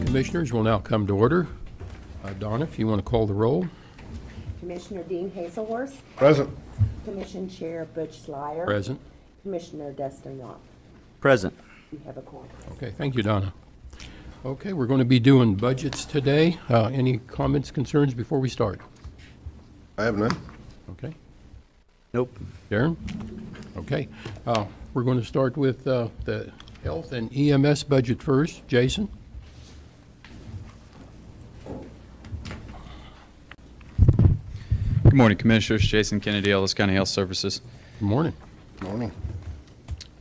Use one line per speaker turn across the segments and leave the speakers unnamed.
Commissioners will now come to order. Donna, if you want to call the roll.
Commissioner Dean Hazelworth.
Present.
Commission Chair Butch Slyer.
Present.
Commissioner Dustin Rock.
Present.
You have a quorum.
Okay, thank you, Donna. Okay, we're going to be doing budgets today. Any comments, concerns before we start?
I have none.
Okay.
Nope.
Darren? Okay. We're going to start with the health and EMS budget first. Jason?
Good morning, Commissioners. Jason Kennedy, Ellis County Health Services.
Good morning.
Morning.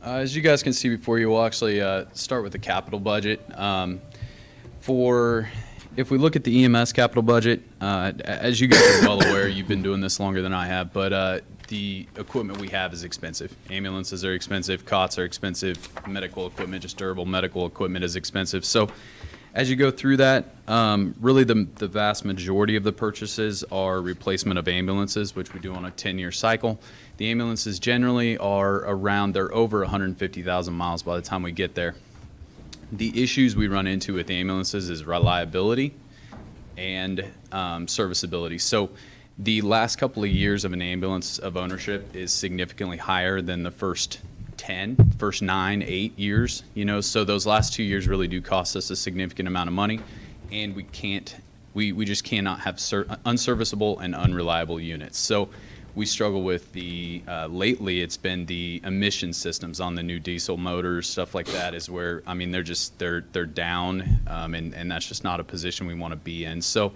As you guys can see before you, we'll actually start with the capital budget. If we look at the EMS capital budget, as you guys are well aware, you've been doing this longer than I have, but the equipment we have is expensive. Ambulances are expensive, cots are expensive, medical equipment, just durable medical equipment is expensive. So as you go through that, really the vast majority of the purchases are replacement of ambulances, which we do on a 10-year cycle. The ambulances generally are around, they're over 150,000 miles by the time we get there. The issues we run into with ambulances is reliability and serviceability. So the last couple of years of an ambulance of ownership is significantly higher than the first 9, 8 years, so those last 2 years really do cost us a significant amount of money, and we just cannot have unserviceable and unreliable units. So we struggle with lately it's been the emission systems on the new diesel motors, stuff like that is where, they're down, and that's just not a position we want to be in. So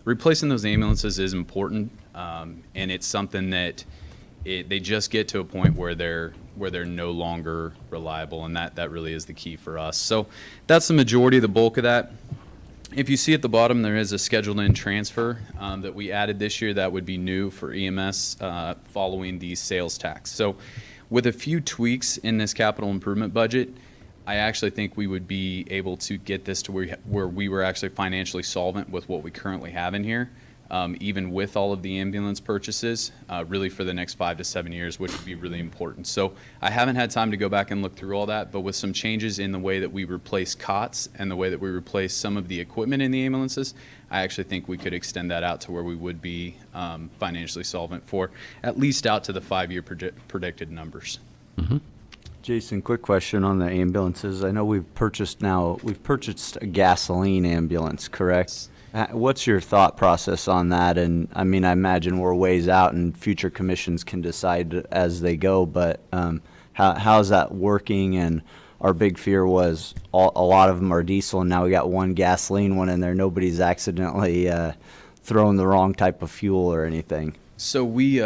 replacing those ambulances is important, and it's something that they just get to a point where they're no longer reliable, and that really is the key for us. So that's the majority, the bulk of that. If you see at the bottom, there is a scheduled in transfer that we added this year that would be new for EMS following the sales tax. So with a few tweaks in this capital improvement budget, I actually think we would be able to get this to where we were actually financially solvent with what we currently have in here, even with all of the ambulance purchases, really for the next 5 to 7 years, which would be really important. So I haven't had time to go back and look through all that, but with some changes in the way that we replace cots and the way that we replace some of the equipment in the ambulances, I actually think we could extend that out to where we would be financially solvent for at least out to the 5-year predicted numbers.
Mm-hmm.
Jason, quick question on the ambulances. I know we've purchased a gasoline ambulance, correct? What's your thought process on that? And I imagine we're ways out and future commissions can decide as they go, but how's that working? And our big fear was a lot of them are diesel, and now we got one gasoline one in there. Nobody's accidentally thrown the wrong type of fuel or anything.
So we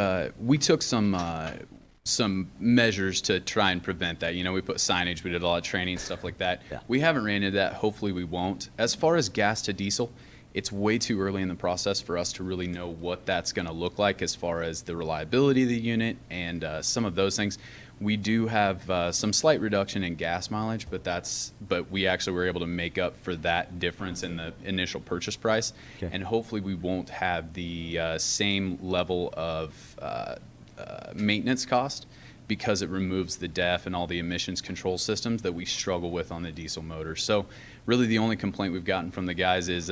took some measures to try and prevent that. We put signage, we did a lot of training, stuff like that.
Yeah.
We haven't ran into that. Hopefully we won't. As far as gas to diesel, it's way too early in the process for us to really know what that's going to look like as far as the reliability of the unit and some of those things. We do have some slight reduction in gas mileage, but we actually were able to make up for that difference in the initial purchase price.
Okay.
And hopefully we won't have the same level of maintenance cost, because it removes the DEF and all the emissions control systems that we struggle with on the diesel motor. So really the only complaint we've gotten from the guys is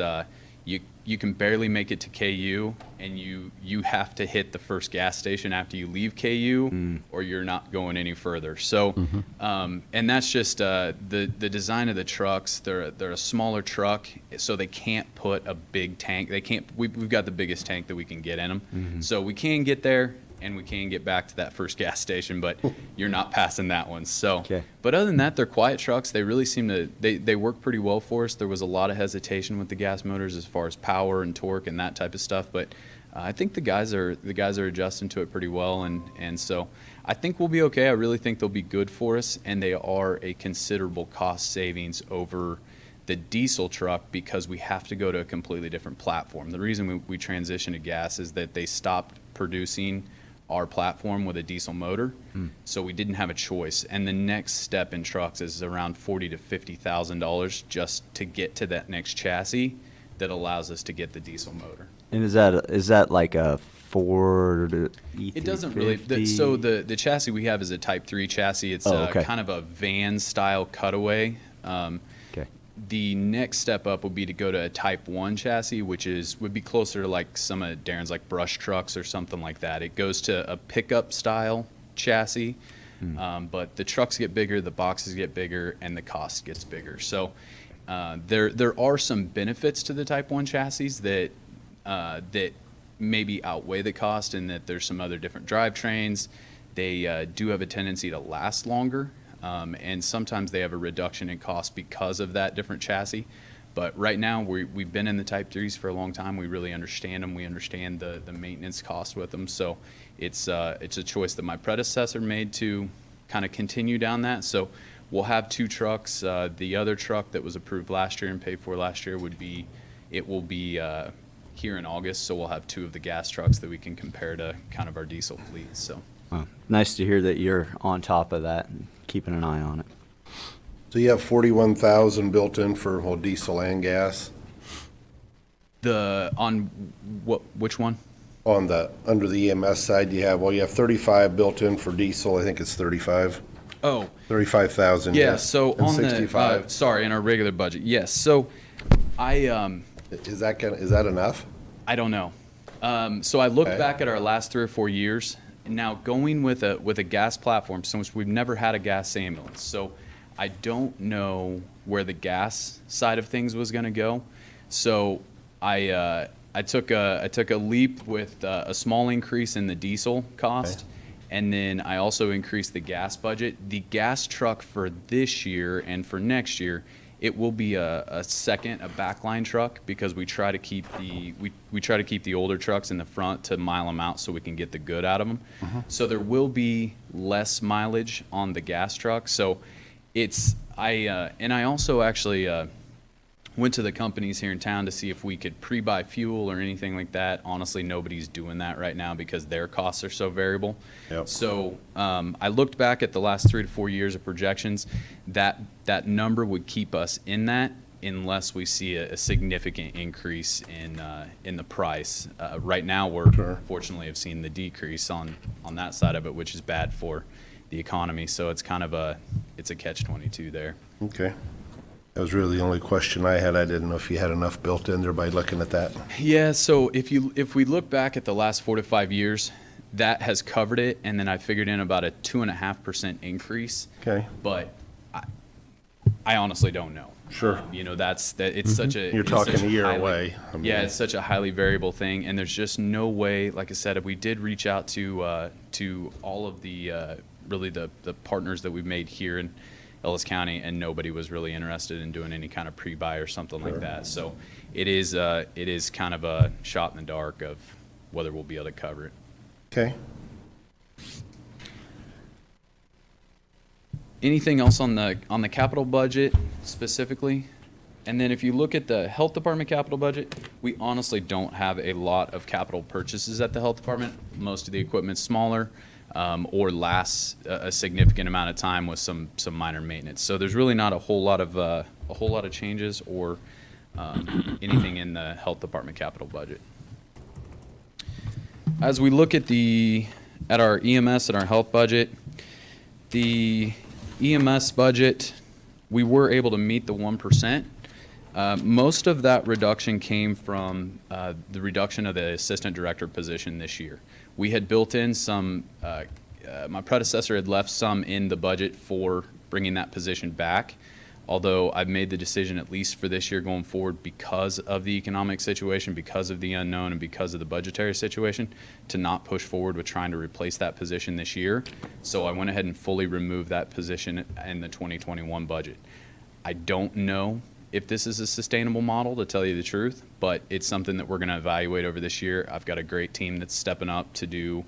you can barely make it to KU, and you have to hit the first gas station after you leave KU, or you're not going any further. So and that's just the design of the trucks. They're a smaller truck, so they can't put a big tank. We've got the biggest tank that we can get in them. So we can get there and we can get back to that first gas station, but you're not passing that one. So,
okay.
But other than that, they're quiet trucks. They really seem to, they work pretty well for us. There was a lot of hesitation with the gas motors as far as power and torque and that type of stuff, but I think the guys are adjusting to it pretty well, and so I think we'll be okay. I really think they'll be good for us, and they are a considerable cost savings over the diesel truck because we have to go to a completely different platform. The reason we transitioned to gas is that they stopped producing our platform with a diesel motor, so we didn't have a choice. And the next step in trucks is around $40,000 to $50,000 just to get to that next chassis that allows us to get the diesel motor.
And is that like a Ford E350?
It doesn't really. So the chassis we have is a Type 3 chassis. It's
okay.
kind of a van style cutaway.
Okay.
the next step up would be to go to a Type 1 chassis, which would be closer to like some of Darren's like brush trucks or something like that. It goes to a pickup style chassis, but the trucks get bigger, the boxes get bigger, and the cost gets bigger. So there are some benefits to the Type 1 chassis that maybe outweigh the cost, and that there's some other different drivetrains. They do have a tendency to last longer, and sometimes they have a reduction in cost because of that different chassis. But right now, we've been in the Type 3s for a long time. We really understand them. We understand the maintenance cost with them. So it's a choice that my predecessor made to kind of continue down that. So we'll have 2 trucks. The other truck that was approved last year and paid for last year will be here in August. So we'll have 2 of the gas trucks that we can compare to kind of our diesel fleet. So.
Well, nice to hear that you're on top of that and keeping an eye on it.
So you have 41,000 built in for diesel and gas
Which one?
on under the EMS side. You have 35 built in for diesel. I think it's 35.
Oh,
35,000.
yeah. So
and
on
65.
in our regular budget, yes. So
Is that enough?
I don't know. So I looked
Okay.
back at our last 3 or 4 years. Now going with a gas platform, since we've never had a gas ambulance, so I don't know where the gas side of things was going to go. So I took a leap with a small increase in the diesel cost, and then I also increased the gas budget. The gas truck for this year and for next year, it will be a backline truck, because we try to keep the older trucks in the front to mile them out so we can get the good out of them. So there will be less mileage on the gas truck. So I also actually went to the companies here in town to see if we could pre-buy fuel or anything like that. Honestly, nobody's doing that right now because their costs are so variable.
Yep.
So I looked back at the last 3 to 4 years of projections. That number would keep us in that unless we see a significant increase in the price. Right now, we're fortunately have seen the decrease on that side of it, which is bad for the economy. So it's kind of a catch-22 there.
Okay. That was really the only question I had. I didn't know if you had enough built in there by looking at that.
Yeah, so if we look back at the last 4 to 5 years, that has covered it, and then I figured in about a 2.5% increase.
Okay.
But I honestly don't know.
Sure.
It's such a
You're
it's
talking
such
a year
highly-
away.
Yeah, it's such a highly variable thing, and there's just no way. Like I said, we did reach out to all of the really the partners that we've made here in Ellis County, and nobody was really interested in doing any kind of pre-buy or something like that. So it is kind of a shot in the dark of whether we'll be able to cover it.
Okay.
Anything else on the capital budget specifically? And then if you look at the health department capital budget, we honestly don't have a lot of capital purchases at the health department. Most of the equipment's smaller, or lasts a significant amount of time with some minor maintenance. So there's really not a whole lot of changes or anything in the health department capital budget. As we look at our EMS and our health budget, the EMS budget, we were able to meet the 1%. Most of that reduction came from the reduction of the assistant director position this year. We had built in some, my predecessor had left some in the budget for bringing that position back, although I've made the decision, at least for this year going forward, because of the economic situation, because of the unknown, and because of the budgetary situation, to not push forward with trying to replace that position this year. So I went ahead and fully removed that position in the 2021 budget. I don't know if this is a sustainable model, to tell you the truth, but it's something that we're going to evaluate over this year. I've got a great team that's stepping up to do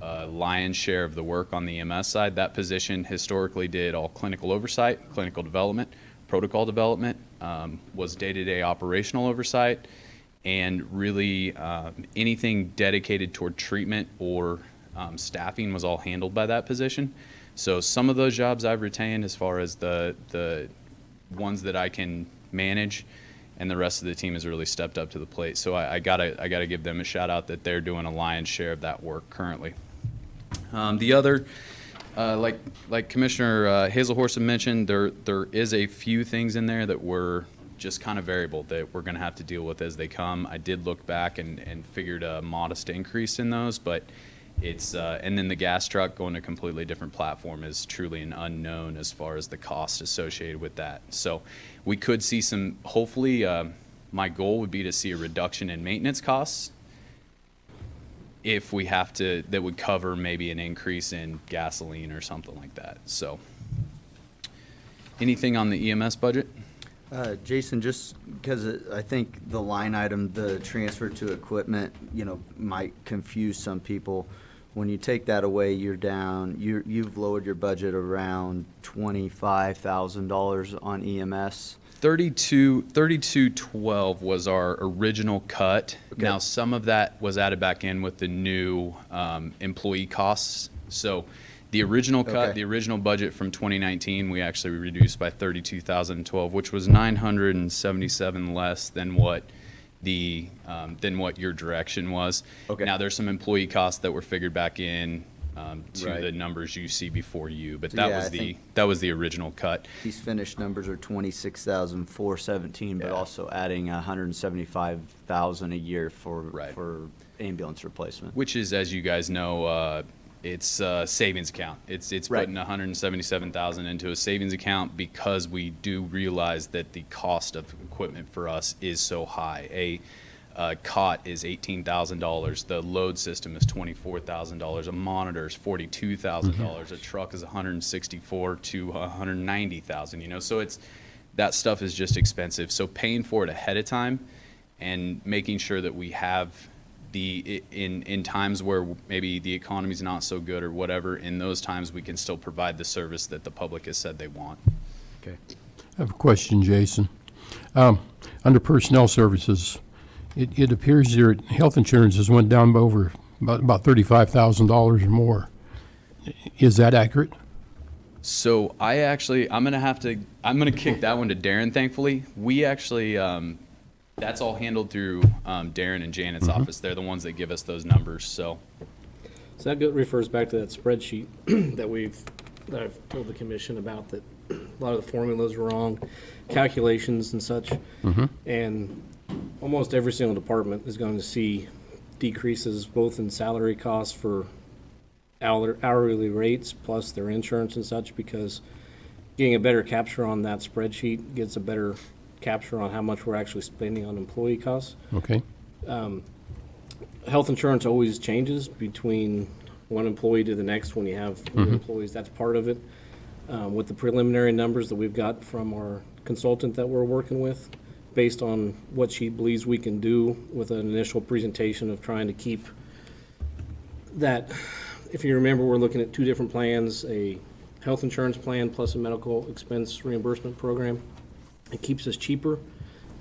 a lion's share of the work on the EMS side. That position historically did all clinical oversight, clinical development, protocol development, was day-to-day operational oversight, and really anything dedicated toward treatment or staffing was all handled by that position. So some of those jobs I've retained as far as the ones that I can manage, and the rest of the team has really stepped up to the plate. So I gotta give them a shout out that they're doing a lion's share of that work currently. The other Like Commissioner Hazelhorst had mentioned, there is a few things in there that were just kind of variable that we're going to have to deal with as they come. I did look back and figured a modest increase in those, but it's and then the gas truck going to a completely different platform is truly an unknown as far as the cost associated with that. So we could see some, hopefully, my goal would be to see a reduction in maintenance costs. If we have to, that would cover maybe an increase in gasoline or something like that. So anything on the EMS budget?
Jason, just because I think the line item, the transfer to equipment, might confuse some people. When you take that away, you're down, you've lowered your budget around $25,000 on EMS.
3212 was our original cut.
Okay.
Now, some of that was added back in with the new employee costs. So the original cut,
Okay.
the original budget from 2019, we actually reduced by 32,012, which was 977 less than what your direction was.
Okay.
Now, there's some employee costs that were figured back in to
Right.
the numbers you see before you, but
So,
that
yeah,
was
I
the
think-
that was the original cut.
These finished numbers are 26,417, but
Yeah.
also adding 175,000 a year for
Right.
ambulance replacement.
Which is, as you guys know, it's a savings account. It's
Right.
putting 177,000 into a savings account because we do realize that the cost of equipment for us is so high. A cot is $18,000. The load system is $24,000. A monitor is $42,000. A truck is $164,000 to $190,000. So that stuff is just expensive. So paying for it ahead of time and making sure that we have in times where maybe the economy's not so good or whatever, in those times we can still provide the service that the public has said they want.
Okay.
I have a question, Jason. Under personnel services, it appears your health insurance has went down by over about $35,000 or more. Is that accurate?
So I'm gonna kick that one to Darren, thankfully. We actually, that's all handled through Darren and Janet's office. They're the ones that give us those numbers, so.
So that refers back to that spreadsheet that I've told the commission about, that a lot of the formulas are wrong, calculations and such. And almost every single department is going to see decreases both in salary costs for hourly rates plus their insurance and such, because getting a better capture on that spreadsheet gets a better capture on how much we're actually spending on employee costs.
Okay,
Health insurance always changes between one employee to the next when you have new employees. That's part of it. With the preliminary numbers that we've got from our consultant that we're working with, based on what she believes we can do with an initial presentation of trying to keep that. If you remember, we're looking at two different plans, a health insurance plan plus a medical expense reimbursement program. It keeps us cheaper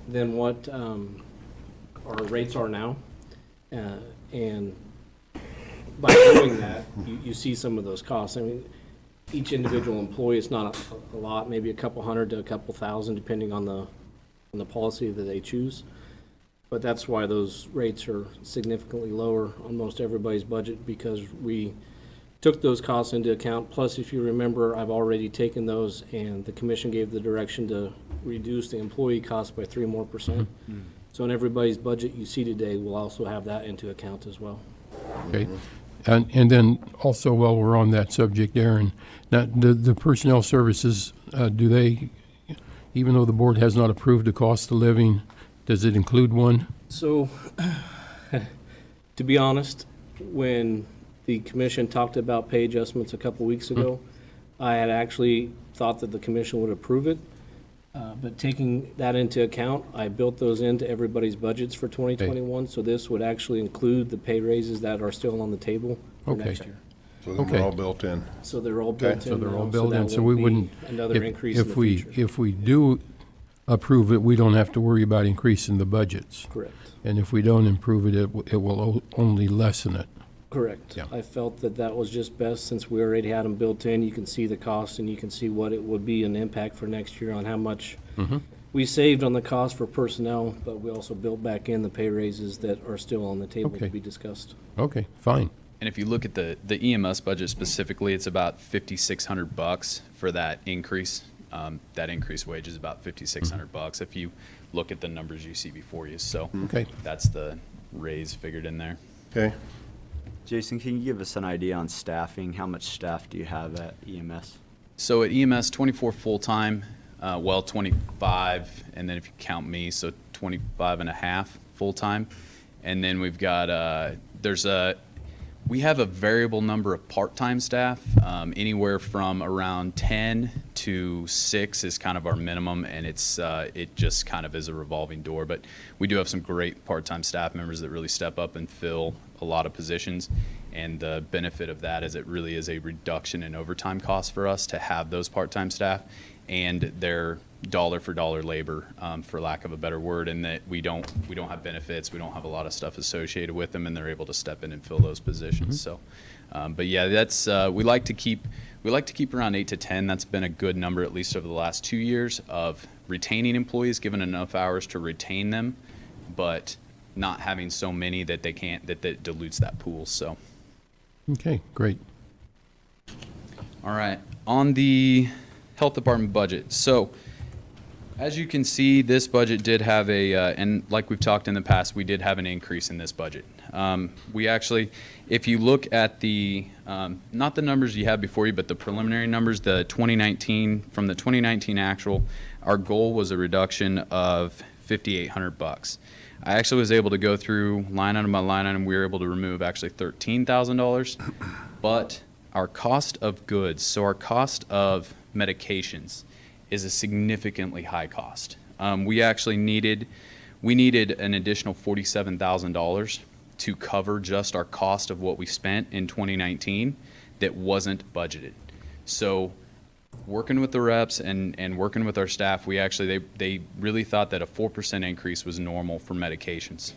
than what our rates are now. And by doing that, you see some of those costs. I mean, each individual employee, it's not a lot, maybe a couple hundred to a couple thousand, depending on the policy that they choose. But that's why those rates are significantly lower on most everybody's budget, because we took those costs into account. Plus, if you remember, I've already taken those, and the commission gave the direction to reduce the employee cost by 3% more. So in everybody's budget you see today, we'll also have that into account as well.
okay. And then also, while we're on that subject, Aaron, now, the personnel services, do they, even though the board has not approved the cost of living, does it include one?
So, to be honest, when the commission talked about pay adjustments a couple weeks ago, I had actually thought that the commission would approve it. But taking that into account, I built those into everybody's budgets for 2021. So this would actually include the pay raises that are still on the table for
Okay.
next year.
So they're
Okay.
all built in.
So they're all built in
So they're all
now,
built in,
that
so we
won't be
wouldn't.
another increase in the future.
If we do approve it, we don't have to worry about increasing the budgets.
Correct.
And if we don't improve it, it will only lessen it.
Correct.
Yeah.
I felt that that was just best, since we already had them built in. You can see the cost, and you can see what it would be an impact for next year on how much we saved on the cost for personnel, but we also built back in the pay raises that are still on the table to
Okay.
be discussed.
Okay, fine.
And if you look at the EMS budget specifically, it's about $5,600 for that increase. That increased wage is about $5,600 if you look at the numbers you see before you. So
Okay.
that's the raise figured in there.
Okay.
Jason, can you give us an idea on staffing? How much staff do you have at EMS?
So at EMS, 24 full-time, 25, and then if you count me, so 25 and a half full-time. And then we've got, we have a variable number of part-time staff, anywhere from around 10 to 6 is kind of our minimum, and it just kind of is a revolving door. But we do have some great part-time staff members that really step up and fill a lot of positions. And the benefit of that is it really is a reduction in overtime costs for us to have those part-time staff and their dollar for dollar labor, for lack of a better word, and that we don't have benefits, we don't have a lot of stuff associated with them, and they're able to step in and fill those positions. So, but yeah, that's we like to keep around 8 to 10. That's been a good number, at least over the last 2 years, of retaining employees, given enough hours to retain them, but not having so many that they can't that dilutes that pool. So.
Okay, great.
All right, on the health department budget. So, as you can see, this budget did have and like we've talked in the past, we did have an increase in this budget. We actually, if you look at the, not the numbers you have before you, but the preliminary numbers, from the 2019 actual, our goal was a reduction of $5,800. I actually was able to go through line item by line item. We were able to remove actually $13,000, but our cost of goods, so our cost of medications, is a significantly high cost. We actually needed an additional $47,000 to cover just our cost of what we spent in 2019 that wasn't budgeted. So working with the reps and working with our staff, they really thought that a 4% increase was normal for medications.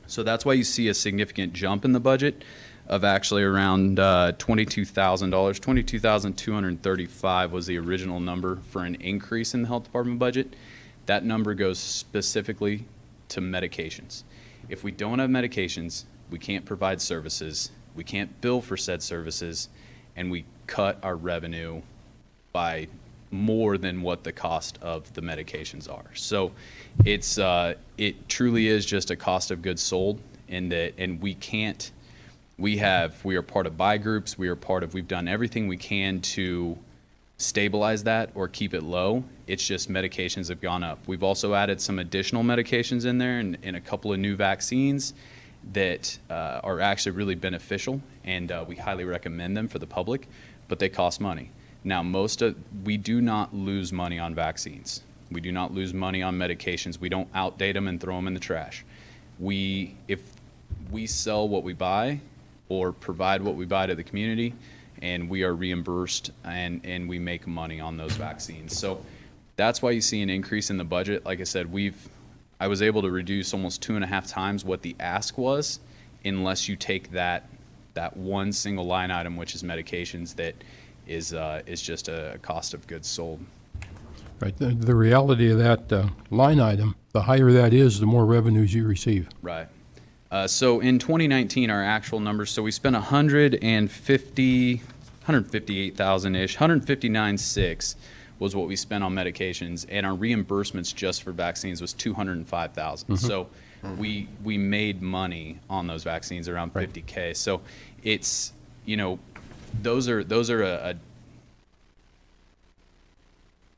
So that's why you see a significant jump in the budget of actually around $22,000. $22,235 was the original number for an increase in the health department budget. That number goes specifically to medications. If we don't have medications, we can't provide services, we can't bill for said services, and we cut our revenue by more than what the cost of the medications are. So it truly is just a cost of goods sold, and we are part of buy groups, we've done everything we can to stabilize that or keep it low. It's just medications have gone up. We've also added some additional medications in there and a couple of new vaccines that are actually really beneficial, and we highly recommend them for the public, but they cost money. Now, we do not lose money on vaccines. We do not lose money on medications. We don't outdate them and throw them in the trash. If we sell what we buy or provide what we buy to the community, and we are reimbursed and we make money on those vaccines. So that's why you see an increase in the budget. Like I said, I was able to reduce almost 2.5 times what the ask was, unless you take that one single line item, which is medications, that is just a cost of goods sold.
Right. The reality of that line item, the higher that is, the more revenues you receive.
Right. So in 2019, our actual numbers, so we spent 158,000-ish, 159.6 was what we spent on medications, and our reimbursements just for vaccines was 205,000. So we made money on those vaccines, around 50K. So it's, those are a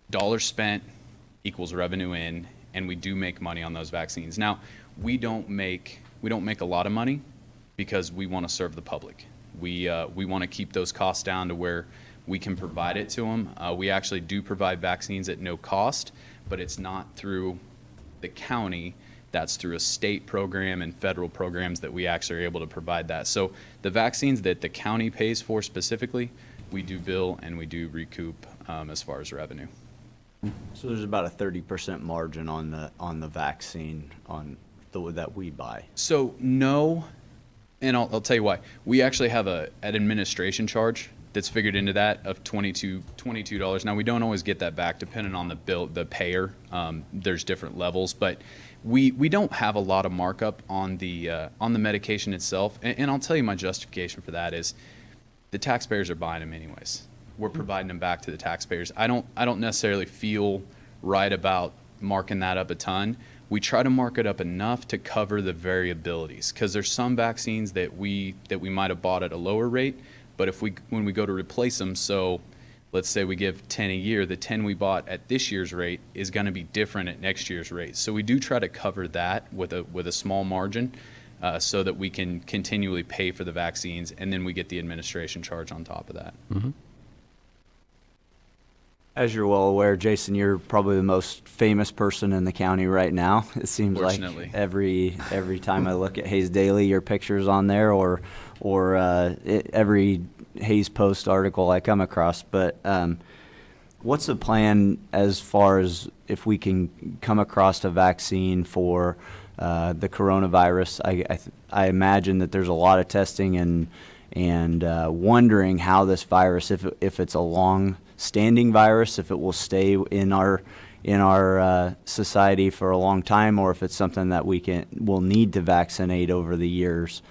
dollar spent equals revenue in, and we do make money on those vaccines. Now, we don't make a lot of money because we want to serve the public. We want to keep those costs down to where we can provide it to them. We actually do provide vaccines at no cost, but it's not through the county. That's through a state program and federal programs that we actually are able to provide that. So the vaccines that the county pays for specifically, we do bill and we do recoup as far as revenue.
So there's about a 30% margin on the vaccine that we buy.
So no, and I'll tell you why. We actually have an administration charge that's figured into that of $22. Now, we don't always get that back depending on the payer. There's different levels, but we don't have a lot of markup on the medication itself. And I'll tell you my justification for that is the taxpayers are buying them anyways. We're providing them back to the taxpayers. I don't necessarily feel right about marking that up a ton. We try to mark it up enough to cover the variabilities, because there's some vaccines that we might have bought at a lower rate, but when we go to replace them, so let's say we give 10 a year, the 10 we bought at this year's rate is going to be different at next year's rate. So we do try to cover that with a small margin, so that we can continually pay for the vaccines, and then we get the administration charge on top of that.
As you're well aware, Jason, you're probably the most famous person in the county right now. It seems like
Fortunately.
every time I look at Hayes Daily, your picture's on there, or every Hayes Post article I come across. But what's the plan as far as if we can come across a vaccine for the coronavirus? I imagine that there's a lot of testing and wondering how this virus, if it's a long-standing virus, if it will stay in our society for a long time, or if it's something that we'll need to vaccinate over the years.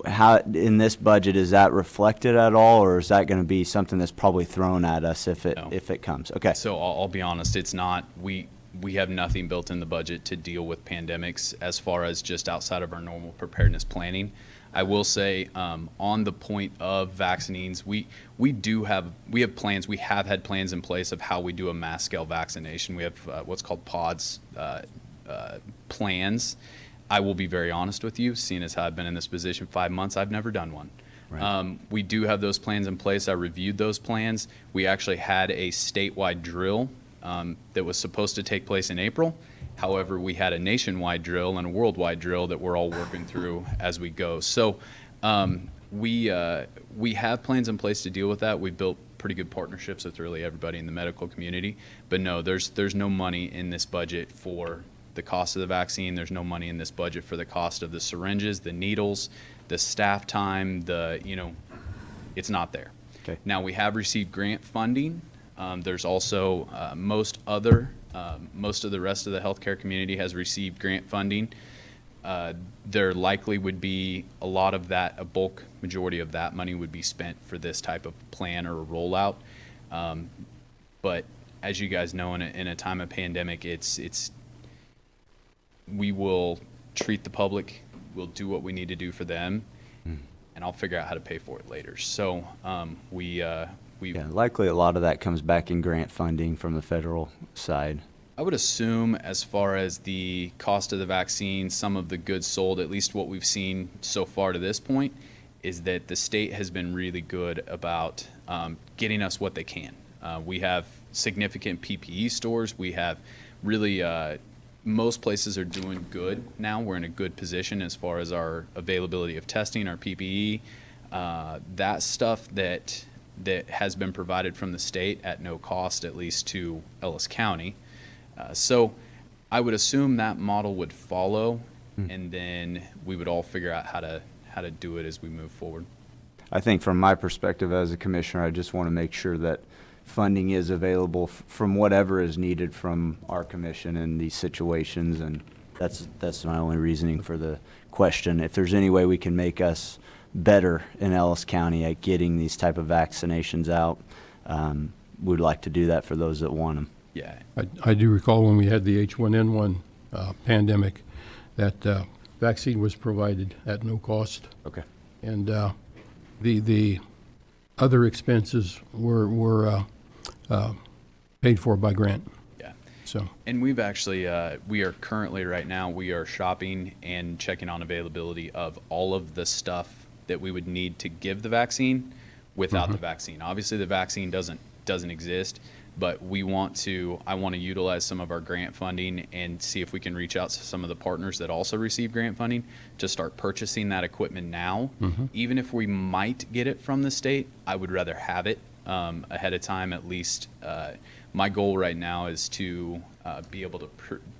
How in this budget is that reflected at all, or is that going to be something that's probably thrown at us if it comes? Okay.
So I'll be honest, it's not. We have nothing built in the budget to deal with pandemics as far as just outside of our normal preparedness planning. I will say, on the point of vaccines, we have plans. We have had plans in place of how we do a mass scale vaccination. We have what's called pods plans. I will be very honest with you, seeing as how I've been in this position 5 months, I've never done one. Right. We do have those plans in place. I reviewed those plans. We actually had a statewide drill that was supposed to take place in April. However, we had a nationwide drill and a worldwide drill that we're all working through as we go. So we have plans in place to deal with that. We've built pretty good partnerships with really everybody in the medical community. But no, there's no money in this budget for the cost of the vaccine. There's no money in this budget for the cost of the syringes, the needles, the staff time, it's not there.
Okay.
Now, we have received grant funding. There's also most of the rest of the healthcare community has received grant funding. There likely would be a lot of that, a bulk majority of that money would be spent for this type of plan or a rollout. But as you guys know, in a time of pandemic, we will treat the public, we'll do what we need to do for them, and I'll figure out how to pay for it later. So
Yeah, likely a lot of that comes back in grant funding from the federal side.
I would assume, as far as the cost of the vaccine, some of the goods sold, at least what we've seen so far to this point, is that the state has been really good about getting us what they can. We have significant PPE stores. We have really, most places are doing good now. We're in a good position as far as our availability of testing, our PPE, that stuff that has been provided from the state at no cost, at least to Ellis County. So I would assume that model would follow, and then we would all figure out how to do it as we move forward.
I think from my perspective as a commissioner, I just want to make sure that funding is available from whatever is needed from our commission in these situations, and that's my only reasoning for the question. If there's any way we can make us better in Ellis County at getting these type of vaccinations out, we'd like to do that for those that want them.
Yeah.
I do recall when we had the H1N1 pandemic, that vaccine was provided at no cost.
Okay.
And the other expenses were paid for by grant.
Yeah.
So.
And we've actually, we are currently right now, we are shopping and checking on availability of all of the stuff that we would need to give the vaccine without the vaccine. Obviously, the vaccine doesn't exist, but I want to utilize some of our grant funding and see if we can reach out to some of the partners that also receive grant funding to start purchasing that equipment now. Even if we might get it from the state, I would rather have it ahead of time at least. My goal right now is to be able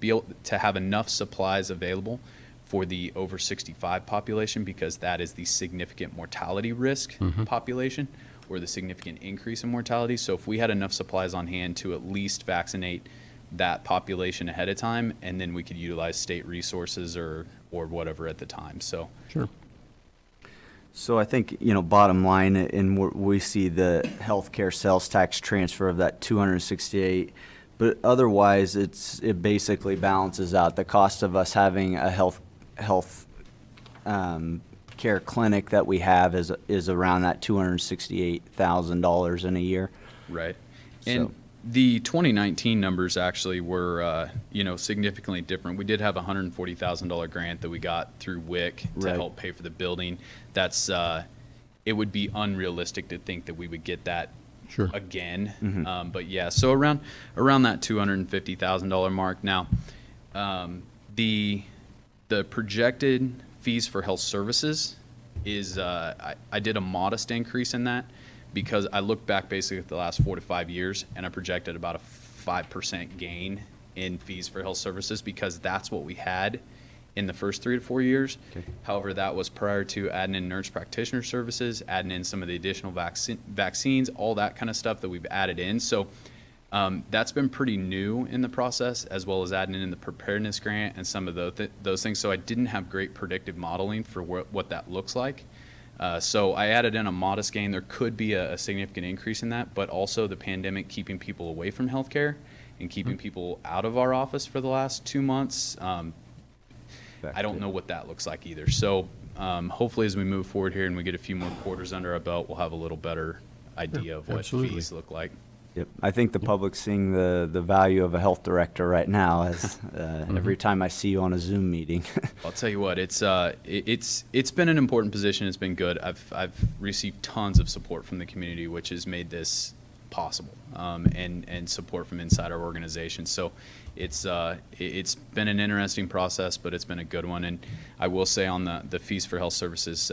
to have enough supplies available for the over 65 population, because that is the significant mortality risk population, or the significant increase in mortality. So if we had enough supplies on hand to at least vaccinate that population ahead of time, and then we could utilize state resources or whatever at the time. So
Sure.
So I think, bottom line, and we see the healthcare sales tax transfer of that 268, but otherwise it basically balances out. The cost of us having a health care clinic that we have is around that $268,000 in a year.
right. And
So-
the 2019 numbers actually were, significantly different. We did have a $140,000 grant that we got through WIC to
Right.
help pay for the building. That's, it would be unrealistic to think that we would get that
Sure.
again. But yeah, so around that $250,000 mark. Now, the projected fees for health services is, I did a modest increase in that, because I looked back basically at the last 4 to 5 years, and I projected about a 5% gain in fees for health services, because that's what we had in the first 3 to 4 years. However, that was prior to adding in nurse practitioner services, adding in some of the additional vaccines, all that kind of stuff that we've added in. So that's been pretty new in the process, as well as adding in the preparedness grant and some of those things. So I didn't have great predictive modeling for what that looks like. So I added in a modest gain. There could be a significant increase in that, but also the pandemic keeping people away from healthcare and keeping people out of our office for the last 2 months. I don't know what that looks like either. So hopefully as we move forward here and we get a few more quarters under our belt, we'll have a little better idea of what
absolutely.
fees look like.
Yep. I think the public's seeing the value of a health director right now, as every time I see you on a Zoom meeting.
I'll tell you what, it's been an important position. It's been good. I've received tons of support from the community, which has made this possible, and support from inside our organization. So it's been an interesting process, but it's been a good one. And I will say on the fees for health services,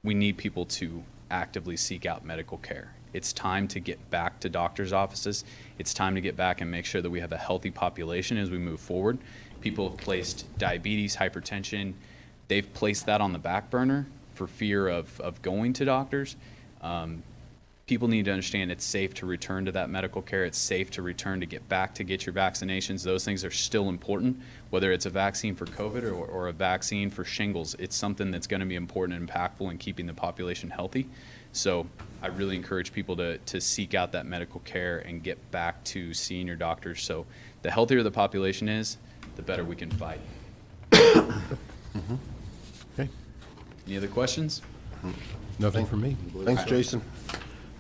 we need people to actively seek out medical care. It's time to get back to doctors' offices. It's time to get back and make sure that we have a healthy population as we move forward. People have placed diabetes, hypertension, they've placed that on the back burner for fear of going to doctors. People need to understand it's safe to return to that medical care. It's safe to return to get back to get your vaccinations. Those things are still important, whether it's a vaccine for COVID or a vaccine for shingles. It's something that's going to be important and impactful in keeping the population healthy. So I really encourage people to seek out that medical care and get back to seeing your doctors. So the healthier the population is, the better we can fight.
Okay.
Any other questions?
Nothing from me.
Thanks, Jason.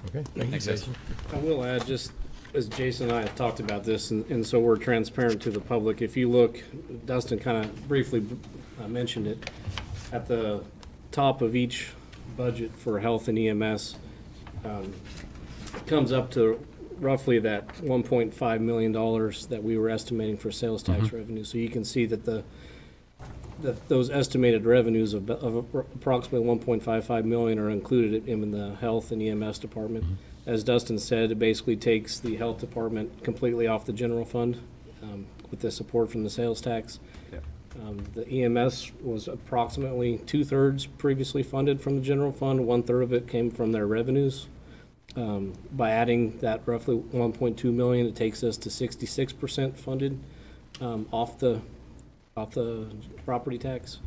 Okay. Thank you,
Thanks, guys.
Jason.
I will add, just as Jason and I have talked about this, and so we're transparent to the public, if you look, Dustin kind of briefly mentioned it, at the top of each budget for health and EMS, comes up to roughly that $1.5 million that we were estimating for sales tax revenue. So you can see that that those estimated revenues of approximately $1.55 million are included in the health and EMS department. As Dustin said, it basically takes the health department completely off the general fund with the support from the sales tax. The EMS was approximately 2/3 previously funded from the general fund. 1/3 of it came from their revenues. By adding that roughly $1.2 million, it takes us to 66% funded off the property tax.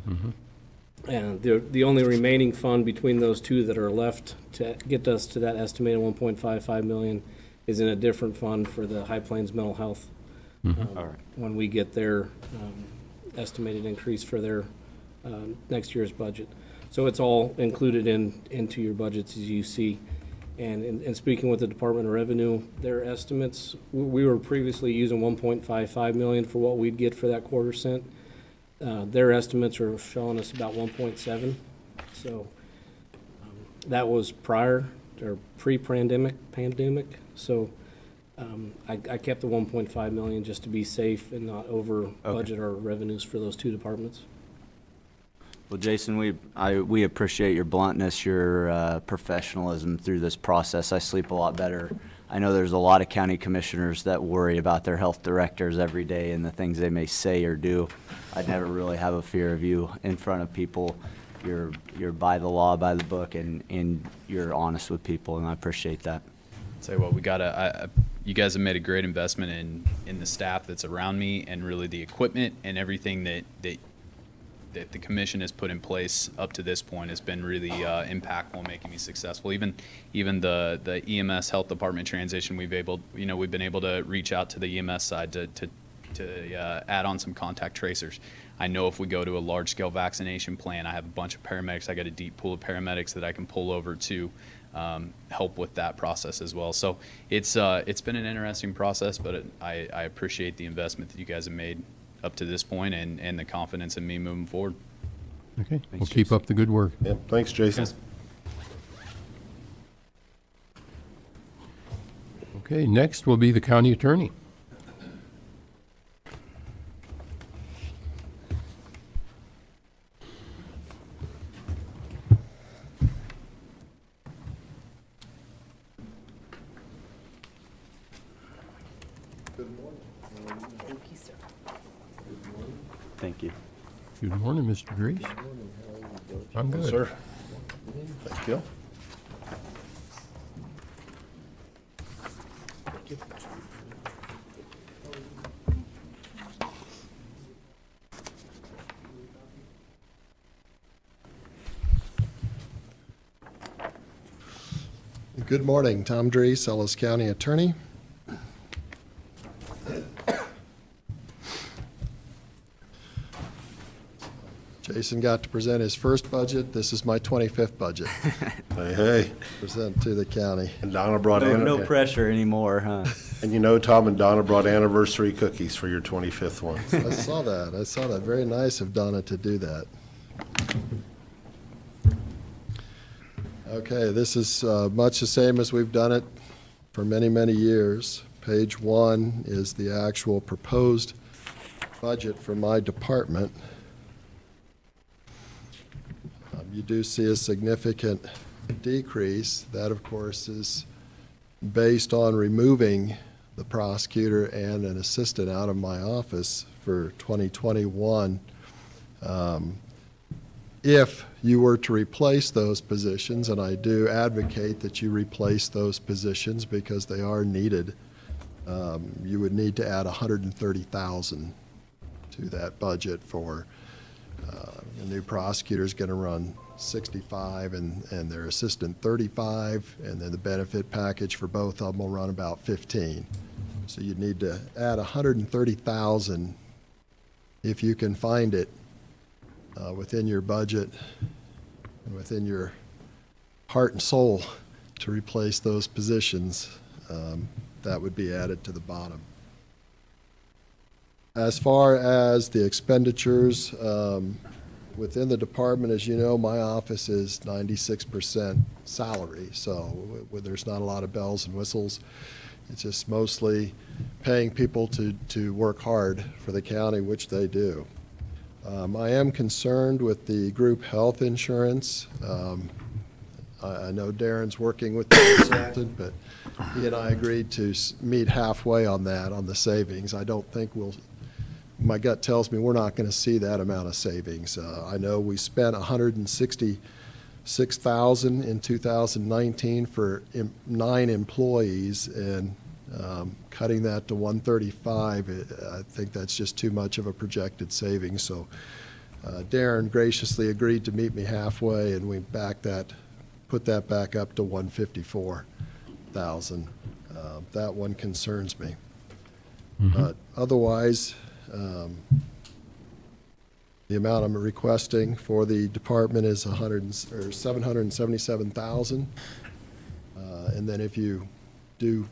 And the only remaining fund between those two that are left to get us to that estimated $1.55 million is in a different fund for the High Plains Mental Health. When we get their estimated increase for their next year's budget. So it's all included into your budgets as you see. And in speaking with the Department of Revenue, their estimates, we were previously using $1.55 million for what we'd get for that quarter cent. Their estimates are showing us about 1.7. So that was prior or pre-pandemic. So I kept the 1.5 million just to be safe and not over budget our revenues for those two departments.
Well, Jason, we appreciate your bluntness, your professionalism through this process. I sleep a lot better I know there's a lot of county commissioners that worry about their health directors every day and the things they may say or do. I'd never really have a fear of you in front of people. You're by the law, by the book, and you're honest with people, and I appreciate that.
Tell you what, you guys have made a great investment in the staff that's around me, and really the equipment and everything that the commission has put in place up to this point has been really impactful in making me successful. Even the EMS health department transition, we've been able to reach out to the EMS side to add on some contact tracers. I know if we go to a large-scale vaccination plan, I have a bunch of paramedics. I got a deep pool of paramedics that I can pull over to help with that process as well. So it's been an interesting process, but I appreciate the investment that you guys have made up to this point and the confidence in me moving forward.
Okay, we'll keep up the good work.
Yep, thanks, Jason.
Okay, next will be the county attorney.
Thank you.
Good morning, Mr. Grace. I'm good.
Sir. Thank you.
Good morning, Tom Duis, Ellis County Attorney. Jason got to present his first budget. This is my 25th budget.
Hey.
Present to the county.
And Donna brought
No pressure anymore, huh?
And you know, Tom and Donna brought anniversary cookies for your 25th one.
I saw that. I saw that. Very nice of Donna to do that. Okay, this is much the same as we've done it for many, many years. Page 1 is the actual proposed budget for my department. You do see a significant decrease. That, of course, is based on removing the prosecutor and an assistant out of my office for 2021. If you were to replace those positions, and I do advocate that you replace those positions because they are needed, you would need to add $130,000 to that budget for the new prosecutor is going to run 65 and their assistant 35, and then the benefit package for both of them will run about 15. So you'd need to add $130,000 if you can find it within your budget and within your heart and soul to replace those positions. That would be added to the bottom. As far as the expenditures, within the department, as you know, my office is 96% salary, so there's not a lot of bells and whistles. It's just mostly paying people to work hard for the county, which they do. I am concerned with the group health insurance. I know Darren's working with the consultant, but he and I agreed to meet halfway on that, on the savings. I don't think my gut tells me we're not going to see that amount of savings. I know we spent $166,000 in 2019 for 9 employees, and cutting that to 135, I think that's just too much of a projected savings. So Darren graciously agreed to meet me halfway, and we put that back up to 154,000. That one concerns me. But otherwise, the amount I'm requesting for the department is $777,000. And then if you do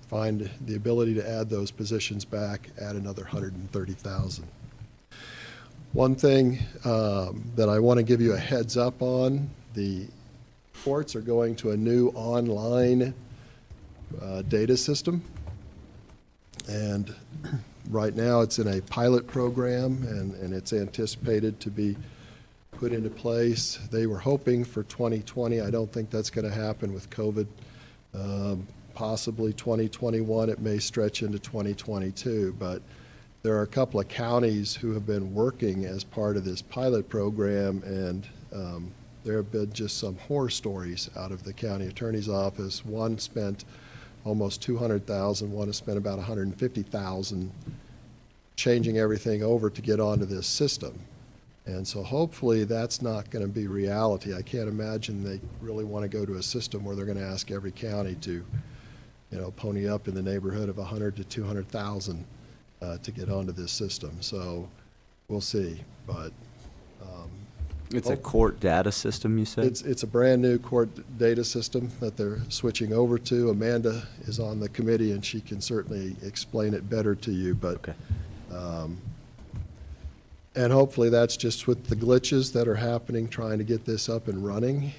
find the ability to add those positions back, add another $130,000. One thing that I want to give you a heads up on, the courts are going to a new online data system. And right now, it's in a pilot program, and it's anticipated to be put into place. They were hoping for 2020. I don't think that's going to happen with COVID. possibly 2021, it may stretch into 2022, but there are a couple of counties who have been working as part of this pilot program, and there have been just some horror stories out of the county attorney's office. One spent almost $200,000, one has spent about $150,000 changing everything over to get onto this system. And so hopefully that's not going to be reality. I can't imagine they really want to go to a system where they're going to ask every county to, pony up in the neighborhood of 100 to 200,000 to get onto this system. So we'll see. But
It's a court data system, you said?
it's a brand-new court data system that they're switching over to. Amanda is on the committee, and she can certainly explain it better to you. But
Okay.
And hopefully that's just with the glitches that are happening, trying to get this up and running.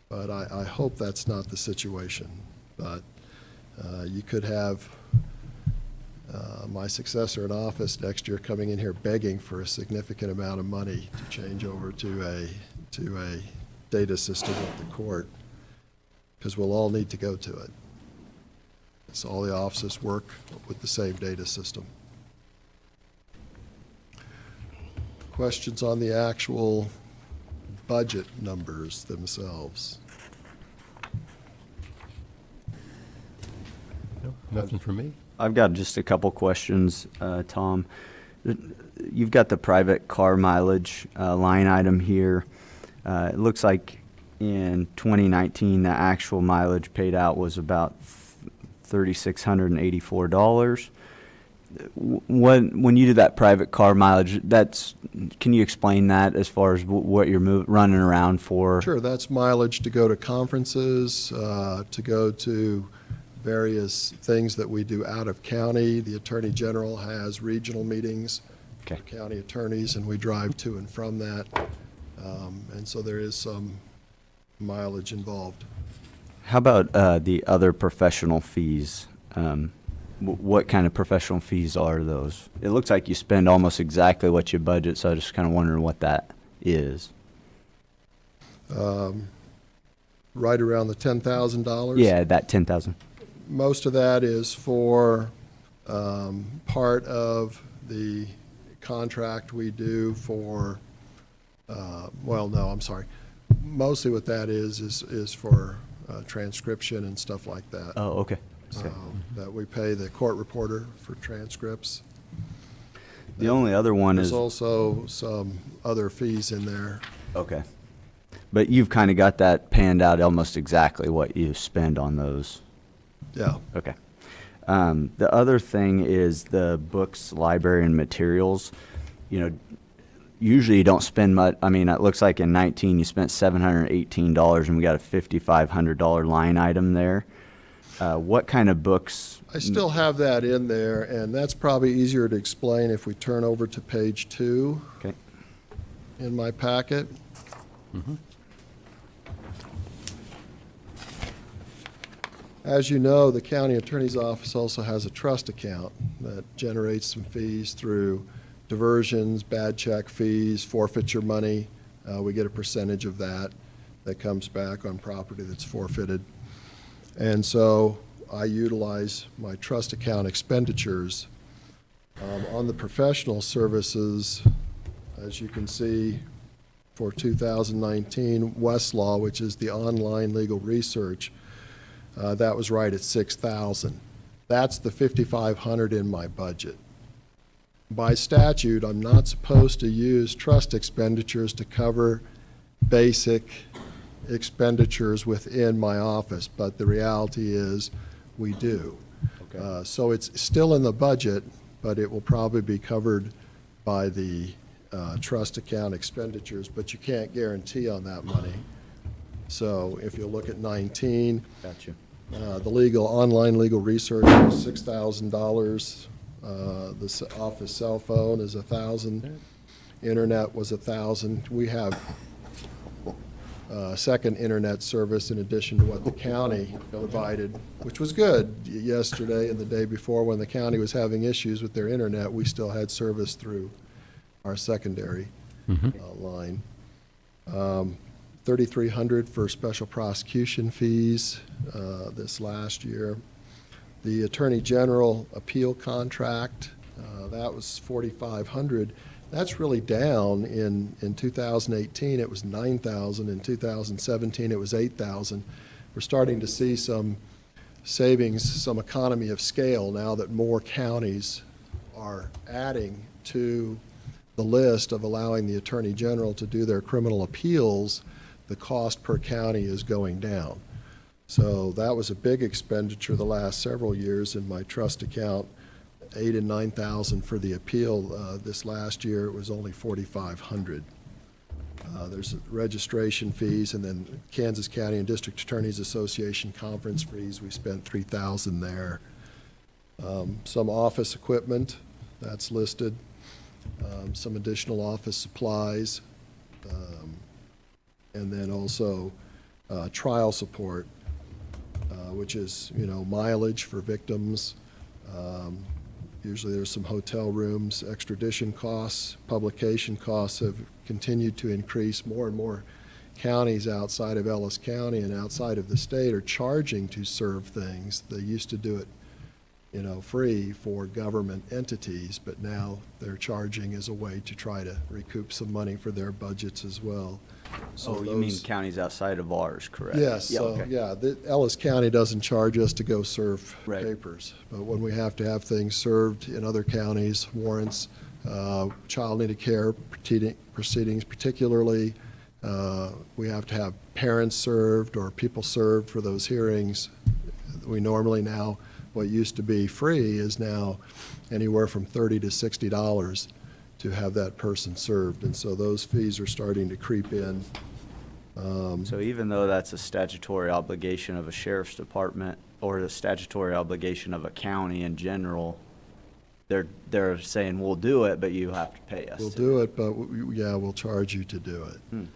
But I hope that's not the situation. But you could have my successor in office next year coming in here begging for a significant amount of money to change over to a data system at the court, because we'll all need to go to it. So all the offices work with the same data system. Questions on the actual budget numbers themselves?
Nothing for me.
I've got just a couple questions, Tom. You've got the private car mileage line item here. It looks like in 2019, the actual mileage paid out was about $3,684. When you do that private car mileage, can you explain that as far as what you're running around for?
Sure, that's mileage to go to conferences, to go to various things that we do out of county. The Attorney General has regional meetings
Okay.
for county attorneys, and we drive to and from that. And so there is some mileage involved.
How about the other professional fees? What kind of professional fees are those? It looks like you spend almost exactly what you budget, so I just kind of wondering what that is.
Right around the $10,000?
Yeah, that 10,000.
Most of that is for part of the contract we do for, well, no, I'm sorry. Mostly what that is for transcription and stuff like that.
Oh, okay. Okay.
That we pay the court reporter for transcripts.
The only other one
There's
is,
also some other fees in there.
okay. But you've kind of got that panned out almost exactly what you spend on those.
Yeah.
Okay. The other thing is the books, library, and materials. Usually you don't spend much. I mean, it looks like in 19 you spent $718, and we got a $5,500 line item there. What kind of books?
I still have that in there, and that's probably easier to explain if we turn over to page 2
Okay.
in my packet. As you know, the county attorney's office also has a trust account that generates some fees through diversions, bad check fees, forfeiture money. We get a percentage of that comes back on property that's forfeited. And so I utilize my trust account expenditures. On the professional services, as you can see, for 2019, Westlaw, which is the online legal research, that was right at $6,000. That's the $5,500 in my budget. By statute, I'm not supposed to use trust expenditures to cover basic expenditures within my office, but the reality is we do.
Okay.
So it's still in the budget, but it will probably be covered by the trust account expenditures, but you can't guarantee on that money. So if you look at 19,
Got you.
the online legal research is $6,000. The office cell phone is $1,000. Internet was $1,000. We have second internet service in addition to what the county provided, which was good. Yesterday and the day before, when the county was having issues with their internet, we still had service through our secondary line. $3,300 for special prosecution fees this last year. The Attorney General appeal contract, that was $4,500. That's really down. In 2018, it was $9,000. In 2017, it was $8,000. We're starting to see some savings, some economy of scale now that more counties are adding to the list of allowing the Attorney General to do their criminal appeals. The cost per county is going down. So that was a big expenditure the last several years in my trust account, $8,000 and $9,000 for the appeal. This last year, it was only $4,500. There's registration fees, and then Kansas County and District Attorneys Association conference fees. We spent $3,000 there. Some office equipment, that's listed. Some additional office supplies, and then also trial support, which is, mileage for victims. Usually there's some hotel rooms, extradition costs, publication costs have continued to increase. More and more counties outside of Ellis County and outside of the state are charging to serve things. They used to do it, free for government entities, but now they're charging as a way to try to recoup some money for their budgets as well. So
You mean counties outside of ours, correct?
Yes, Ellis County doesn't charge us to go serve
Right.
papers. But when we have to have things served in other counties, warrants, child needed care proceedings particularly, we have to have parents served or people served for those hearings. We normally now, what used to be free is now anywhere from $30 to $60 to have that person served. And so those fees are starting to creep in.
So even though that's a statutory obligation of a sheriff's department or the statutory obligation of a county in general, they're saying, we'll do it, but you have to pay us.
We'll do it, but we'll charge you to do it.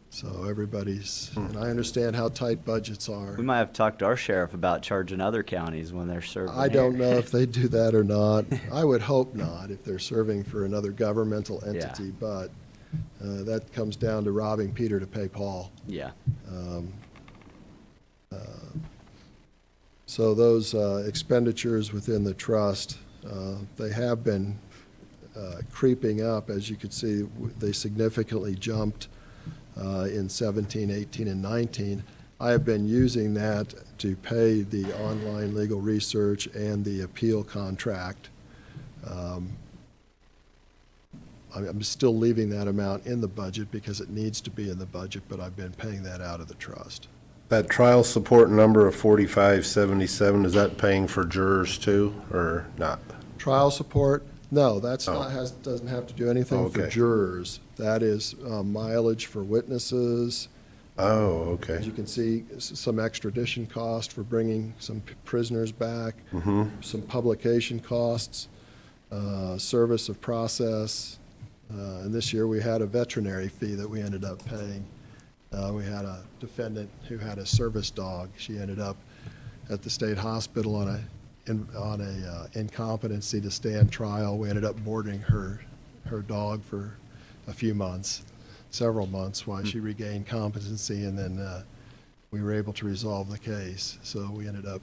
So everybody's, and I understand how tight budgets are.
We might have to talk to our sheriff about charging other counties when they're serving
I don't
here.
know if they do that or not. I would hope not if they're serving for another governmental entity, but that comes down to robbing Peter to pay Paul.
Yeah.
So those expenditures within the trust, they have been creeping up. As you can see, they significantly jumped in 17, 18, and 19. I have been using that to pay the online legal research and the appeal contract. I'm still leaving that amount in the budget because it needs to be in the budget, but I've been paying that out of the trust.
That trial support number of 4577, is that paying for jurors too, or not?
Trial support, no, that's not, doesn't have to do anything for
Okay.
jurors. That is mileage for witnesses.
Oh, okay.
As you can see, some extradition cost for bringing some prisoners back, some publication costs, service of process. And this year, we had a veterinary fee that we ended up paying. We had a defendant who had a service dog. She ended up at the state hospital on a incompetency to stand trial. We ended up boarding her dog for a few months, several months, while she regained competency, and then we were able to resolve the case. So we ended up,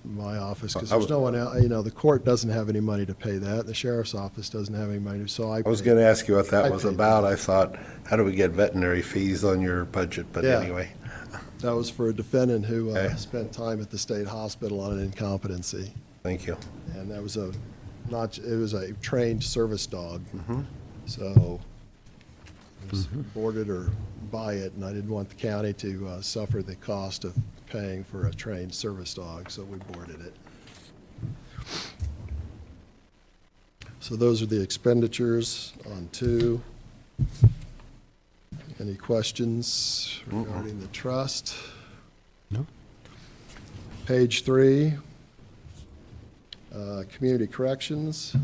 my office, because there's no one else, the court doesn't have any money to pay that, the sheriff's office doesn't have any money, so I
I was
paid.
going to ask you what that
I
was
paid
about.
that.
I thought, how do we get veterinary fees on your budget? But
Yeah.
anyway,
That was for a defendant who
Okay.
spent time at the state hospital on an incompetency.
thank you.
And that was it was a trained service dog. So it was boarded or buy it, and I didn't want the county to suffer the cost of paying for a trained service dog, so we boarded it. So those are the expenditures on 2. Any questions regarding the trust?
No.
Page 3, community corrections.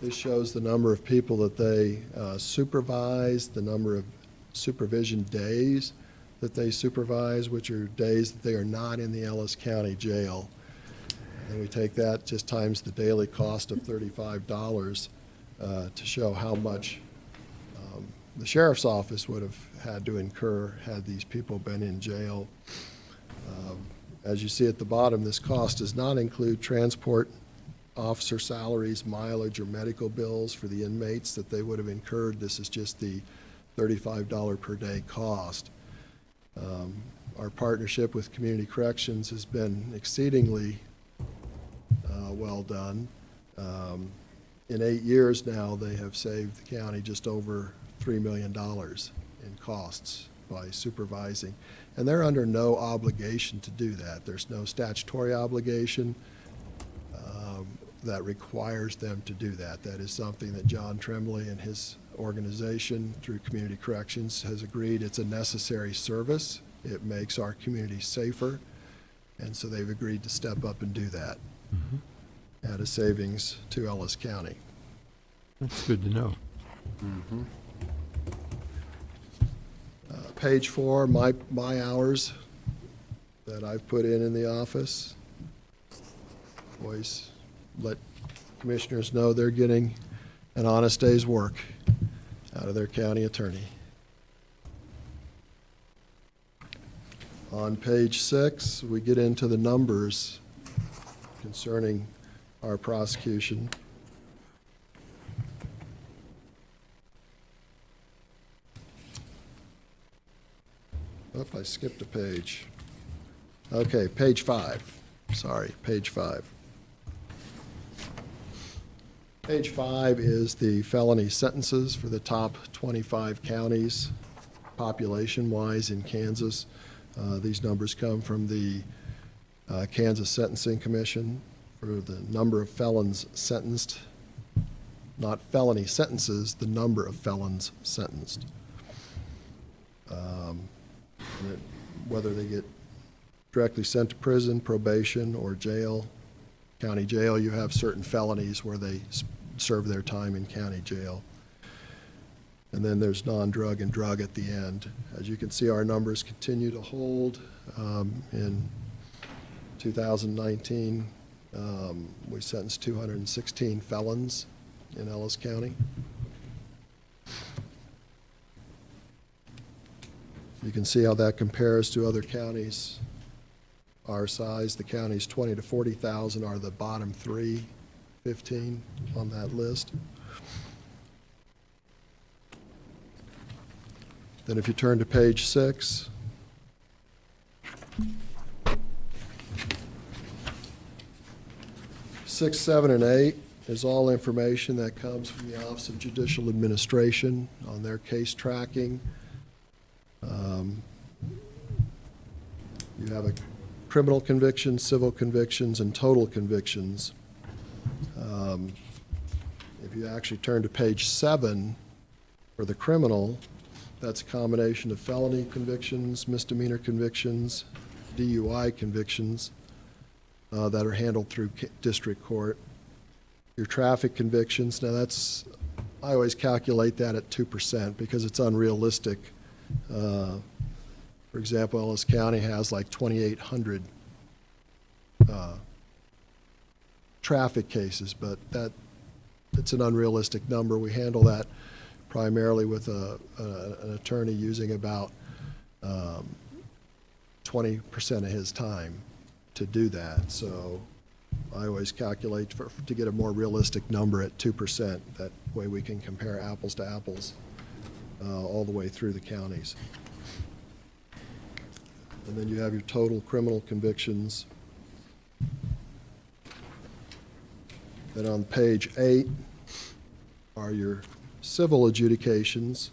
This shows the number of people that they supervise, the number of supervision days that they supervise, which are days that they are not in the Ellis County Jail. And we take that just times the daily cost of $35 to show how much the sheriff's office would have had to incur had these people been in jail. As you see at the bottom, this cost does not include transport, officer salaries, mileage, or medical bills for the inmates that they would have incurred. This is just the $35 per day cost. Our partnership with Community Corrections has been exceedingly well done. In 8 years now, they have saved the county just over $3 million in costs by supervising. And they're under no obligation to do that. There's no statutory obligation that requires them to do that. That is something that John Tremblay and his organization through Community Corrections has agreed it's a necessary service. It makes our community safer, and so they've agreed to step up and do that at a savings to Ellis County.
That's good to know.
Page 4, my hours that I've put in the office. Always let commissioners know they're getting an honest day's work out of their county attorney. On page 6, we get into the numbers concerning our prosecution. Oh, I skipped a page. Okay, page 5. Sorry, page 5. Page 5 is the felony sentences for the top 25 counties, population-wise in Kansas. These numbers come from the Kansas Sentencing Commission for the number of felons sentenced, not felony sentences, the number of felons sentenced. Whether they get directly sent to prison, probation, or jail. County jail, you have certain felonies where they serve their time in county jail. And then there's non-drug and drug at the end. As you can see, our numbers continue to hold. In 2019, we sentenced 216 felons in Ellis County. You can see how that compares to other counties our size. The counties 20 to 40,000 are the bottom 15 on that list. Then if you turn to page 6, six, 7, and 8 is all information that comes from the Office of Judicial Administration on their case tracking. You have a criminal convictions, civil convictions, and total convictions. If you actually turn to page 7 for the criminal, that's a combination of felony convictions, misdemeanor convictions, DUI convictions that are handled through district court. Your traffic convictions, now that's, I always calculate that at 2% because it's unrealistic. For example, Ellis County has like 2,800 traffic cases, but it's an unrealistic number. We handle that primarily with an attorney using about 20% of his time to do that. So I always calculate to get a more realistic number at 2%. That way we can compare apples to apples all the way through the counties. And then you have your total criminal convictions. Then on page 8 are your civil adjudications,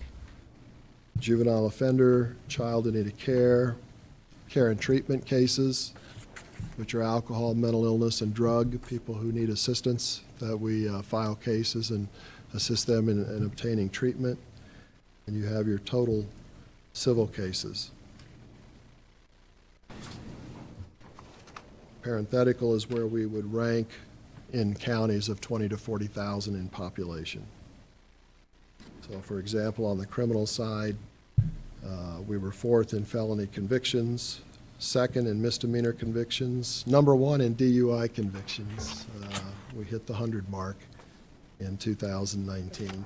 juvenile offender, child in need of care, care and treatment cases, which are alcohol, mental illness, and drug, people who need assistance, that we file cases and assist them in obtaining treatment. And you have your total civil cases. Parenthetical is where we would rank in counties of 20 to 40,000 in population. So for example, on the criminal side, we were 4th in felony convictions, 2nd in misdemeanor convictions, number 1 in DUI convictions. We hit the 100 mark in 2019.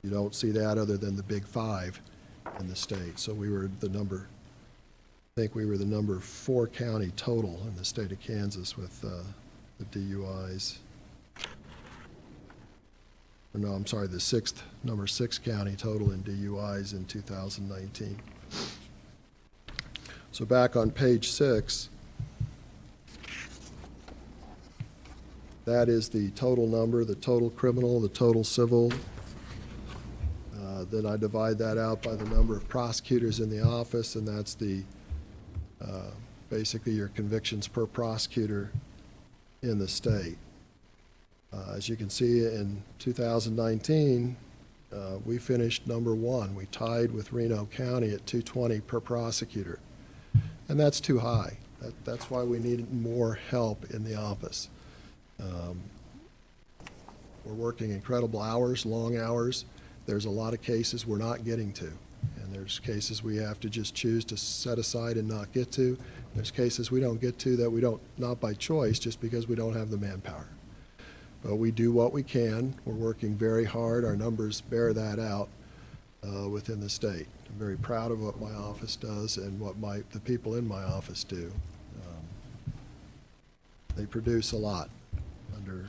You don't see that other than the big 5 in the state. So we were the number think we were the number 4 county total in the state of Kansas with the DUIs. Or no, I'm sorry, the number 6 county total in DUIs in 2019. So back on page 6, that is the total number, the total criminal, the total civil. Then I divide that out by the number of prosecutors in the office, and that's the basically your convictions per prosecutor in the state. As you can see, in 2019, we finished number 1. We tied with Reno County at 220 per prosecutor. And that's too high. That's why we need more help in the office. We're working incredible hours, long hours. There's a lot of cases we're not getting to. And there's cases we have to just choose to set aside and not get to. There's cases we don't get to that we don't, not by choice, just because we don't have the manpower. But we do what we can. We're working very hard. Our numbers bear that out within the state. I'm very proud of what my office does and what the people in my office do. They produce a lot under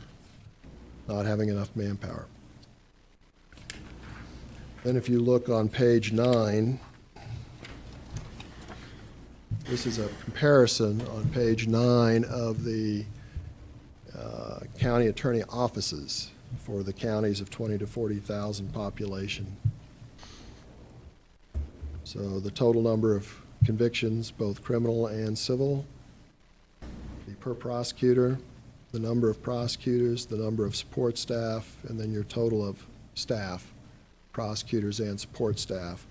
not having enough manpower. Then if you look on page 9, this is a comparison on page 9 of the county attorney offices for the counties of 20 to 40,000 population. So the total number of convictions, both criminal and civil, the per prosecutor, the number of prosecutors, the number of support staff, and then your total of staff, prosecutors and support staff.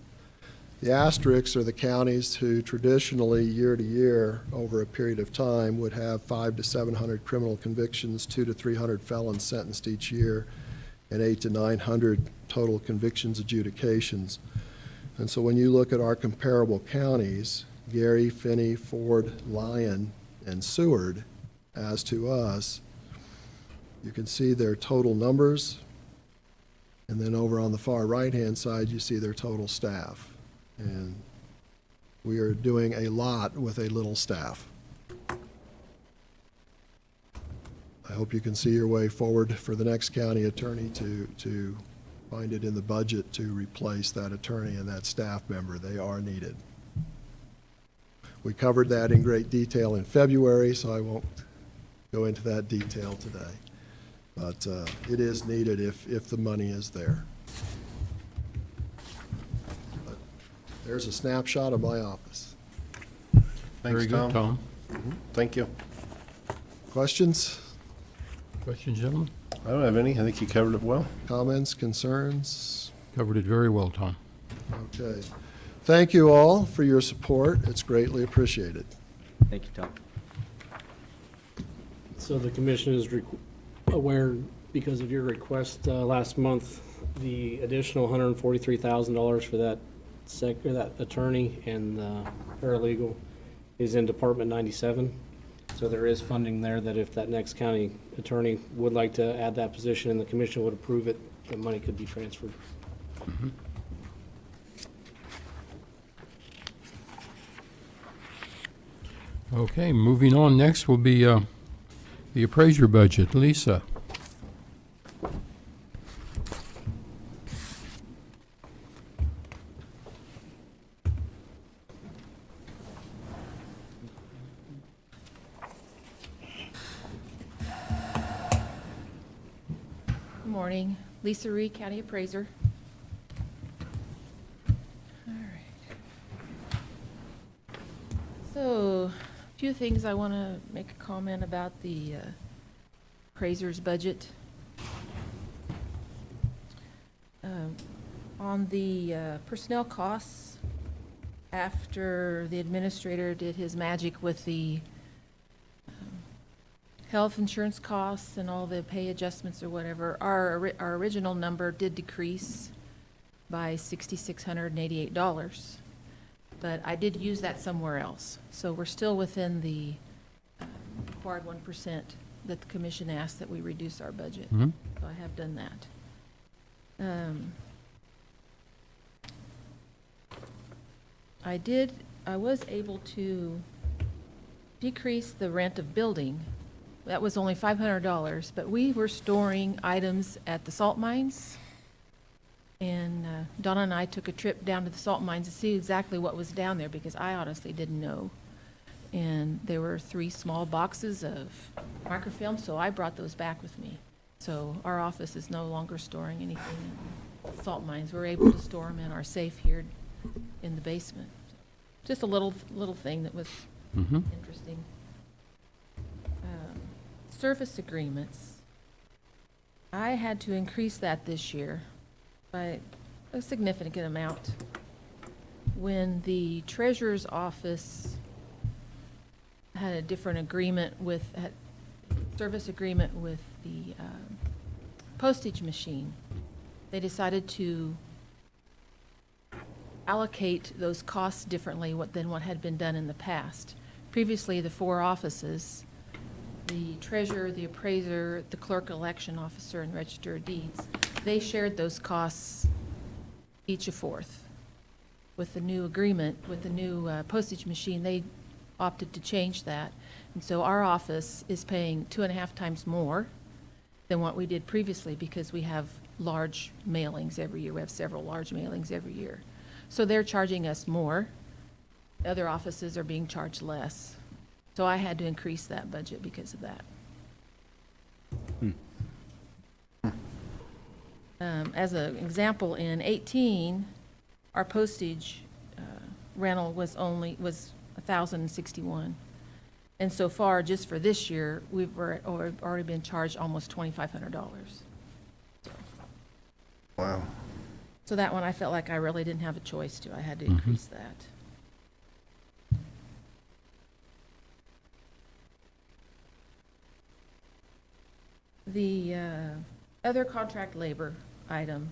The asterisks are the counties who traditionally, year to year, over a period of time, would have 500 to 700 criminal convictions, 200 to 300 felons sentenced each year, and 800 to 900 total convictions adjudications. And so when you look at our comparable counties, Gary, Finney, Ford, Lyon, and Seward, as to us, you can see their total numbers, and then over on the far right-hand side, you see their total staff. And we are doing a lot with a little staff. I hope you can see your way forward for the next county attorney to find it in the budget to replace that attorney and that staff member. They are needed. We covered that in great detail in February, so I won't go into that detail today. But it is needed if the money is there. But there's a snapshot of my office.
Thanks,
Very good, Tom.
Thank you.
Questions,
Questions, gentlemen?
I don't have any. I think you covered it well.
comments, concerns?
Covered it very well, Tom.
Okay. Thank you all for your support. It's greatly appreciated.
Thank you, Tom.
So the commission is aware, because of your request last month, the additional $143,000 for that that attorney and paralegal is in Department 97. So there is funding there that if that next county attorney would like to add that position and the commission would approve it, the money could be transferred.
Okay, moving on. Next will be the appraiser budget. Lisa.
Good morning. Lisa Reed, County Appraiser. All right. So, a few things I want to make a comment about the appraiser's budget. On the personnel costs, after the administrator did his magic with the health insurance costs and all the pay adjustments or whatever, our original number did decrease by $6,688. But I did use that somewhere else. So we're still within the required 1% that the commission asked that we reduce our budget.
Mhm.
So I have done that. I was able to decrease the rent of building. That was only $500, but we were storing items at the salt mines. And Donna and I took a trip down to the salt mines to see exactly what was down there, because I honestly didn't know. And there were 3 small boxes of microfilm, so I brought those back with me. So our office is no longer storing anything in salt mines. We're able to store them in our safe here in the basement. Just a little thing that was interesting. Service agreements. I had to increase that this year by a significant amount. When the treasurer's office had a different agreement with, had service agreement with the postage machine, they decided to allocate those costs differently than what had been done in the past. Previously, the 4 offices, the treasurer, the appraiser, the clerk election officer, and register of deeds, they shared those costs each a fourth. With the new agreement, with the new postage machine, they opted to change that. And so our office is paying 2.5 times more than what we did previously, because we have large mailings every year. We have several large mailings every year. So they're charging us more. Other offices are being charged less. So I had to increase that budget because of that. As an example, in 18, our postage rental was $1,061. And so far, just for this year, we've already been charged almost $2,500.
Wow.
So that one, I felt like I really didn't have a choice to. I had to increase that. The other contract labor item,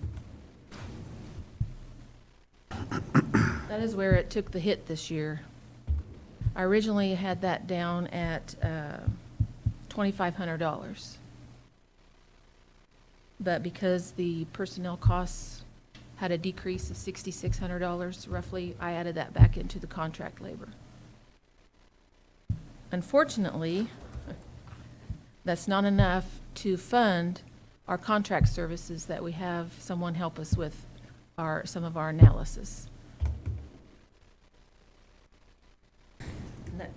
that is where it took the hit this year. I originally had that down at $2,500. But because the personnel costs had a decrease of $6,600 roughly, I added that back into the contract labor. Unfortunately, that's not enough to fund our contract services that we have someone help us with some of our analysis.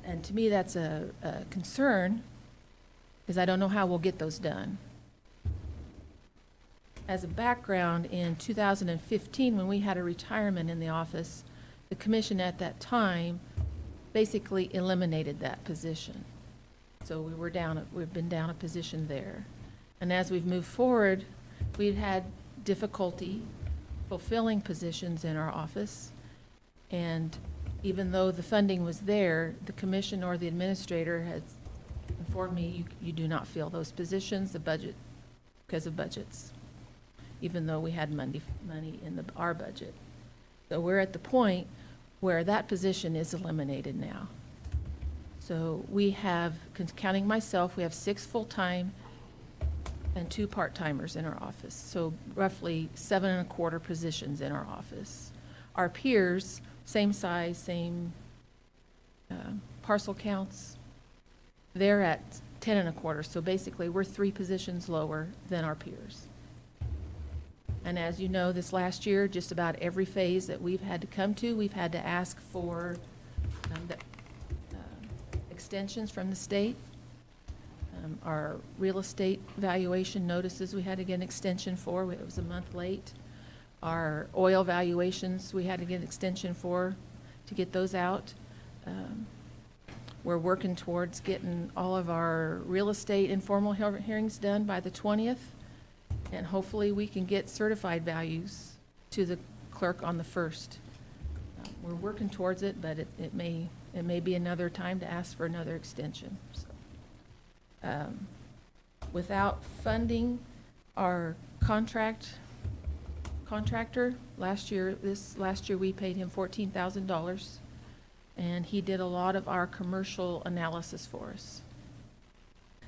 And to me, that's a concern, because I don't know how we'll get those done. As a background, in 2015, when we had a retirement in the office, the commission at that time basically eliminated that position. So we've been down a position there. And as we've moved forward, we've had difficulty fulfilling positions in our office. And even though the funding was there, the commission or the administrator has informed me, you do not fill those positions, because of budgets, even though we had money in our budget. So we're at the point where that position is eliminated now. So we have, counting myself, we have 6 full-time and 2 part-timers in our office. So roughly 7 1/4 positions in our office. Our peers, same size, same parcel counts, they're at 10 1/4. So basically, we're 3 positions lower than our peers. And as you know, this last year, just about every phase that we've had to come to, we've had to ask for extensions from the state. Our real estate valuation notices, we had to get an extension for. It was a month late. Our oil valuations, we had to get an extension for, to get those out. We're working towards getting all of our real estate informal hearings done by the 20th. And hopefully we can get certified values to the clerk on the 1st. We're working towards it, but it may be another time to ask for another extension. So, without funding our contractor, last year we paid him $14,000, and he did a lot of our commercial analysis for us.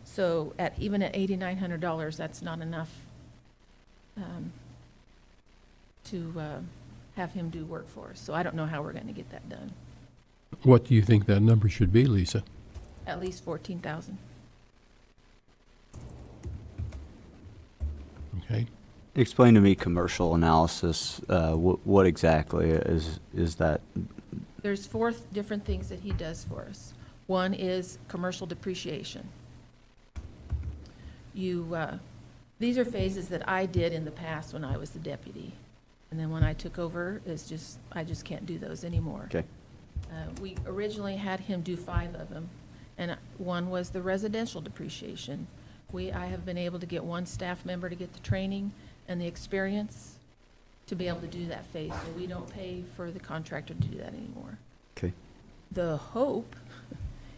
So even at $8,900, that's not enough to have him do work for us. So I don't know how we're going to get that done.
What do you think that number should be, Lisa?
At least 14,000.
Okay.
Explain to me commercial analysis. What exactly is that?
There's four different things that he does for us. One is commercial depreciation. These are phases that I did in the past when I was the deputy. And then when I took over, I just can't do those anymore.
Okay.
We originally had him do 5 of them, and one was the residential depreciation. I have been able to get one staff member to get the training and the experience to be able to do that phase, so we don't pay for the contractor to do that anymore.
Okay.
The hope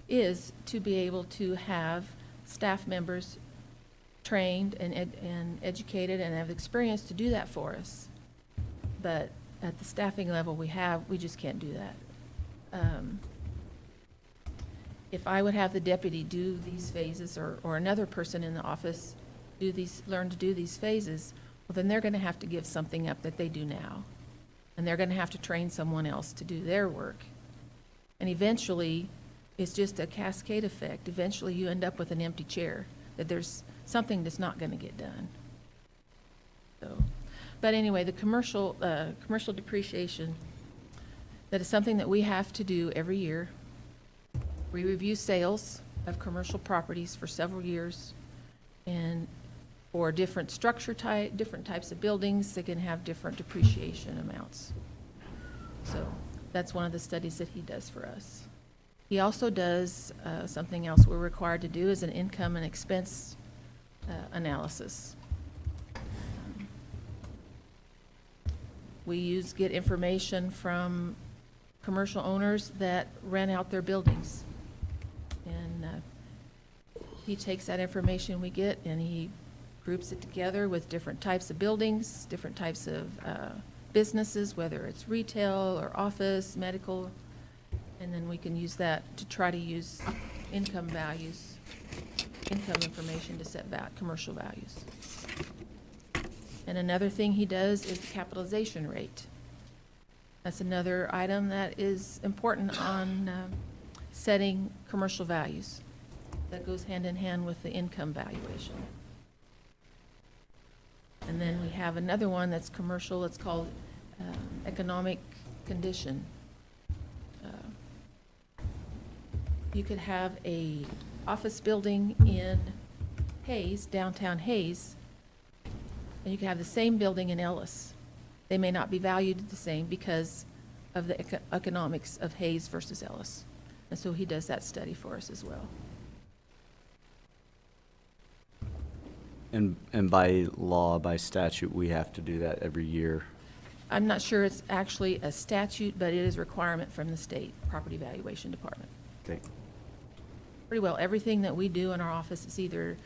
is to be able to have staff members trained and educated and have experience to do that for us. But at the staffing level we just can't do that. If I would have the deputy do these phases, or another person in the office learn to do these phases, well, then they're gonna have to give something up that they do now. And they're gonna have to train someone else to do their work. And eventually, it's just a cascade effect. Eventually, you end up with an empty chair, that there's something that's not gonna get done. So, but anyway, the commercial depreciation, that is something that we have to do every year. We review sales of commercial properties for several years, and for different different types of buildings, they can have different depreciation amounts. So that's one of the studies that he does for us. He also does something else we're required to do, is an income and expense analysis. We get information from commercial owners that rent out their buildings. And he takes that information we get and he groups it together with different types of buildings, different types of businesses, whether it's retail or office, medical, and then we can use that to try to use income information to set commercial values. And another thing he does is the capitalization rate. That's another item that is important on setting commercial values. That goes hand in hand with the income valuation. And then we have another one that's commercial, it's called economic condition. You could have a office building in Hayes, downtown Hayes, and you could have the same building in Ellis. They may not be valued the same because of the economics of Hayes versus Ellis. And so he does that study for us as well.
And by law, by statute, we have to do that every year.
I'm not sure it's actually a statute, but it is a requirement from the state property valuation department.
Okay.
Pretty well everything that we do in our office is either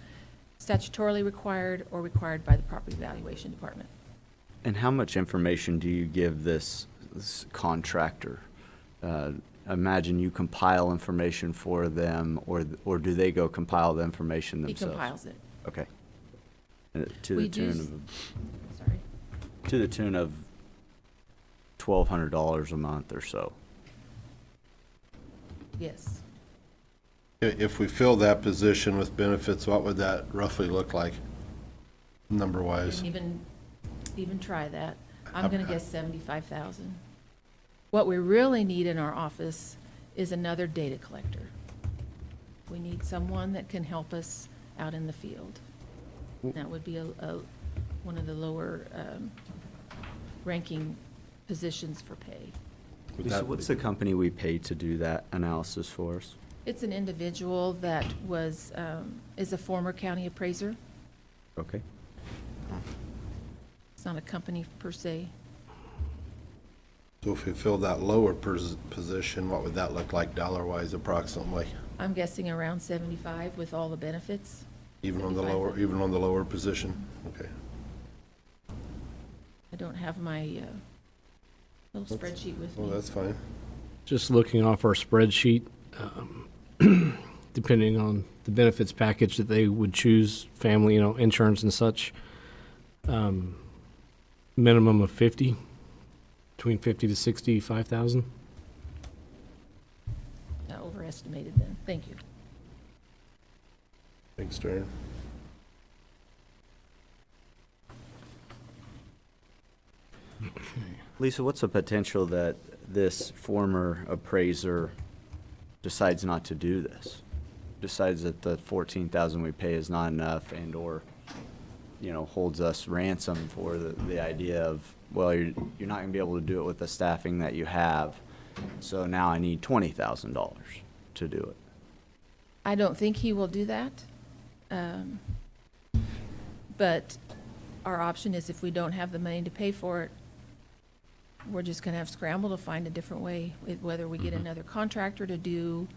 statutorily required or required by the property valuation department.
And how much information do you give this contractor? Imagine you compile information for them, or do they go compile the information
He
themselves?
compiles it.
Okay. To
We
the
do
tune
Sorry.
of, to the tune of $1,200 a month or so.
Yes.
If we fill that position with benefits, what would that roughly look like, number-wise?
Didn't even try that. I'm gonna guess 75,000. What we really need in our office is another data collector. We need someone that can help us out in the field. That would be one of the lower ranking positions for pay.
Would
Lisa,
that
what's
be-
the company we pay to do that analysis for us?
It's an individual that is a former county appraiser.
Okay.
It's not a company per se.
So if we fill that lower position, what would that look like dollar-wise approximately?
I'm guessing around 75 with all the benefits.
Even on the
75.
lower position? Okay.
I don't have my little spreadsheet with
Well,
me.
that's fine.
Just looking off our spreadsheet, depending on the benefits package that they would choose, family, insurance and such, minimum of 50, between 50 to 65,000.
overestimated then. Thank you.
Thanks, Darren.
Lisa, what's the potential that this former appraiser decides not to do this? Decides that the 14,000 we pay is not enough and/or, holds us ransom for the idea of, well, you're not gonna be able to do it with the staffing that you have, so now I need $20,000 to do it.
I don't think he will do that. But our option is if we don't have the money to pay for it, we're just gonna have to scramble to find a different way, whether we get another contractor to do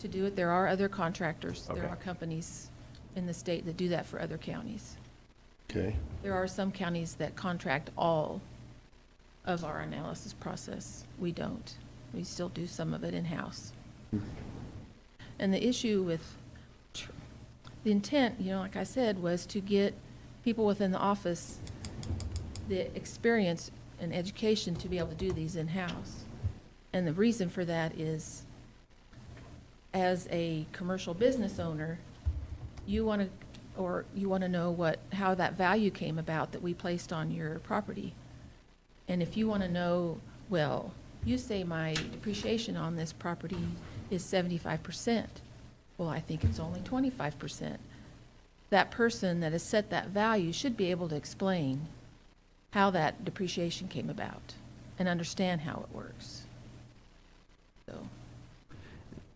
it. There are other contractors. There
Okay.
are companies in the state that do that for other counties.
Okay.
There are some counties that contract all of our analysis process. We don't. We still do some of it in-house. And the issue with, the intent, like I said, was to get people within the office the experience and education to be able to do these in-house. And the reason for that is, as a commercial business owner, you want to know how that value came about that we placed on your property. And if you want to know, well, you say my depreciation on this property is 75%. Well, I think it's only 25%. That person that has set that value should be able to explain how that depreciation came about and understand how it works. So,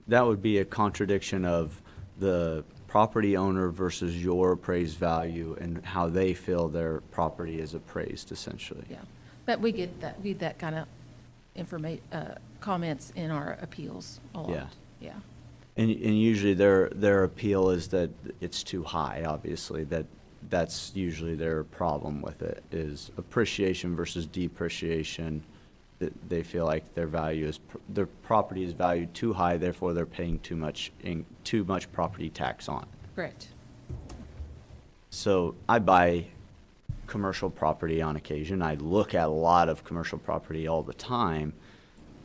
That would be a contradiction of the property owner versus your appraised value and how they feel their property is appraised, essentially.
yeah. But we get that kind of comments in our appeals a lot.
Yeah.
Yeah.
And usually their appeal is that it's too high, obviously, that's usually their problem with it, is appreciation versus depreciation. That they feel like their property is valued too high, therefore they're paying too much property tax on it.
Correct.
So I buy commercial property on occasion. I look at a lot of commercial property all the time.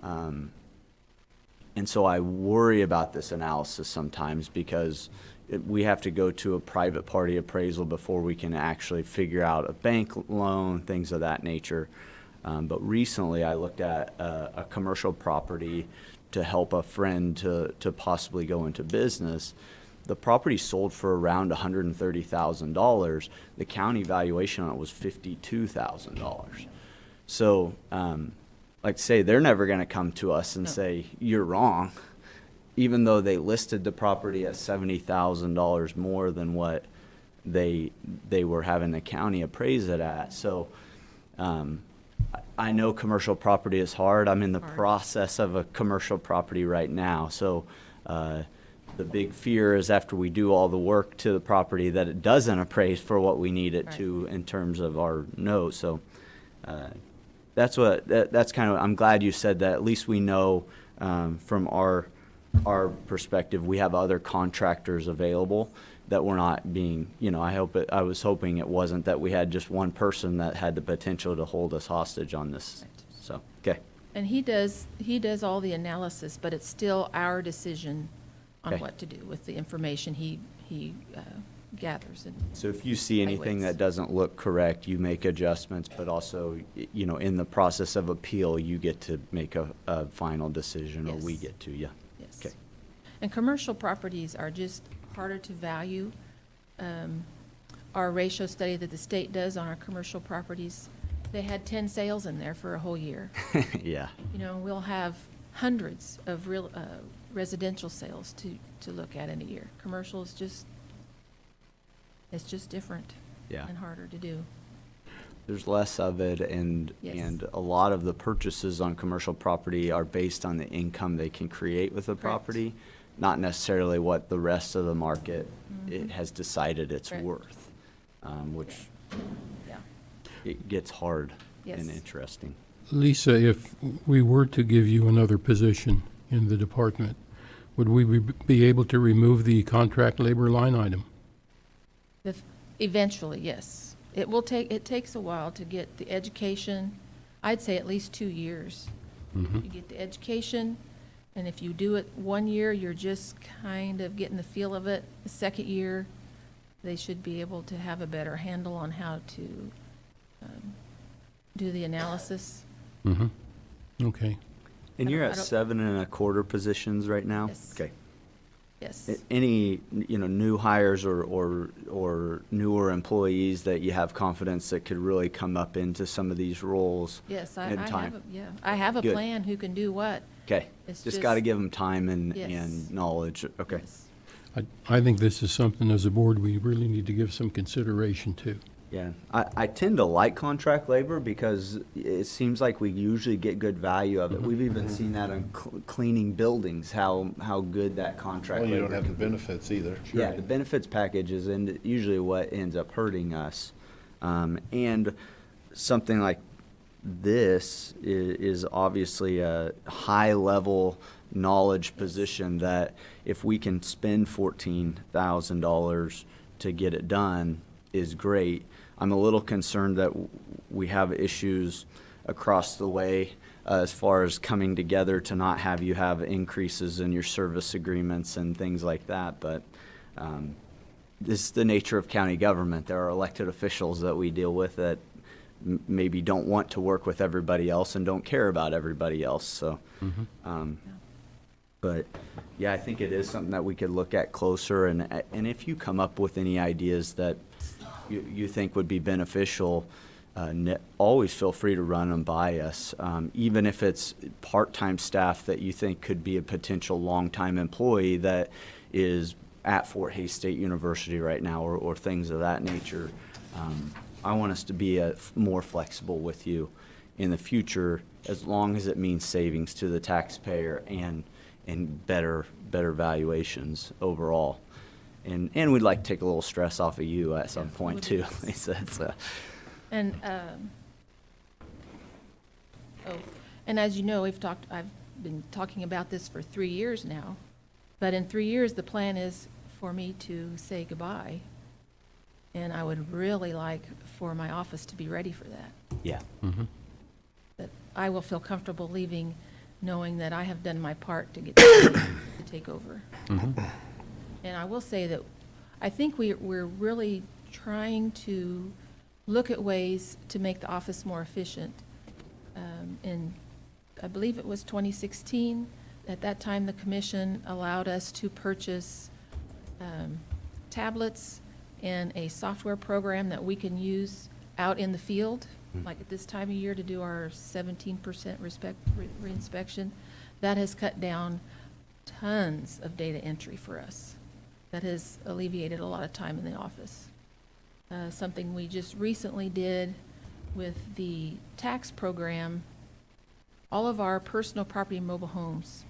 And so I worry about this analysis sometimes because we have to go to a private party appraisal before we can actually figure out a bank loan, things of that nature. But recently I looked at a commercial property to help a friend to possibly go into business. The property sold for around $130,000. The county valuation on it was $52,000. So, like I say, they're never going to come to us and say, you're wrong, even though they listed the property at $70,000 more than what they were having the county appraise it at. So, I know commercial property is hard. I'm in the process of a commercial property right now. So the big fear is after we do all the work to the property that it doesn't appraise for what we need it to in terms of our note. So that's kind of, I'm glad you said that. At least we know from our perspective, we have other contractors available that we're not being, I was hoping it wasn't that we had just one person that had the potential to hold us hostage on this.
Right.
So, okay.
And he does all the analysis, but it's still our decision on
Okay.
what to do with the information he gathers. And
So if you see anything
Highways.
that doesn't look correct, you make adjustments, but also, in the process of appeal, you get to make a final decision, or we
Yes.
get to, yeah.
Yes.
Okay.
And commercial properties are just harder to value. Our ratio study that the state does on our commercial properties, they had 10 sales in there for a whole year.
Yeah.
We'll have hundreds of real residential sales to look at in a year. Commercial is it's just different
Yeah.
and harder to do.
There's less of it, and
Yes.
a lot of the purchases on commercial property are based on the income they can create with the
Correct.
property, not necessarily what the rest of the market it has decided it's
Correct.
worth, which
Yeah.
it gets hard and
Yes.
interesting.
Lisa, if we were to give you another position in the department, would we be able to remove the contract labor line item?
Eventually, yes. It takes a while to get the education. I'd say at least 2 years. You get the education, And if you do it 1 year, you're just kind of getting the feel of it. The second year, they should be able to have a better handle on how to do the analysis.
Okay.
And
I
you're
don't-
at
I don't-
7.25 positions right now?
Yes.
Okay.
Yes.
Any, new hires or newer employees that you have confidence that could really come up into some of these roles?
Yes,
in time?
I have a
Good.
plan who can do what.
Okay,
It's
just got to
just-
give them time and
Yes.
knowledge. Okay.
Yes.
I think this is something as a board we really need to give some consideration to.
Yeah, I tend to like contract labor because it seems like we usually get good value of it. We've even seen that on cleaning buildings, how good that contract
Well,
labor
you don't have the
can be.
benefits either.
Yeah, the benefits package is usually what ends up hurting us. And something like this is obviously a high-level knowledge position that if we can spend $14,000 to get it done is great. I'm a little concerned that we have issues across the way as far as coming together to not have you have increases in your service agreements and things like that, but this is the nature of county government. There are elected officials that we deal with that maybe don't want to work with everybody else and don't care about everybody else, so. But, yeah, I think it is something that we could look at closer, and if you come up with any ideas that you think would be beneficial, always feel free to run them by us. Even if it's part-time staff that you think could be a potential long-time employee that is at Fort Hays State University right now, or things of that nature. I want us to be more flexible with you in the future, as long as it means savings to the taxpayer and better valuations overall. And we'd like to take a little stress off of you at some point
would
too,
be-
Lisa.
And, and as you know, I've been talking about this for 3 years now, but in 3 years, the plan is for me to say goodbye. And I would really like for my office to be ready for that.
Yeah.
That I will feel comfortable leaving, knowing that I have done my part to get to take over. And I will say that I think we're really trying to look at ways to make the office more efficient. In, I believe it was 2016, at that time, the commission allowed us to purchase tablets and a software program that we can use out in the field, like at this time of year to do our 17% reinspection. That has cut down tons of data entry for us. That has alleviated a lot of time in the office. Something we just recently did with the tax program, all of our personal property mobile homes,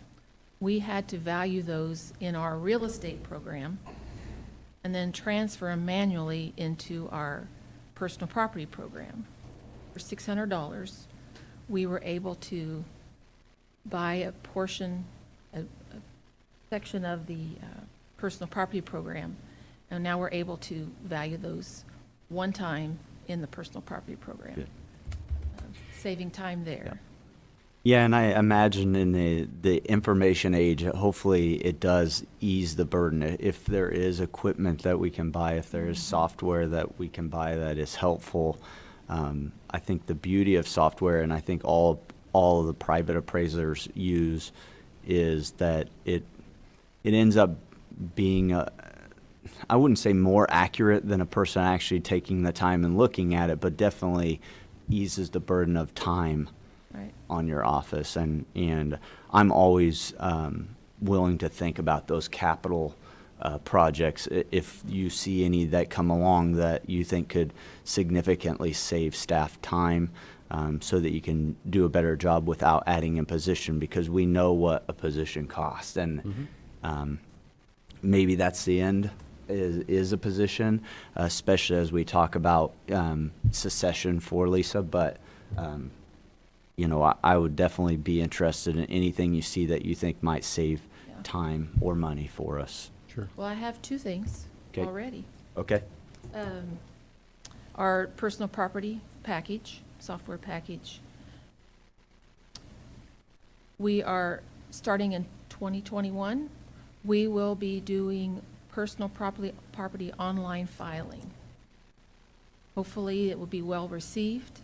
we had to value those in our real estate program and then transfer them manually into our personal property program. For $600, we were able to buy a portion, a section of the personal property program, and now we're able to value those one time in the personal property program.
Good.
Saving time there.
Yeah, and I imagine in the information age, hopefully it does ease the burden. If there is equipment that we can buy, if there is software that we can buy that is helpful, I think the beauty of software, and I think all of the private appraisers use, is that it ends up being I wouldn't say more accurate than a person actually taking the time and looking at it, but definitely eases the burden of time
Right.
on your office. And I'm always willing to think about those capital projects. If you see any that come along that you think could significantly save staff time, so that you can do a better job without adding a position, because we know what a position costs. And maybe that's the end, is a position, especially as we talk about succession for Lisa. But I would definitely be interested in anything you see that you think might save
Yeah.
time or money for us.
Sure.
Well, I have two things
'Kay.
already.
Okay?
Our personal property package, software package. We are starting in 2021, we will be doing personal property online filing. Hopefully, it will be well received.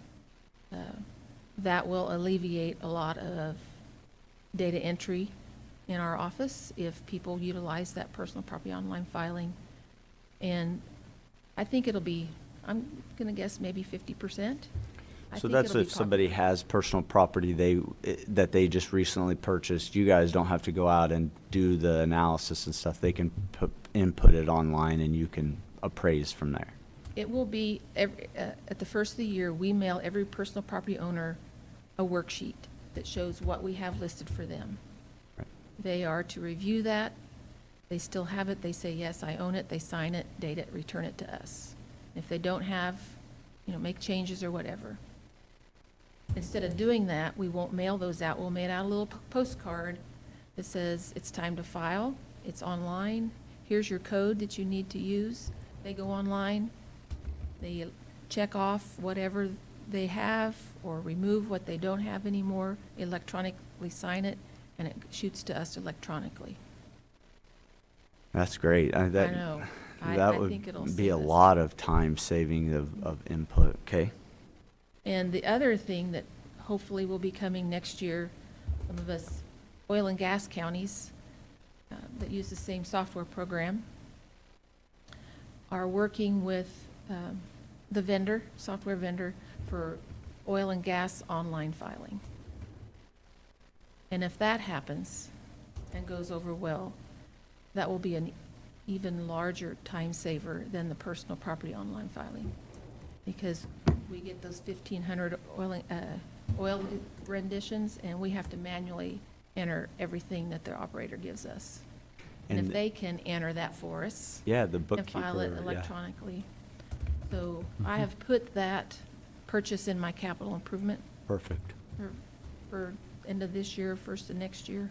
That will alleviate a lot of data entry in our office if people utilize that personal property online filing. And I think it'll be, I'm gonna guess maybe 50%.
So that's if somebody has personal property that they just recently purchased, you guys don't have to go out and do the analysis and stuff. They can input it online and you can appraise from there.
It will be, at the first of the year, we mail every personal property owner a worksheet that shows what we have listed for them.
Right.
They are to review that. They still have it. They say, yes, I own it. They sign it, date it, return it to us. If they don't have, make changes or whatever. Instead of doing that, we won't mail those out. We'll mail out a little postcard that says, it's time to file. It's online. Here's your code that you need to use. They go online. They check off whatever they have or remove what they don't have anymore, electronically sign it, and it shoots to us electronically.
That's great.
I know.
That
I
would
think it'll
be
save
a
us.
lot of time saving of input, okay?
And the other thing that hopefully will be coming next year, some of us oil and gas counties that use the same software program are working with the software vendor for oil and gas online filing. And if that happens and goes over well, that will be an even larger time saver than the personal property online filing. Because we get those 1,500 oil renditions, and we have to manually enter everything that the operator gives us. And if
And-
they can enter that for us
Yeah, the
and
bookkeeper.
file it
yeah.
electronically. So I have put that purchase in my capital improvement
Perfect.
for end of this year, first of next year,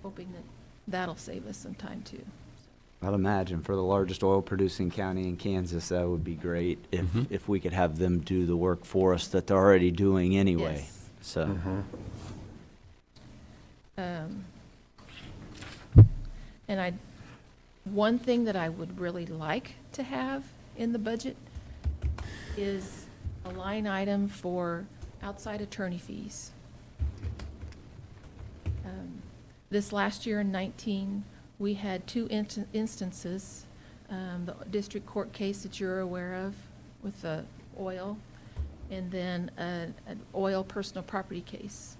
hoping that that'll save us some time too.
I'd imagine for the largest oil producing county in Kansas, that would be great if we could have them do the work for us that they're already doing anyway.
Yes.
So,
And one thing that I would really like to have in the budget is a line item for outside attorney fees. This last year in 19, we had two instances, the district court case that you're aware of with the oil, and then an oil personal property case.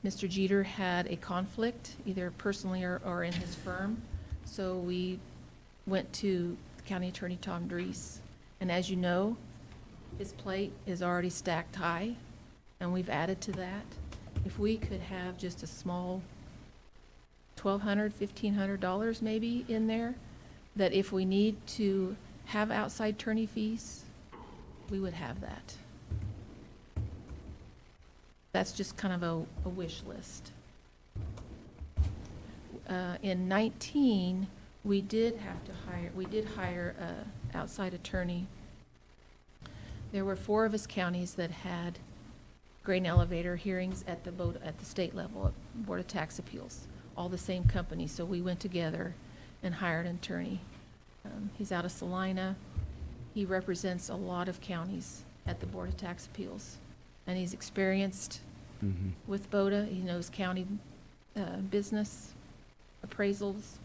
Mr. Jeter had a conflict, either personally or in his firm, so we went to County Attorney Tom Duis. And as you know, his plate is already stacked high, and we've added to that. If we could have just a small $1,200, $1,500 maybe in there, that if we need to have outside attorney fees, we would have that. That's just kind of a wish list. In 19, we did hire a outside attorney. There were 4 of us counties that had grain elevator hearings at the state level, at Board of Tax Appeals, all the same company. So we went together and hired an attorney. He's out of Salina. He represents a lot of counties at the Board of Tax Appeals. And he's experienced with BOTA. He knows county business, appraisals.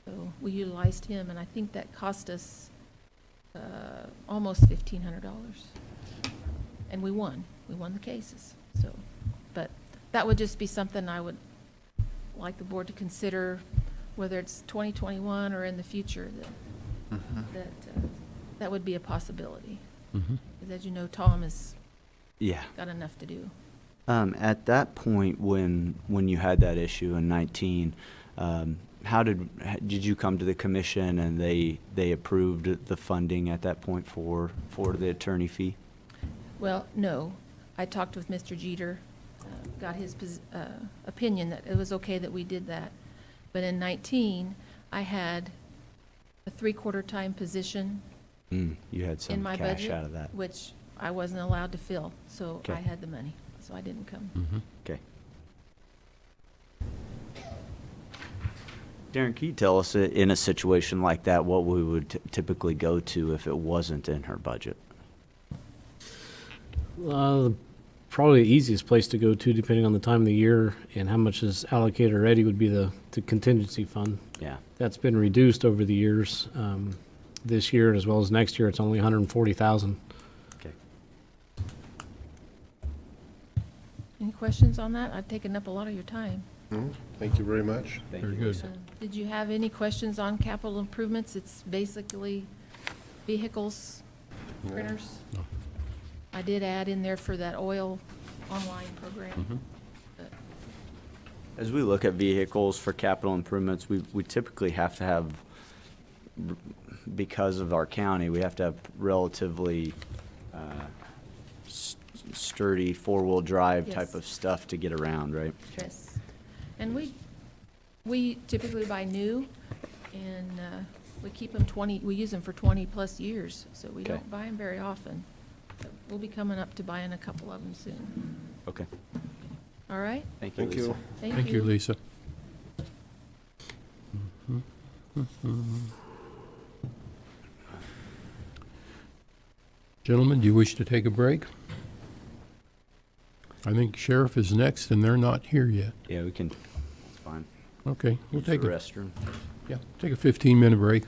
So we utilized him, and I think that cost us almost $1,500. And we won. We won the cases. So, but that would just be something I would like the board to consider, whether it's 2021 or in the future, that would be a possibility. Because as you know, Tom has
yeah.
got enough to do.
At that point, when you had that issue in 19, how did you come to the commission and they approved the funding at that point for the attorney fee?
Well, no. I talked with Mr. Jeter, got his opinion that it was okay that we did that. But in 19, I had a 3/4 time position
You had
in
some
my
cash
budget,
out of that.
which I wasn't allowed to fill, so
Okay.
I had the money, so I didn't come.
Okay. Darren, can you tell us in a situation like that, what we would typically go to if it wasn't in her budget?
Probably the easiest place to go to, depending on the time of the year and how much is allocated already, would be the contingency fund.
Yeah.
That's been reduced over the years. This year, as well as next year, it's only 140,000.
Okay.
Any questions on that? I've taken up a lot of your time.
Thank you very much.
Very good.
Did you have any questions on capital improvements? It's basically vehicles, printers. I did add in there for that oil online program. But
As we look at vehicles for capital improvements, we typically have to have, because of our county, we have to have relatively sturdy four-wheel drive type
Yes.
of stuff to get around, right?
Yes. And we typically buy new, and we keep them we use them for 20-plus years, so we
Okay.
don't buy them very often. But we'll be coming up to buying a couple of them soon.
Okay.
All right?
Thank you,
Thank
Lisa.
you.
Thank you, Lisa. Gentlemen, do you wish to take a break? I think sheriff is next, and they're not here yet.
Yeah, we can, it's fine.
Okay, we'll
Use the
take a
restroom.
15-minute break.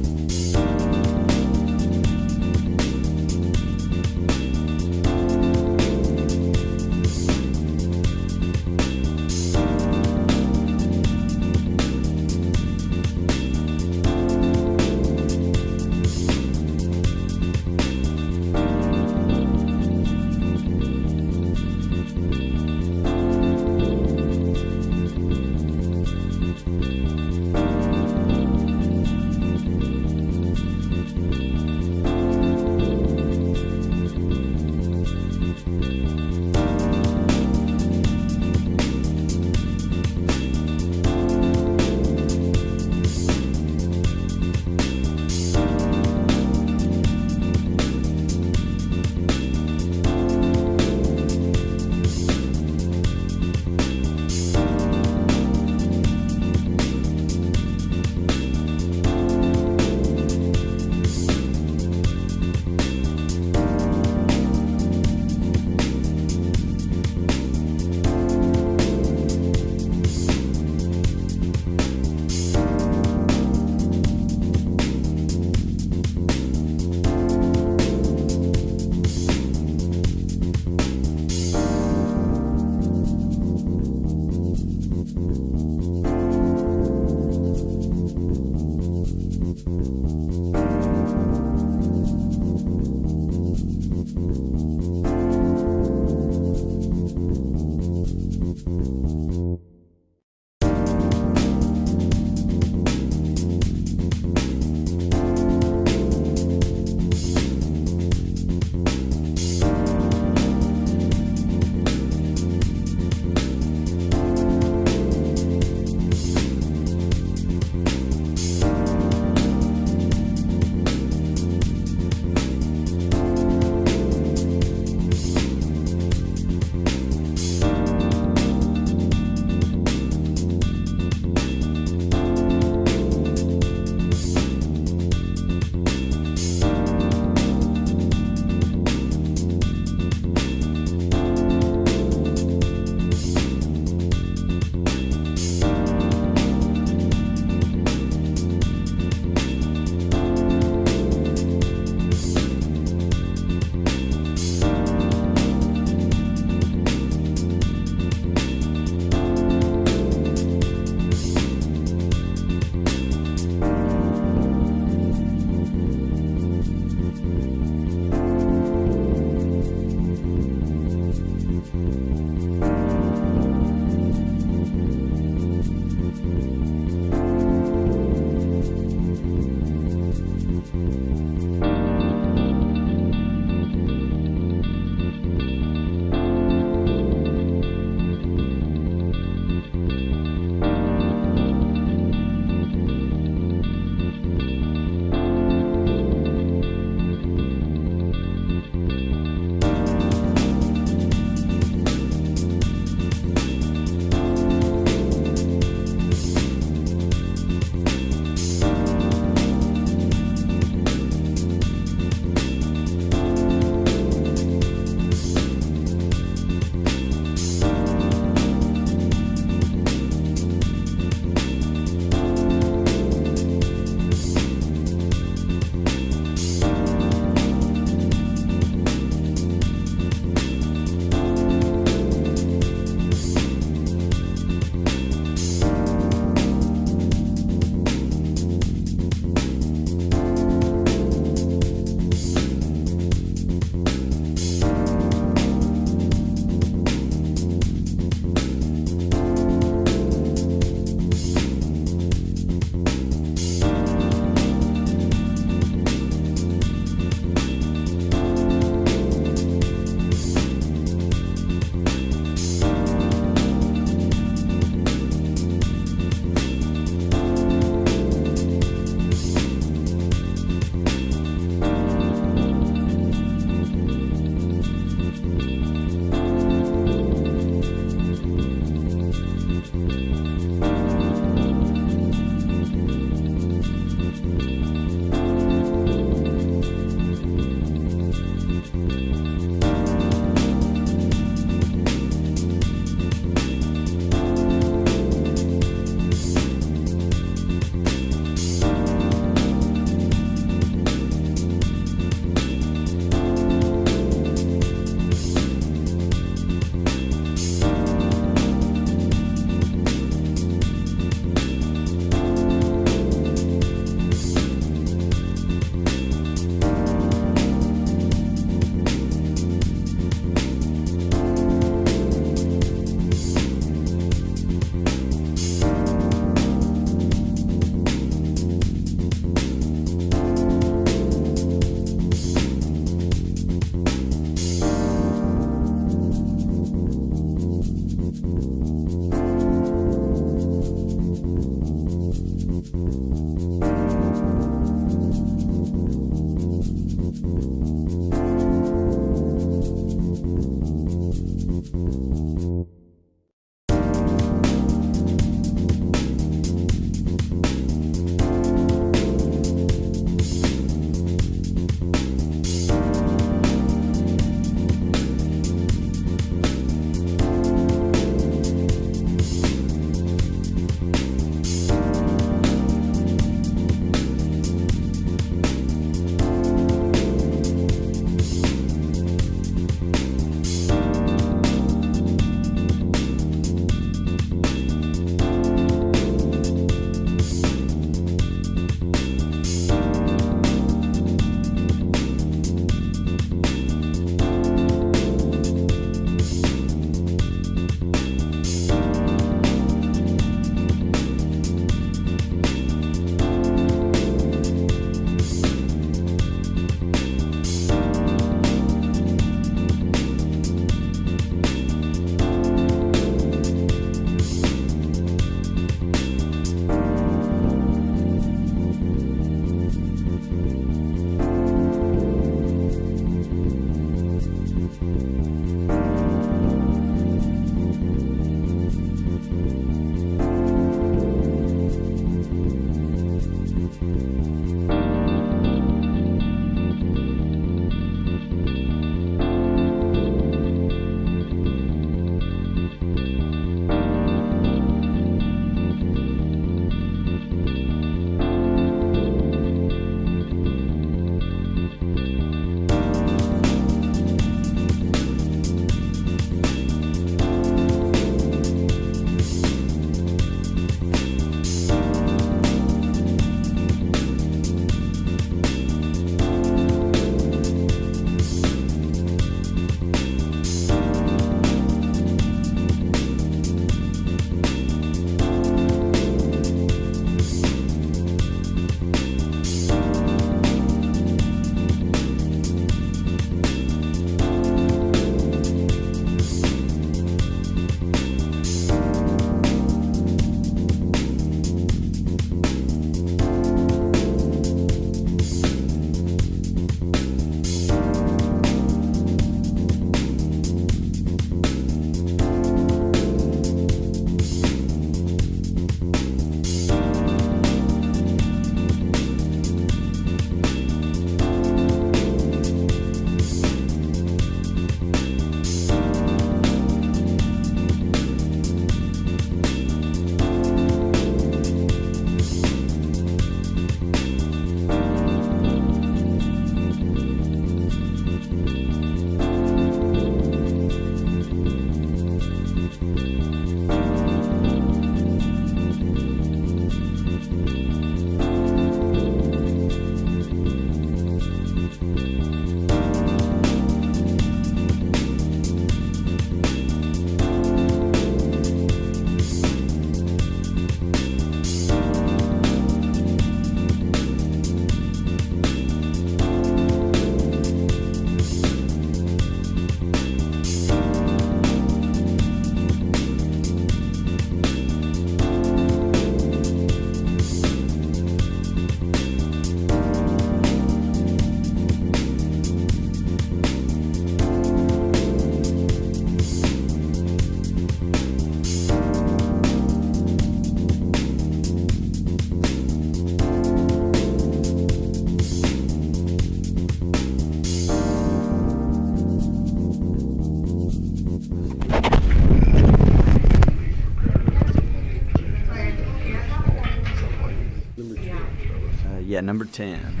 Yeah, number 10.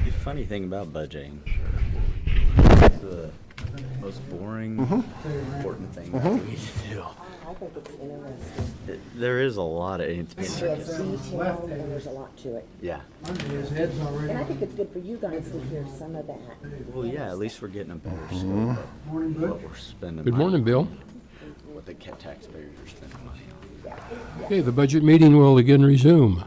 The funny thing about budgeting, it's the most boring, important thing that we need to do.
I think it's interesting.
There is a lot of
It's detailed and there's a lot to it.
yeah.
And I think it's good for you guys to hear some of that.
Well, yeah, at least we're getting a better scope of what we're spending.
Good
money
morning,
on,
Bill.
What the taxpayers are spending money on.
Okay, the budget meeting will again resume.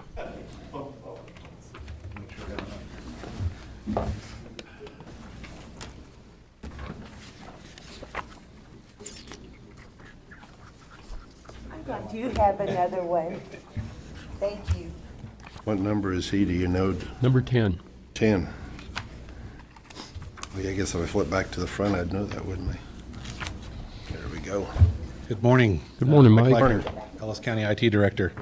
I'm glad you have another one. Thank you.
What number is he, do you know?
Number 10.
10. Well, yeah, I guess if I flip back to the front, I'd know that, wouldn't I? There we go.
Good morning.
Good morning, Mike.
Leichner, Ellis County IT Director.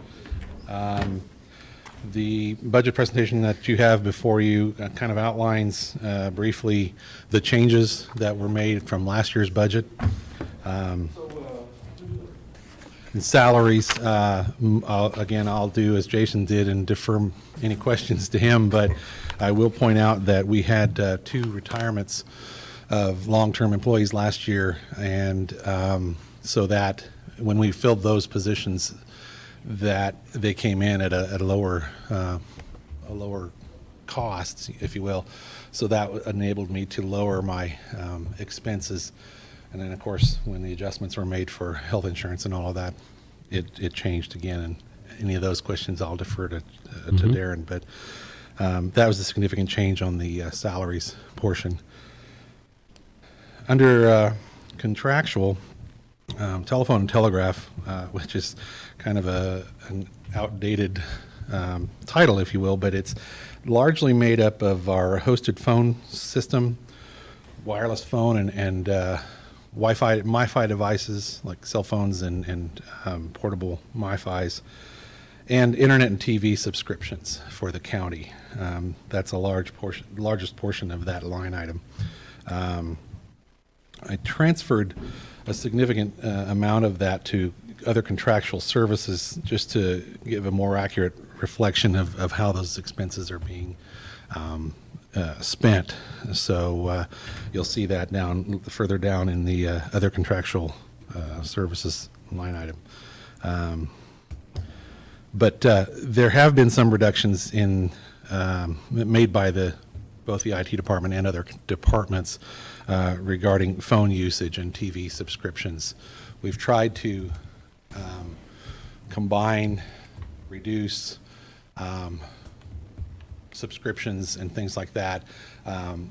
The budget presentation that you have before you kind of outlines briefly the changes that were made from last year's budget. In salaries, again, I'll do as Jason did and defer any questions to him, but I will point out that we had 2 retirements of long-term employees last year, and so that when we filled those positions, that they came in at a lower cost, if you will. So that enabled me to lower my expenses. And then, of course, when the adjustments were made for health insurance and all of that, it changed again. And any of those questions I'll defer to Darren. But that was a significant change on the salaries portion. Under contractual, telephone and telegraph, which is kind of an outdated title, if you will, but it's largely made up of our hosted phone system, wireless phone, and Wi-Fi, MiFi devices like cell phones and portable MiFis, and internet and TV subscriptions for the county. That's a largest portion of that line item. I transferred a significant amount of that to other contractual services just to give a more accurate reflection of how those expenses are being spent. So you'll see that further down in the other contractual services line item. But there have been some reductions made by both the IT department and other departments regarding phone usage and TV subscriptions. We've tried to combine, reduce subscriptions and things like that.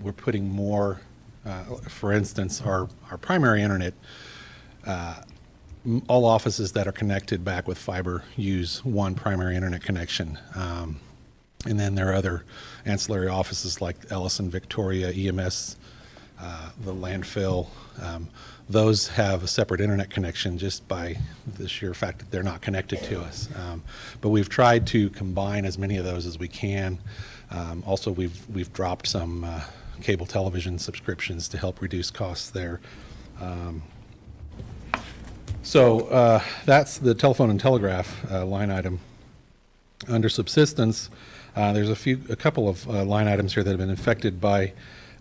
We're putting more, for instance, our primary internet, all offices that are connected back with fiber use one primary internet connection. And then there are other ancillary offices like Ellis and Victoria, EMS, the landfill. Those have a separate internet connection just by the sheer fact that they're not connected to us. But we've tried to combine as many of those as we can. Also, we've dropped some cable television subscriptions to help reduce costs there. So that's the telephone and telegraph line item. Under subsistence, there's a couple of line items here that have been affected by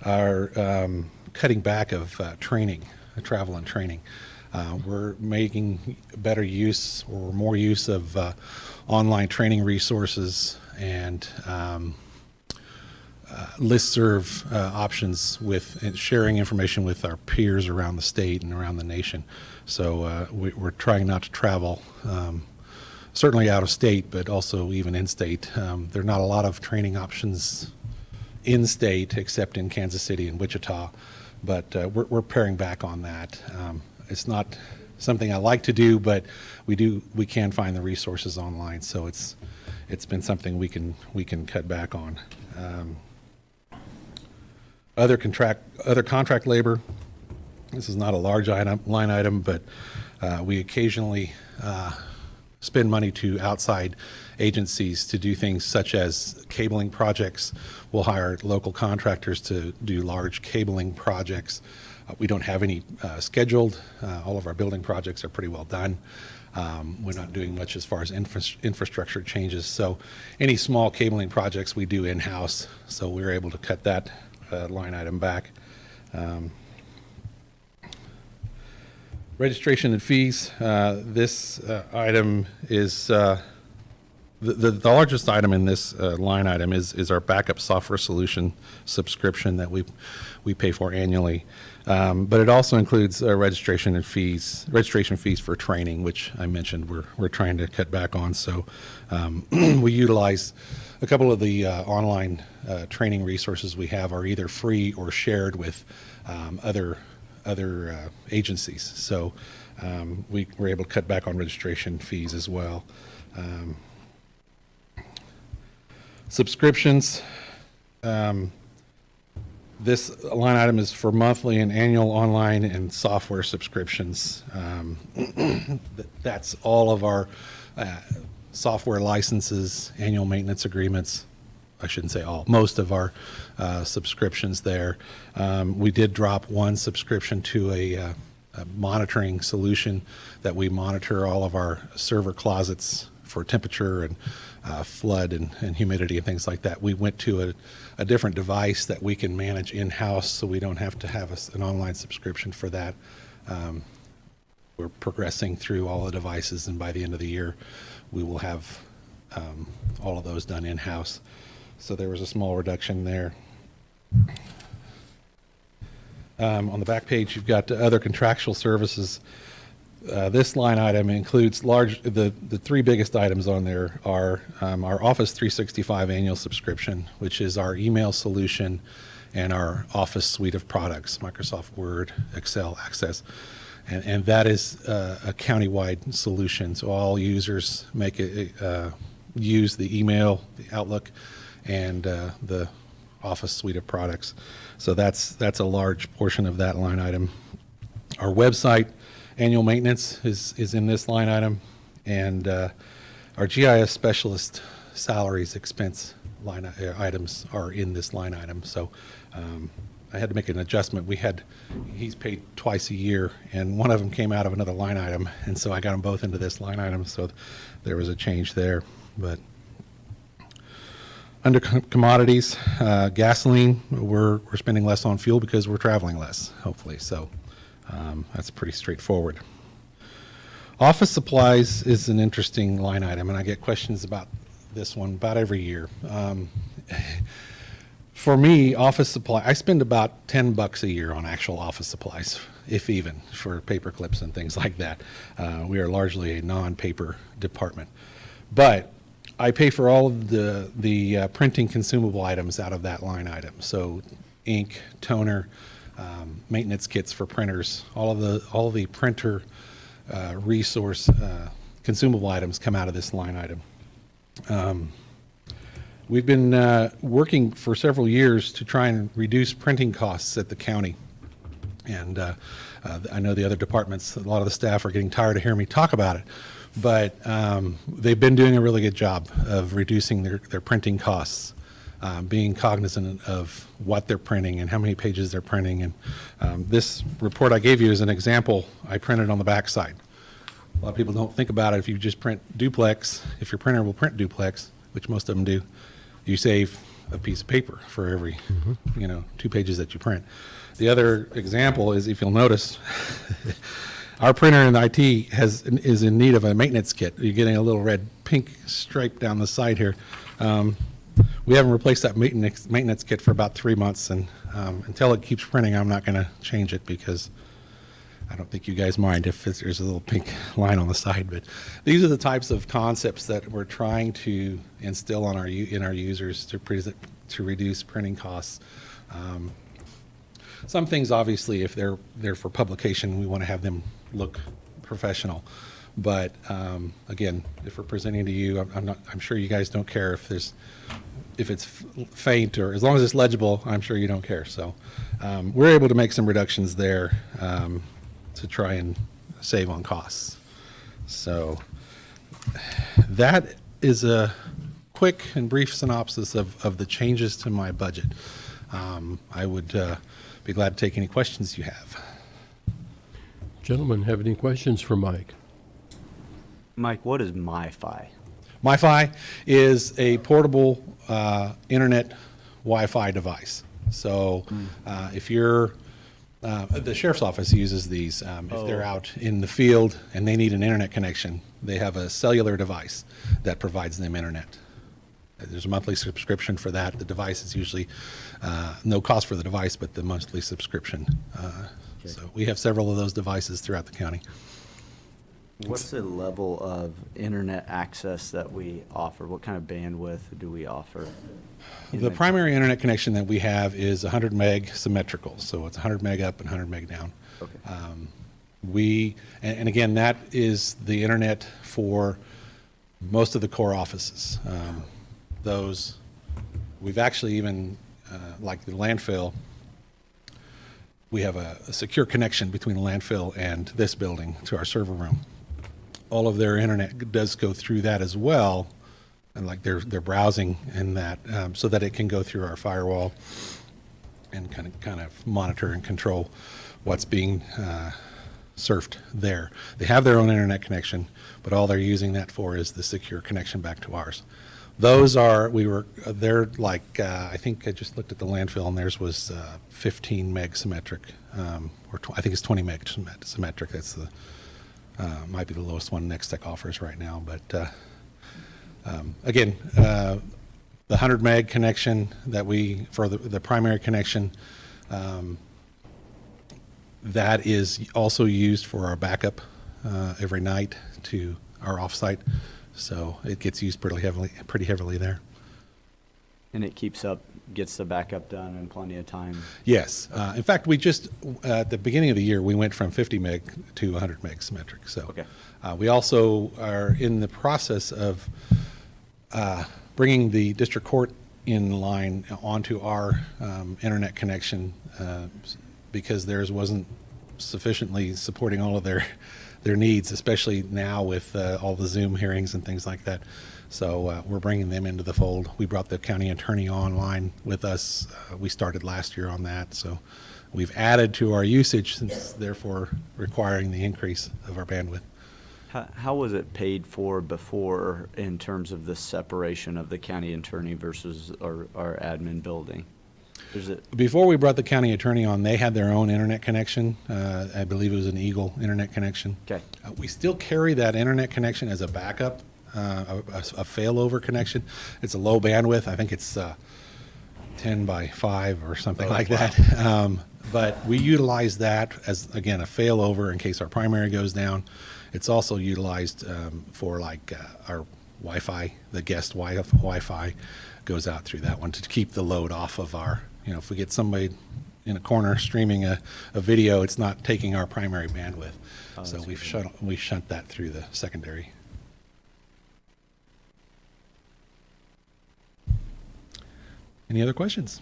our cutting back of training, travel and training. We're making better use or more use of online training resources and listserv options with sharing information with our peers around the state and around the nation. So we're trying not to travel, certainly out of state, but also even in state. There are not a lot of training options in state except in Kansas City and Wichita, but we're paring back on that. It's not something I like to do, but we can find the resources online, so it's been something we can cut back on. Other contract labor. This is not a large line item, but we occasionally spend money to outside agencies to do things such as cabling projects. We'll hire local contractors to do large cabling projects. We don't have any scheduled. All of our building projects are pretty well done. We're not doing much as far as infrastructure changes. So any small cabling projects we do in-house, so we were able to cut that line item back. Registration and fees, this item is, the largest item in this line item is our backup software solution subscription that we pay for annually. But it also includes registration fees for training, which I mentioned we're trying to cut back on. So we utilize a couple of the online training resources we have are either free or shared with other agencies. So we were able to cut back on registration fees as well. Subscriptions. This line item is for monthly and annual online and software subscriptions. That's all of our software licenses, annual maintenance agreements. I shouldn't say all, most of our subscriptions there. We did drop one subscription to a monitoring solution that we monitor all of our server closets for temperature and flood and humidity and things like that. We went to a different device that we can manage in-house, so we don't have to have an online subscription for that. We're progressing through all the devices, and by the end of the year, we will have all of those done in-house. So there was a small reduction there. On the back page, you've got other contractual services. This line item includes the three biggest items on there are our Office 365 annual subscription, which is our email solution and our Office suite of products, Microsoft Word, Excel, Access. And that is a countywide solution. So all users use the email, the Outlook, and the Office suite of products. So that's a large portion of that line item. Our website annual maintenance is in this line item, and our GIS specialist salaries expense items are in this line item. So I had to make an adjustment. He's paid twice a year, and one of them came out of another line item, and so I got them both into this line item. So there was a change there. But under commodities, gasoline, we're spending less on fuel because we're traveling less, hopefully. So that's pretty straightforward. Office supplies is an interesting line item, and I get questions about this one about every year. For me, office supply, I spend about $10 a year on actual office supplies, if even, for paper clips and things like that. We are largely a non-paper department. But I pay for all of the printing consumable items out of that line item. So ink, toner, maintenance kits for printers, all of the printer resource consumable items come out of this line item. We've been working for several years to try and reduce printing costs at the county. And I know the other departments, a lot of the staff are getting tired of hearing me talk about it. But they've been doing a really good job of reducing their printing costs, being cognizant of what they're printing and how many pages they're printing. And this report I gave you is an example I printed on the back side. A lot of people don't think about it. If you just print duplex, if your printer will print duplex, which most of them do, you save a piece of paper for every 2 pages that you print. The other example is, if you'll notice, our printer in IT is in need of a maintenance kit. You're getting a little red pink stripe down the side here. We haven't replaced that maintenance kit for about 3 months, and until it keeps printing, I'm not going to change it because I don't think you guys mind if there's a little pink line on the side. But these are the types of concepts that we're trying to instill in our users to reduce printing costs. Some things, obviously, if they're for publication, we want to have them look professional. But again, if we're presenting to you, I'm sure you guys don't care if it's faint, or as long as it's legible, I'm sure you don't care. So we're able to make some reductions there to try and save on costs. So that is a quick and brief synopsis of the changes to my budget. I would be glad to take any questions you have.
Gentlemen, have any questions for Mike?
Mike, what is Mifi?
Mifi is a portable internet Wi-Fi device. So if you're, the sheriff's office uses these. If they're out in the field and they need an internet connection, they have a cellular device that provides them internet. There's a monthly subscription for that. The device is usually no cost for the device, but the monthly subscription. So we have several of those devices throughout the county.
What's the level of internet access that we offer? What kind of bandwidth do we offer?
The primary internet connection that we have is 100 meg symmetrical, so it's 100 meg up and 100 meg down.
Okay.
And again, that is the internet for most of the core offices. We've actually even, like the landfill, we have a secure connection between the landfill and this building to our server room. All of their internet does go through that as well, and like they're browsing in that, so that it can go through our firewall and kind of monitor and control what's being surfed there. They have their own internet connection, but all they're using that for is the secure connection back to ours. Those are, they're like, I think I just looked at the landfill and theirs was 15 meg symmetric, I think it's 20 meg symmetric. That's the, might be the lowest one Nextech offers right now. But again, the 100 meg connection that for the primary connection, that is also used for our backup every night to our offsite. So it gets used pretty heavily there.
And it gets the backup done in plenty of time.
Yes. In fact, we just, at the beginning of the year, we went from 50 meg to 100 meg symmetric. So
Okay.
We also are in the process of bringing the district court in line onto our internet connection because theirs wasn't sufficiently supporting all of their needs, especially now with all the Zoom hearings and things like that. So we're bringing them into the fold. We brought the county attorney online with us. We started last year on that. So we've added to our usage, since therefore requiring the increase of our bandwidth.
How was it paid for before in terms of the separation of the county attorney versus our admin building?
Before we brought the county attorney on, they had their own internet connection. I believe it was an Eagle internet connection.
Okay.
We still carry that internet connection as a backup, a failover connection. It's a low bandwidth. I think it's 10 by 5 or something like that. But we utilize that as, again, a failover in case our primary goes down. It's also utilized for like our Wi-Fi, the guest Wi-Fi goes out through that one to keep the load off of our, if we get somebody in a corner streaming a video, it's not taking our primary bandwidth. So we shunt that through the secondary. Any other questions?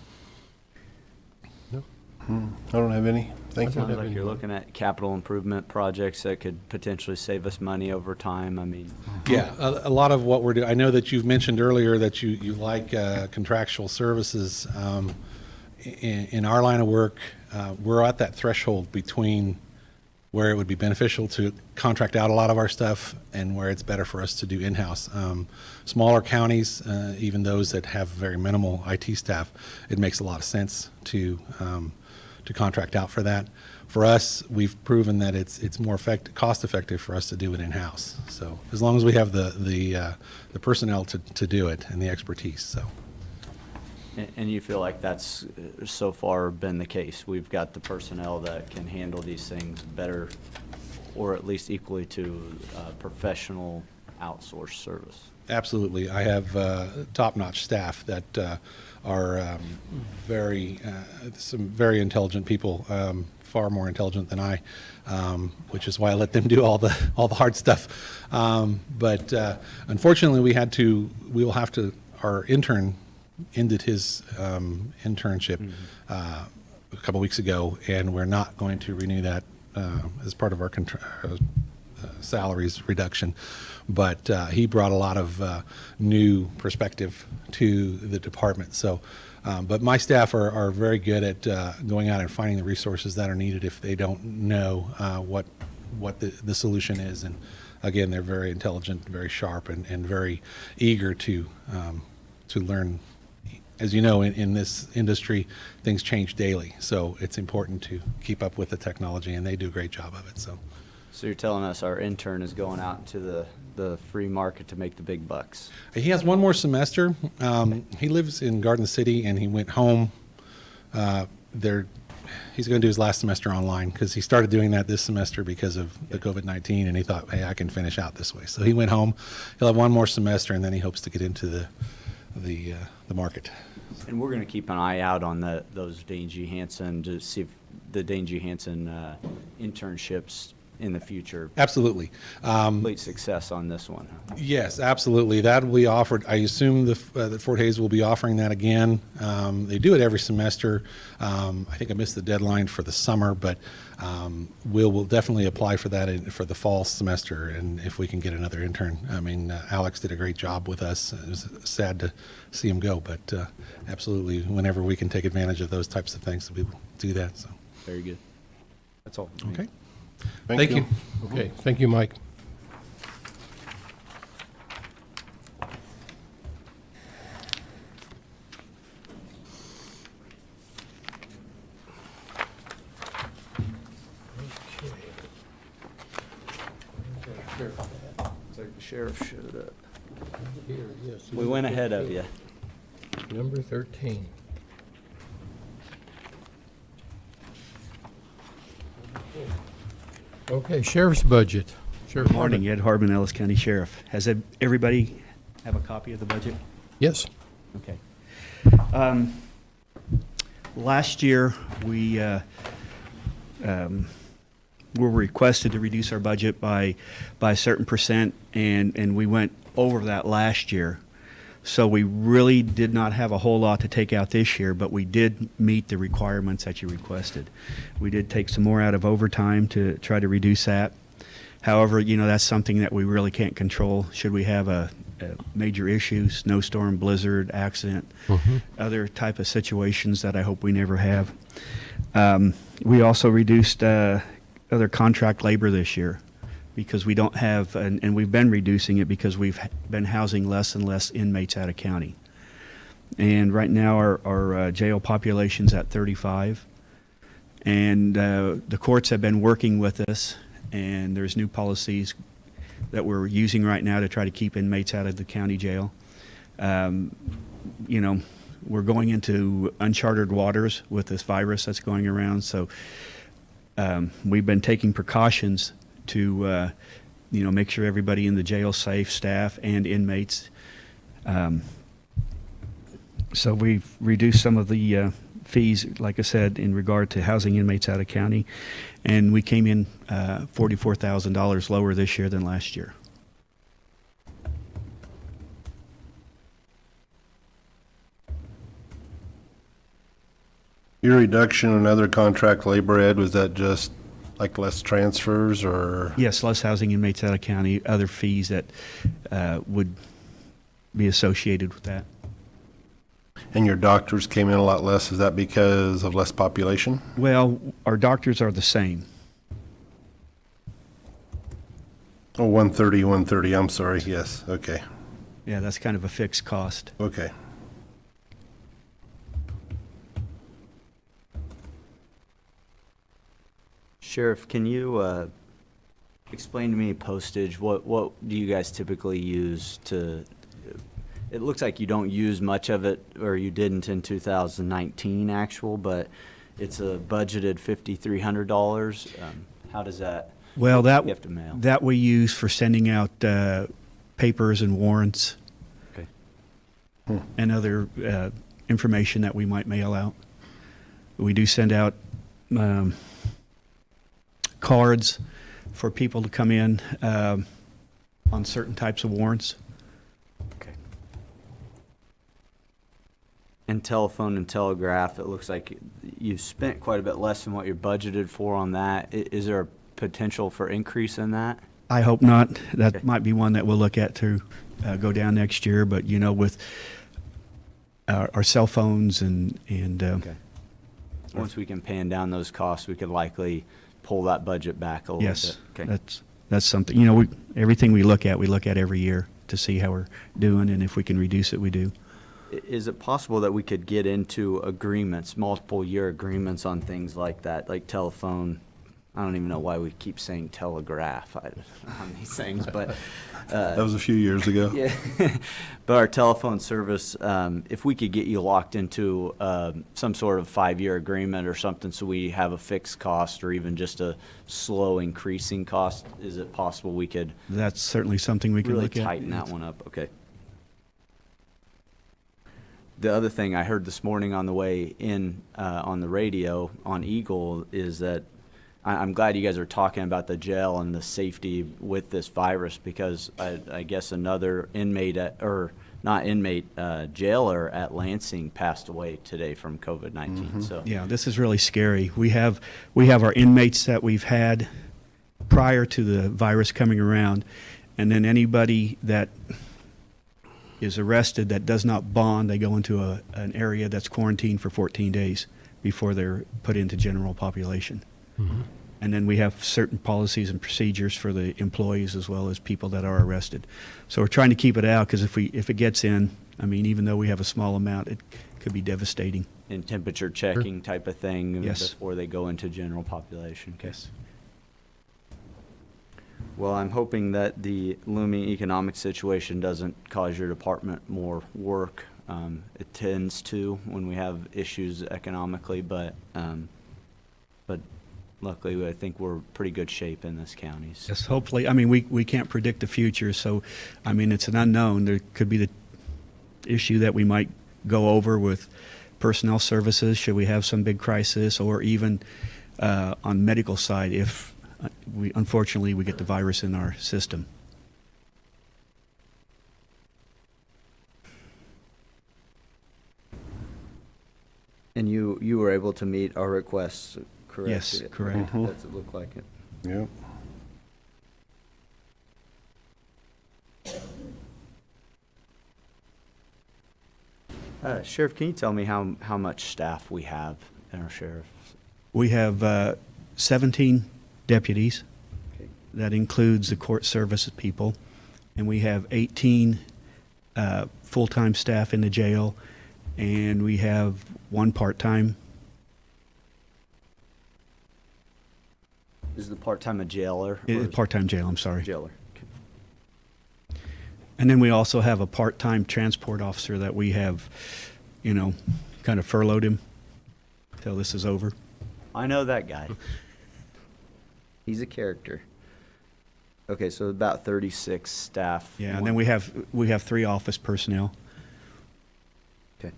I don't have any. Thank you.
Sounds like you're looking at capital improvement projects that could potentially save us money over time. I mean,
Yeah, a lot of what we're doing, I know that you've mentioned earlier that you like contractual services. In our line of work, we're at that threshold between where it would be beneficial to contract out a lot of our stuff and where it's better for us to do in-house. Smaller counties, even those that have very minimal IT staff, it makes a lot of sense to contract out for that. For us, we've proven that it's more cost-effective for us to do it in-house. So as long as we have the personnel to do it and the expertise, so.
and you feel like that's so far been the case. We've got the personnel that can handle these things better, or at least equally to professional outsourced service.
Absolutely. I have top-notch staff that are some very intelligent people, far more intelligent than I, which is why I let them do all the hard stuff. But unfortunately, our intern ended his internship a couple weeks ago, and we're not going to renew that as part of our salaries reduction. But he brought a lot of new perspective to the department. So But my staff are very good at going out and finding the resources that are needed if they don't know what the solution is. And again, they're very intelligent, very sharp, and very eager to learn. As you know, in this industry, things change daily, so it's important to keep up with the technology, and they do a great job of it. So
So you're telling us our intern is going out into the free market to make the big bucks?
he has one more semester. He lives in Garden City, and he went home. He's going to do his last semester online because he started doing that this semester because of the COVID-19, and he thought, hey, I can finish out this way. So he went home. He'll have one more semester, and then he hopes to get into the market.
And we're going to keep an eye out on those Dane G. Hansen to see if the Dane G. Hansen internships in the future
Absolutely.
complete success on this one.
Yes, absolutely. That will be offered. I assume that Fort Hays will be offering that again. They do it every semester. I think I missed the deadline for the summer, but we'll definitely apply for that for the fall semester, and if we can get another intern. I mean, Alex did a great job with us. It was sad to see him go, but absolutely, whenever we can take advantage of those types of things, we will do that. So,
Very good. That's all. for me.
okay.
Thank you.
Okay, thank you, Mike.
It's like the sheriff showed up.
Here, yes.
We went ahead of you.
Number 13. Okay, sheriff's budget. Sheriff
Good morning,
Harmon.
Ed Harbin, Ellis County Sheriff. Has everybody have a copy of the budget?
Yes.
Okay. Last year, we were requested to reduce our budget by a certain percent, and we went over that last year. So we really did not have a whole lot to take out this year, but we did meet the requirements that you requested. We did take some more out of overtime to try to reduce that. However, that's something that we really can't control. Should we have a major issue, snowstorm, blizzard, accident, other type of situations that I hope we never have. We also reduced other contract labor this year because we don't have, and we've been reducing it because we've been housing less and less inmates out of county. And right now our jail population's at 35. And the courts have been working with us, and there's new policies that we're using right now to try to keep inmates out of the county jail. We're going into uncharted waters with this virus that's going around, so we've been taking precautions to make sure everybody in the jail is safe, staff and inmates. So we've reduced some of the fees, like I said, in regard to housing inmates out of county, and we came in $44,000 lower this year than last year.
Your reduction in other contract labor, Ed, was that just like less transfers or?
Yes, less housing inmates out of county, other fees that would be associated with that.
And your doctors came in a lot less, is that because of less population?
Well, our doctors are the same.
Oh, 130, I'm sorry, yes, okay,
Yeah, that's kind of a fixed cost.
okay.
Sheriff, can you explain to me postage? What do you guys typically use to? It looks like you don't use much of it, or you didn't in 2019 actual, but it's a budgeted $5,300. How does that?
Well, that
you have to mail.
that we use for sending out papers and warrants and other information that we might mail out. We do send out cards for people to come in on certain types of warrants.
Okay. And telephone and telegraph, it looks like you spent quite a bit less than what you're budgeted for on that. Is there a potential for increase in that?
I hope not. That
Okay.
might be one that we'll look at to go down next year. But with our cell phones and
Okay. Once we can pan down those costs, we could likely pull that budget back a little
yes,
bit. Okay.
that's something, you know, everything we look at every year to see how we're doing, and if we can reduce it, we do.
Is it possible that we could get into agreements, multiple year agreements on things like that, like telephone? I don't even know why we keep saying telegraph on these things, but
That was a few years ago.
yeah. But our telephone service, if we could get you locked into some sort of 5-year agreement or something, so we have a fixed cost or even just a slow increasing cost, is it possible we could
That's certainly something we can
really
look at.
tighten that one up? Okay. The other thing I heard this morning on the way in on the radio on Eagle is that I'm glad you guys are talking about the jail and the safety with this virus, because I guess another inmate jailer at Lansing passed away today from COVID-19. So
Yeah, this is really scary. We have our inmates that we've had prior to the virus coming around, and then anybody that is arrested that does not bond, they go into an area that's quarantined for 14 days before they're put into general population. And then we have certain policies and procedures for the employees as well as people that are arrested. So we're trying to keep it out, because if it gets in, I mean, even though we have a small amount, it could be devastating.
in temperature checking type of thing
Yes.
before they go into general population. Okay.
Yes.
Well, I'm hoping that the looming economic situation doesn't cause your department more work. It tends to when we have issues economically, but luckily I think we're pretty good shape in this county. So.
Yes, hopefully. I mean, we can't predict the future, so, I mean, it's an unknown. There could be the issue that we might go over with personnel services, should we have some big crisis, or even on medical side if unfortunately we get the virus in our system.
And you were able to meet our requests, correct?
Yes, correct.
Does it look like it?
Yep.
Sheriff, can you tell me how much staff we have in our sheriff's?
We have 17 deputies.
Okay.
That includes the court services people. And we have 18 full-time staff in the jail, and we have one part-time.
Is the part-time a jailer? or is-
Part-time jail, I'm sorry.
Jailer. Okay.
And then we also have a part-time transport officer that we have, kind of furloughed him till this is over.
I know that guy. He's a character. Okay, so about 36 staff.
Yeah, and then we have 3 office personnel.
Okay.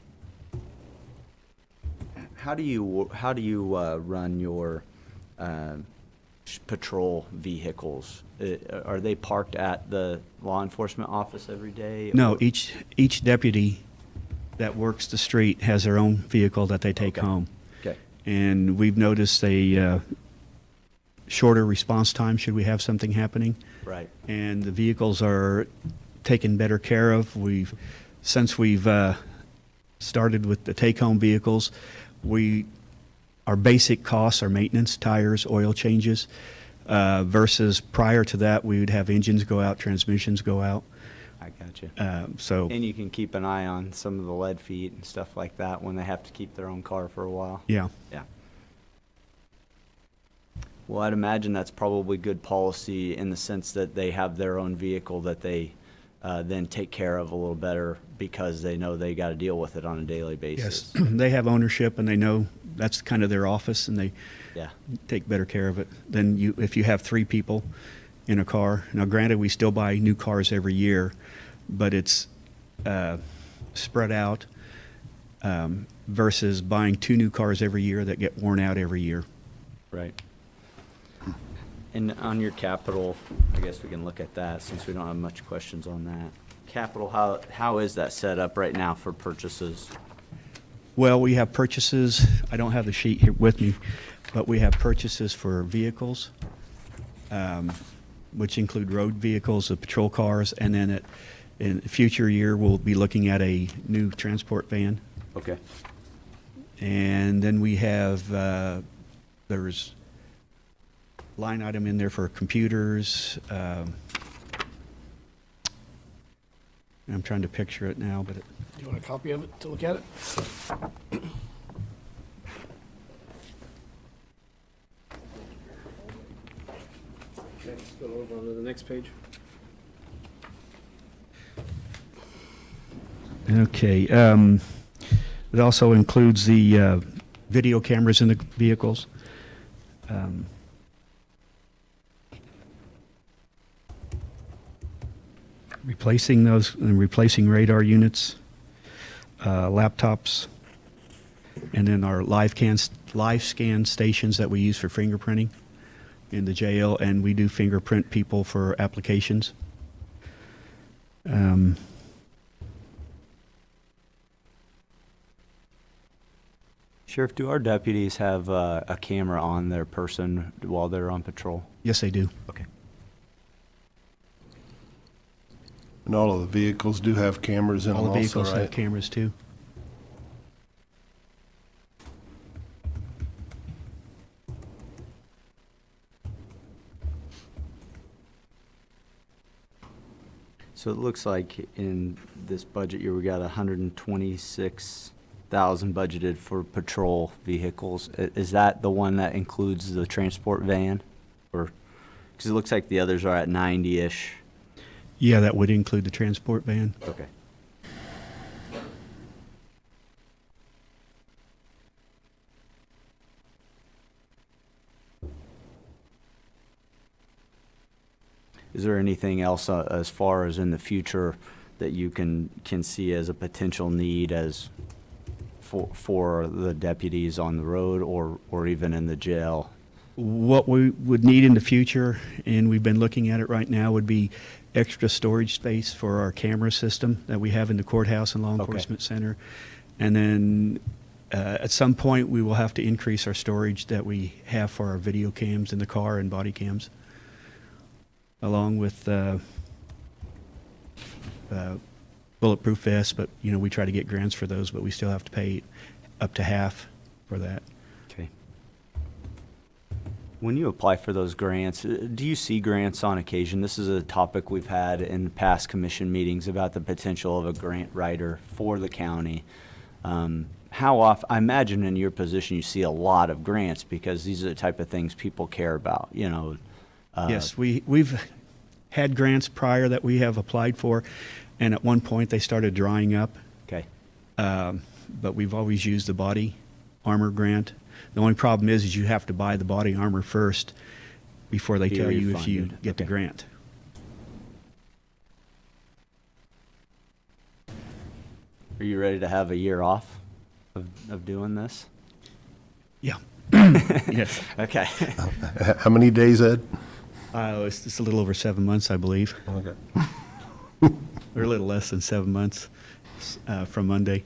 How do you run your patrol vehicles? Are they parked at the law enforcement office every day?
No,
or-
each deputy that works the street has their own vehicle that they take
Okay.
home.
Okay.
And we've noticed a shorter response time should we have something happening.
Right.
And the vehicles are taken better care of. Since we've started with the take-home vehicles, our basic costs are maintenance, tires, oil changes, versus prior to that, we would have engines go out, transmissions go out.
I got you.
So,
And you can keep an eye on some of the lead feet and stuff like that when they have to keep their own car for a while.
yeah.
Yeah. Well, I'd imagine that's probably good policy in the sense that they have their own vehicle that they then take care of a little better because they know they got to deal with it on a daily basis.
Yes, they have ownership and they know that's kind of their office and they
Yeah.
take better care of it than if you have 3 people in a car. Now, granted, we still buy new cars every year, but it's spread out versus buying 2 new cars every year that get worn out every year.
Right. And on your capital, I guess we can look at that since we don't have much questions on that. Capital, how is that set up right now for purchases?
Well, we have purchases, I don't have the sheet here with me, but we have purchases for vehicles, which include road vehicles, the patrol cars, and then In the future year, we'll be looking at a new transport van.
Okay.
And then we have, there's line item in there for computers. I'm trying to picture it now, but
Do you want a copy of it to look at it? Okay, let's go over on to the next page.
Okay, it also includes the video cameras in the vehicles. Replacing those, and replacing radar units, laptops, and then our live scan stations that we use for fingerprinting in the jail, and we do fingerprint people for applications.
Sheriff, do our deputies have a camera on their person while they're on patrol?
Yes, they do.
Okay.
And all of the vehicles do have cameras in them
All the
also,
vehicles have
right?
cameras too.
So it looks like in this budget year, we got 126,000 budgeted for patrol vehicles. Is that the one that includes the transport van? Or, because it looks like the others are at 90-ish.
Yeah, that would include the transport van.
Okay. Is there anything else as far as in the future that you can see as a potential need as for the deputies on the road or even in the jail?
What we would need in the future, and we've been looking at it right now, would be extra storage space for our camera system that we have in the courthouse and law
Okay.
enforcement center. And then at some point, we will have to increase our storage that we have for our video cams in the car and body cams, along with bulletproof vests. But, you know, we try to get grants for those, but we still have to pay up to half for that.
Okay. When you apply for those grants, do you see grants on occasion? This is a topic we've had in past commission meetings about the potential of a grant writer for the county. How often, I imagine in your position, you see a lot of grants because these are the type of things people care about, you know.
Yes, we've had grants prior that we have applied for, and at one point they started drying up.
Okay.
But we've always used the body armor grant. The only problem is you have to buy the body armor first before they
Be
tell you if you
refunded.
get the
Okay.
grant.
Are you ready to have a year off of doing this?
Yeah. Yes.
Okay.
How many days, Ed?
It's a little over 7 months, I believe,
Okay.
or a little less than 7 months from Monday.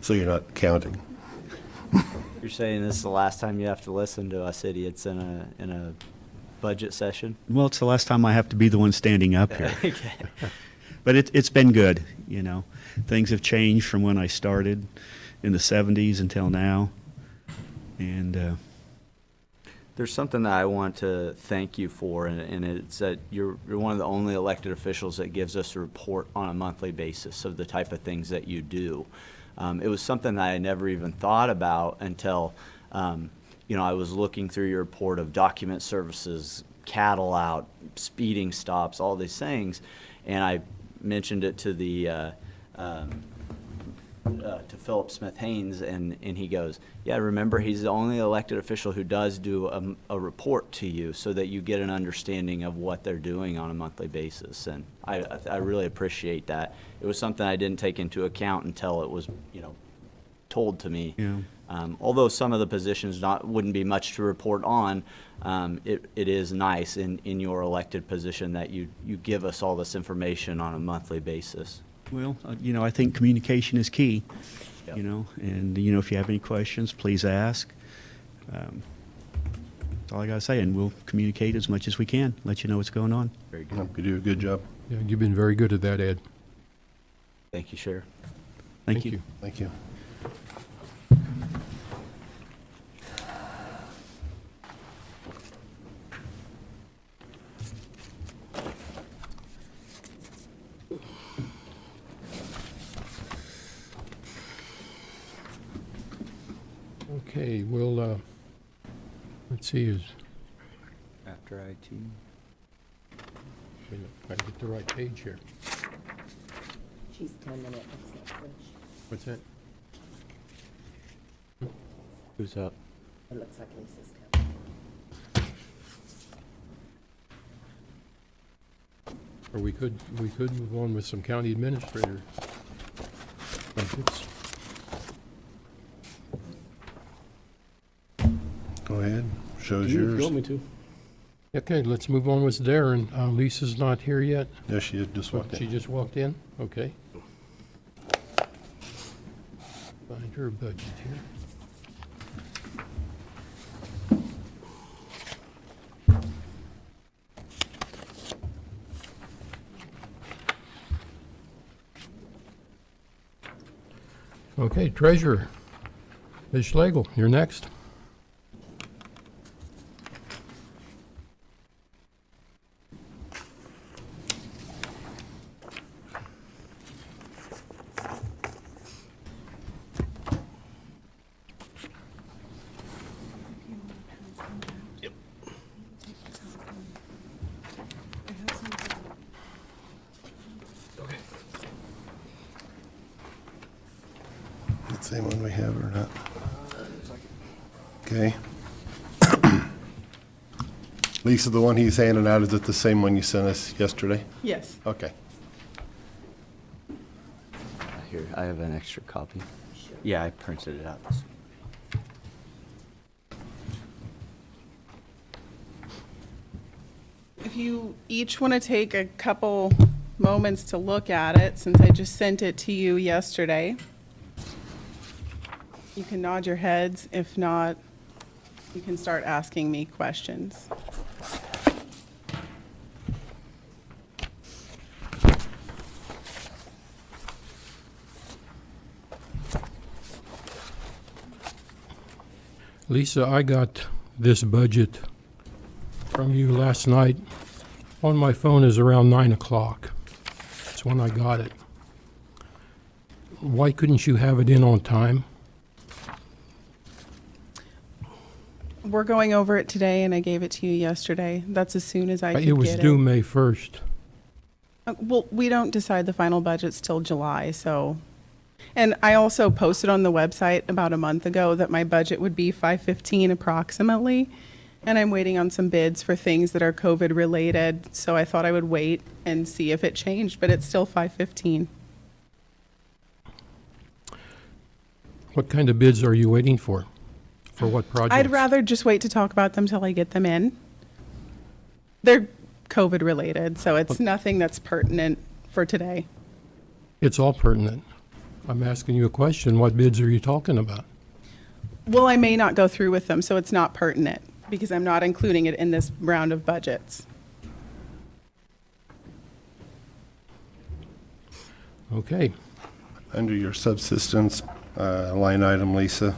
So you're not counting?
You're saying this is the last time you have to listen to us idiots in a budget session?
Well, it's the last time I have to be the one standing up here.
Okay.
But it's been good, you know. Things have changed from when I started in the 70s until now. And
There's something that I want to thank you for, and it's that you're one of the only elected officials that gives us a report on a monthly basis of the type of things that you do. It was something that I never even thought about until, you know, I was looking through your report of document services, cattle out, speeding stops, all these things, and I mentioned it to the to Philip Smith Haynes, and he goes, yeah, remember, he's the only elected official who does do a report to you so that you get an understanding of what they're doing on a monthly basis. And I really appreciate that. It was something I didn't take into account until it was, you know, told to me.
Yeah.
Although some of the positions wouldn't be much to report on, it is nice in your elected position that you give us all this information on a monthly basis.
well, you know, I think communication is key,
Yep.
you know, and, you know, if you have any questions, please ask. That's all I got to say, and we'll communicate as much as we can, let you know what's going on.
Very good.
You do a good job.
Yeah, you've been very good at that, Ed.
Thank you, Sheriff.
Thank you.
Thank you.
Okay, we'll, let's see,
After IT.
trying to get the right page here.
She's 10 minutes. That's not much.
What's that?
Who's up?
It looks like Lisa's coming.
Or we could move on with some county administrator budgets.
Go ahead. Shows
If you
yours.
want me to.
Okay, let's move on with Darren. Lisa's not here yet.
Yes, she just walked
She
in.
just walked in? Okay. Find her budget here. Okay, treasurer. Ms. Schlegel, you're next.
The same one we have or not? Okay. Lisa, the one he's handing out, is it the same one you sent us yesterday?
Yes.
Okay.
Here, I have an extra copy. Yeah, I printed it out.
If you each want to take a couple moments to look at it, since I just sent it to you yesterday, you can nod your heads. If not, you can start asking me questions.
Lisa, I got this budget from you last night. On my phone is around 9 o'clock. That's when I got it. Why couldn't you have it in on time?
We're going over it today, and I gave it to you yesterday. That's as soon as I could
It was
get
due
it.
May 1st.
Well, we don't decide the final budgets till July, so. And I also posted on the website about a month ago that my budget would be 515 approximately. And I'm waiting on some bids for things that are COVID related, so I thought I would wait and see if it changed, but it's still 515.
What kind of bids are you waiting for? For what projects?
I'd rather just wait to talk about them till I get them in. They're COVID related, so it's nothing that's pertinent for today.
It's all pertinent. I'm asking you a question. What bids are you talking about?
Well, I may not go through with them, so it's not pertinent because I'm not including it in this round of budgets.
Okay.
Under your subsistence line item, Lisa,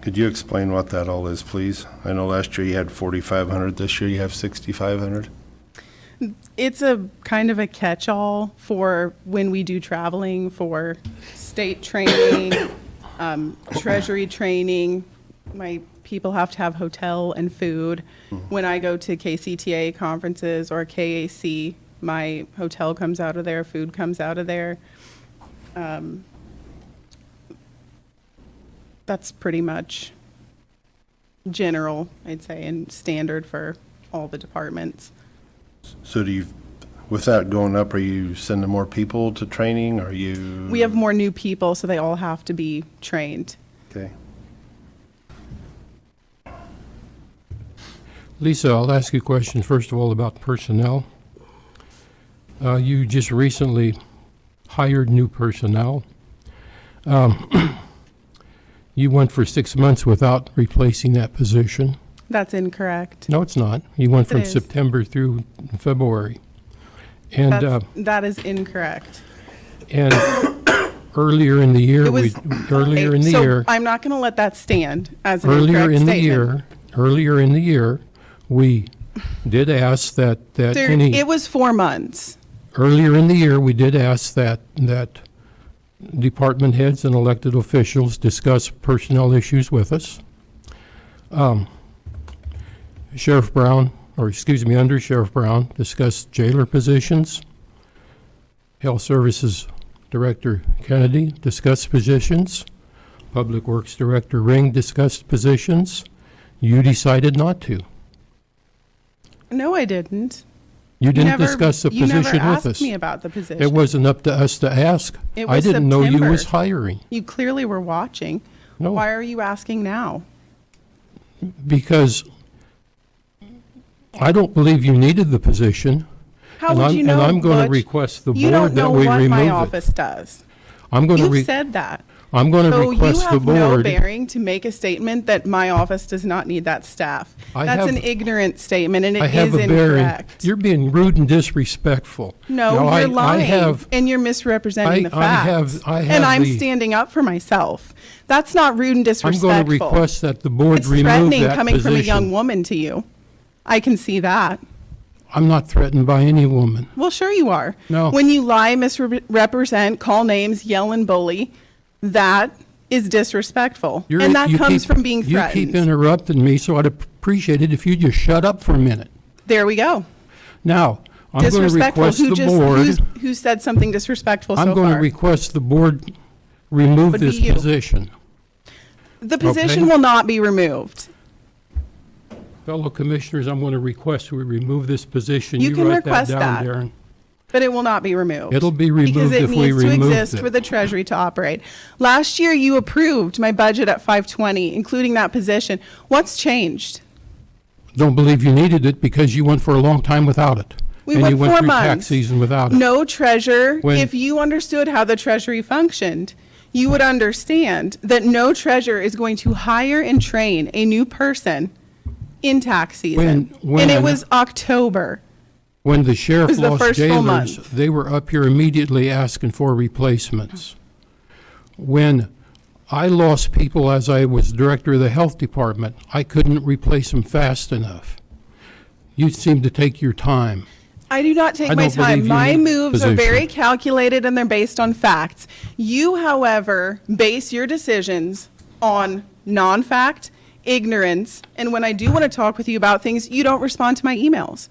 could you explain what that all is, please? I know last year you had 4,500, this year you have 6,500.
It's a kind of a catch-all for when we do traveling for state training, treasury training. My people have to have hotel and food. When I go to KCTA conferences or KAC, my hotel comes out of there, food comes out of there. That's pretty much general, I'd say, and standard for all the departments.
So do you, with that going up, are you sending more people to training? Are you?
We have more new people, so they all have to be trained.
Okay.
Lisa, I'll ask you a question, first of all, about personnel. You just recently hired new personnel. You went for 6 months without replacing that position.
That's incorrect.
No, it's not. You went from
It is.
September through February. And,
That is incorrect.
and earlier in the year,
It was,
earlier in the
so
year,
I'm not going to let that stand as an
earlier
incorrect
in the
statement.
earlier in the year, we did ask that
It was 4 months.
earlier in the year, we did ask that department heads and elected officials discuss personnel issues with us. Sheriff Brown, or excuse me, Under Sheriff Brown, discussed jailer positions. Health Services Director Kennedy discussed positions. Public Works Director Ring discussed positions. You decided not to.
No, I didn't.
You didn't
never-
discuss the
You never
position with
asked
us.
me about the position.
It wasn't up to us to ask.
It
I
was
didn't know you was
September.
hiring.
You clearly were watching.
No.
Why are you asking now?
Because I don't believe you needed the position.
How
and
would
I'm-
you know,
And I'm going to
Butch?
request the
You
board
don't
that
know
we
what my
remove it.
office does.
I'm going
You've
to,
said that.
I'm going to
So you
request the
have no
board.
bearing to make a statement that my office does not need that staff.
I
That's
have-
an ignorant statement, and it
I have
is
a bearing.
incorrect.
You're being rude and disrespectful.
No,
Now,
you're
I
lying,
have,
and you're misrepresenting the
I
facts.
have
And I'm
the-
standing up for myself. That's not rude and
I'm
disrespectful.
going to request that the board
It's
remove
threatening
that
coming from a young
position.
woman to you. I can see that.
I'm not threatened by any woman.
Well, sure you are.
No.
When you lie, misrepresent, call names, yell and bully, that is disrespectful.
You're-
And that
you
comes
keep-
from being
You keep
threatened.
interrupting me, so I'd appreciate it if you just shut up for a minute.
There we go.
Now, I'm going to
Disrespectful.
request
Who
the
just,
board,
who said something disrespectful so
I'm going to
far?
request the board remove
Would be
this
you.
position.
The position
Okay.
will not be removed.
Fellow commissioners, I'm going to request we remove this position.
You can
write that
request
down,
that.
Darren.
But it will not be removed.
It'll be removed if we
Because it needs to
removed
exist
it.
for the Treasury to operate. Last year, you approved my budget at 520, including that position. What's changed?
Don't believe you needed it because you went for a long time without it.
We
And
went
you went
4
through tax
months.
season without it.
No treasurer,
When-
if you understood how the Treasury functioned, you would understand that no treasurer is going to hire and train a new person in tax season. And it
when-
was October.
When the sheriff
was the
lost
first full
jailers,
month.
they were up here immediately asking for replacements. When I lost people as I was director of the health department, I couldn't replace them fast enough. You seem to take your time.
I do not take
I
my
don't believe
time.
you
My
need
moves are
position.
very calculated and they're based on facts. You, however, base your decisions on non-fact, ignorance, and when I do want to talk with you about things, you don't respond to my emails.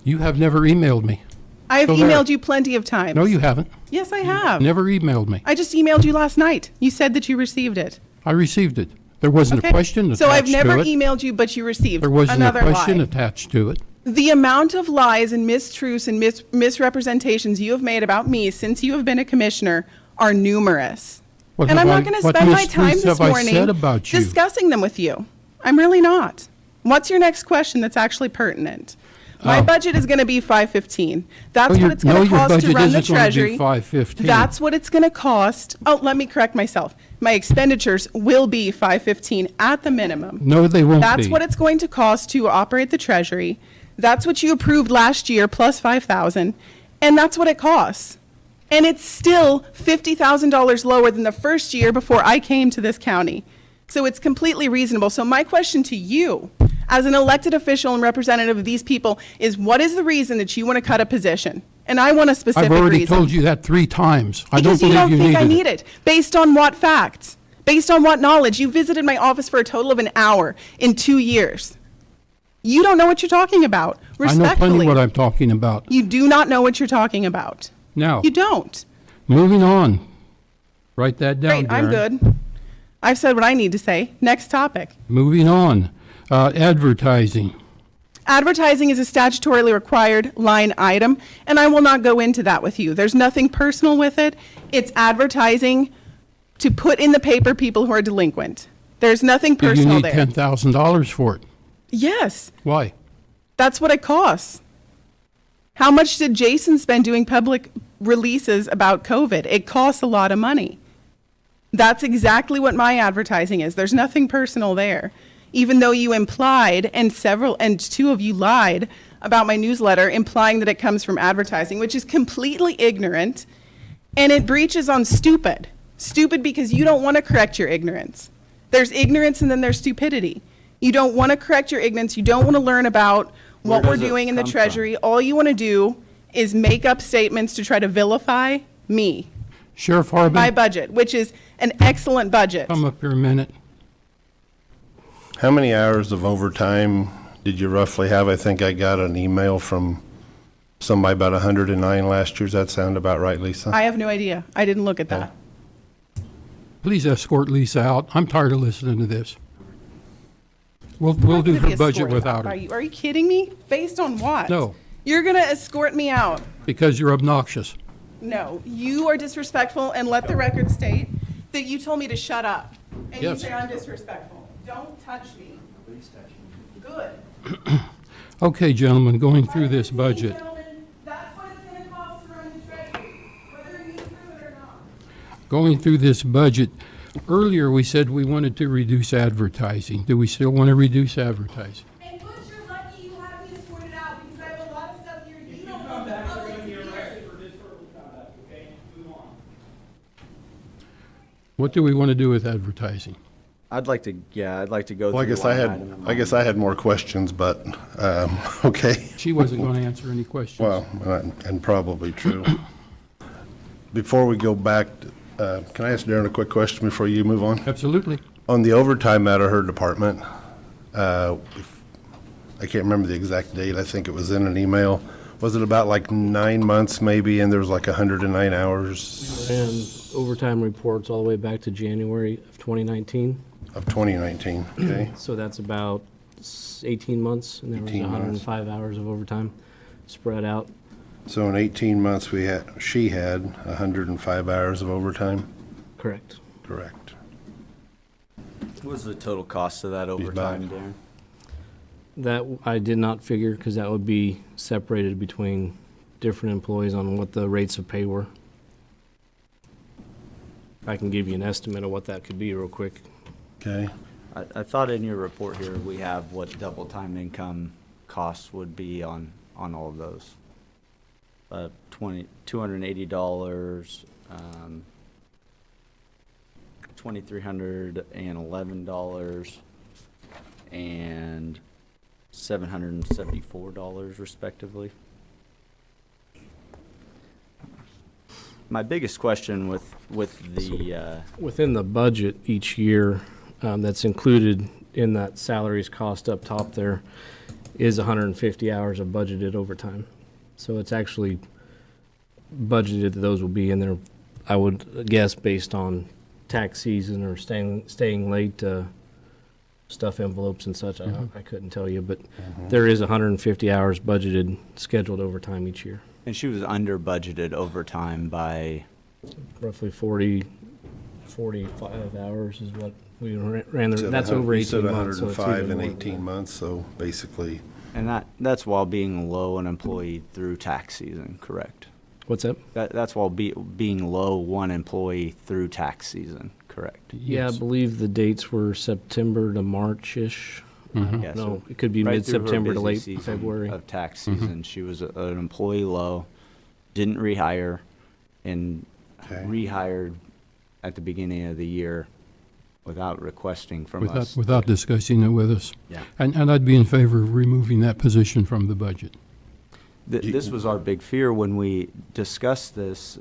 You have never emailed me.
I have
So there.
emailed you plenty of times.
No, you haven't.
Yes, I have.
Never emailed me.
I just emailed you last night. You said that you received it.
I received it. There wasn't
Okay.
a question attached to
So
it.
I've never emailed you, but you received
There wasn't a
another
question
lie.
attached to it.
The amount of lies and mistruths and misrepresentations you have made about me since you have been a commissioner are numerous.
What
And
have
I'm
I-
not going to
what
spend my time
mistruths
this
have I
morning
said about you?
discussing them with you. I'm really not. What's your next question that's actually pertinent? My budget is going to be 515. That's what it's going to cost to run the Treasury.
$515.
That's what it's going to cost. Oh, let me correct myself. My expenditures will be 515 at the minimum.
No, they won't be.
That's what it's going to cost to operate the Treasury. That's what you approved last year, plus 5,000, and that's what it costs. And it's still $50,000 lower than the first year before I came to this county. So it's completely reasonable. So my question to you, as an elected official and representative of these people, is what is the reason that you want to cut a position? And I want a specific
I've already
reason.
told you that 3 times. I don't
Because you
believe
don't
you
think I
needed
need
it.
it. Based on what facts? Based on what knowledge? You visited my office for a total of an hour in 2 years. You don't know what you're talking about.
I know plenty
Respectfully,
what I'm talking about.
you do not know what you're talking about.
Now,
You don't.
moving on. Write that down,
Great, I'm
Darren.
good. I've said what I need to say. Next topic.
Moving on. Advertising.
Advertising is a statutorily required line item, and I will not go into that with you. There's nothing personal with it. It's advertising to put in the paper people who are delinquent. There's nothing
Do you
personal
need
there.
$10,000 for it?
Yes,
Why?
that's what it costs. How much did Jason spend doing public releases about COVID? It costs a lot of money. That's exactly what my advertising is. There's nothing personal there. even though you implied, and two of you lied about my newsletter, implying that it comes from advertising, which is completely ignorant, and it breaches on stupid. Stupid because you don't want to correct your ignorance. There's ignorance and then there's stupidity. You don't want to correct your ignorance. You don't want to learn about what
Where
we're
does it
doing in the
come from?
Treasury. All you want to do is make up statements to try to vilify me,
Sheriff
my
Harben,
budget, which is an excellent budget.
come up here a minute.
How many hours of overtime did you roughly have? I think I got an email from somebody about 109 last year. Does that sound about right, Lisa?
I have no idea. I didn't look at that.
Please escort Lisa out. I'm tired of listening to this. We'll
I'm
do
not gonna
her
be
budget
escorted
without
out.
her,
Are you kidding me? Based on what?
No.
You're going to escort me out.
because you're obnoxious.
No, you are disrespectful, and let the record state that you told me to shut up. And you
Yes.
say I'm disrespectful. Don't touch me. Good.
Okay, gentlemen, going through this budget.
Gentlemen, that's what it's going to cost to run the Treasury, whether you approve it or not.
Going through this budget, earlier we said we wanted to reduce advertising. Do we still want to reduce advertising?
And Butch, you're lucky you have me sorted out because I have a lot of stuff here you don't want the public to hear.
What do we want to do with advertising?
I'd like to go
Well,
through
I guess I had more questions, but, okay.
She wasn't going to answer any questions.
Well, and probably true. Before we go back, can I ask Darren a quick question before you move on?
Absolutely.
On the overtime out of her department, I can't remember the exact date, I think it was in an email. Was it about like 9 months maybe, and there was like 109 hours
And overtime reports all the way back to January of 2019.
of 2019, okay?
So that's about 18 months, and there was
18 months.
105 hours of overtime spread out.
So in 18 months, she had 105 hours of overtime?
Correct.
Correct.
What was the total cost of that overtime, Darren?
That I did not figure because that would be separated between different employees on what the rates of pay were. I can give you an estimate of what that could be real quick.
Okay.
I thought in your report here, we have what double time income costs would be on all of those. $280, $2,311, and $774 respectively. My biggest question with the,
Within the budget each year, that's included in that salaries cost up top there is 150 hours of budgeted overtime. So it's actually budgeted that those will be in there, I would guess, based on tax season or staying late, stuff envelopes and such. I couldn't tell you, but there is 150 hours budgeted scheduled overtime each year.
and she was under budgeted overtime by,
Roughly 45 hours is what we ran the, that's over
You said
18 months. so it's
105
even
in
more than
18
that.
months, so basically,
and that's while being low an employee through tax season, correct?
What's that?
That's while being low one employee through tax season, correct?
Yeah, I
Yes.
believe the dates were September to March-ish.
Yeah, so
No, it could be
right through her
mid-September to
busy
late
season
February.
Of tax season, she was an employee low, didn't rehire, and
Okay.
rehired at the beginning of the year without requesting from us.
Without discussing it with us.
Yeah.
And I'd be in favor of removing that position from the budget.
This was our big fear when we discussed this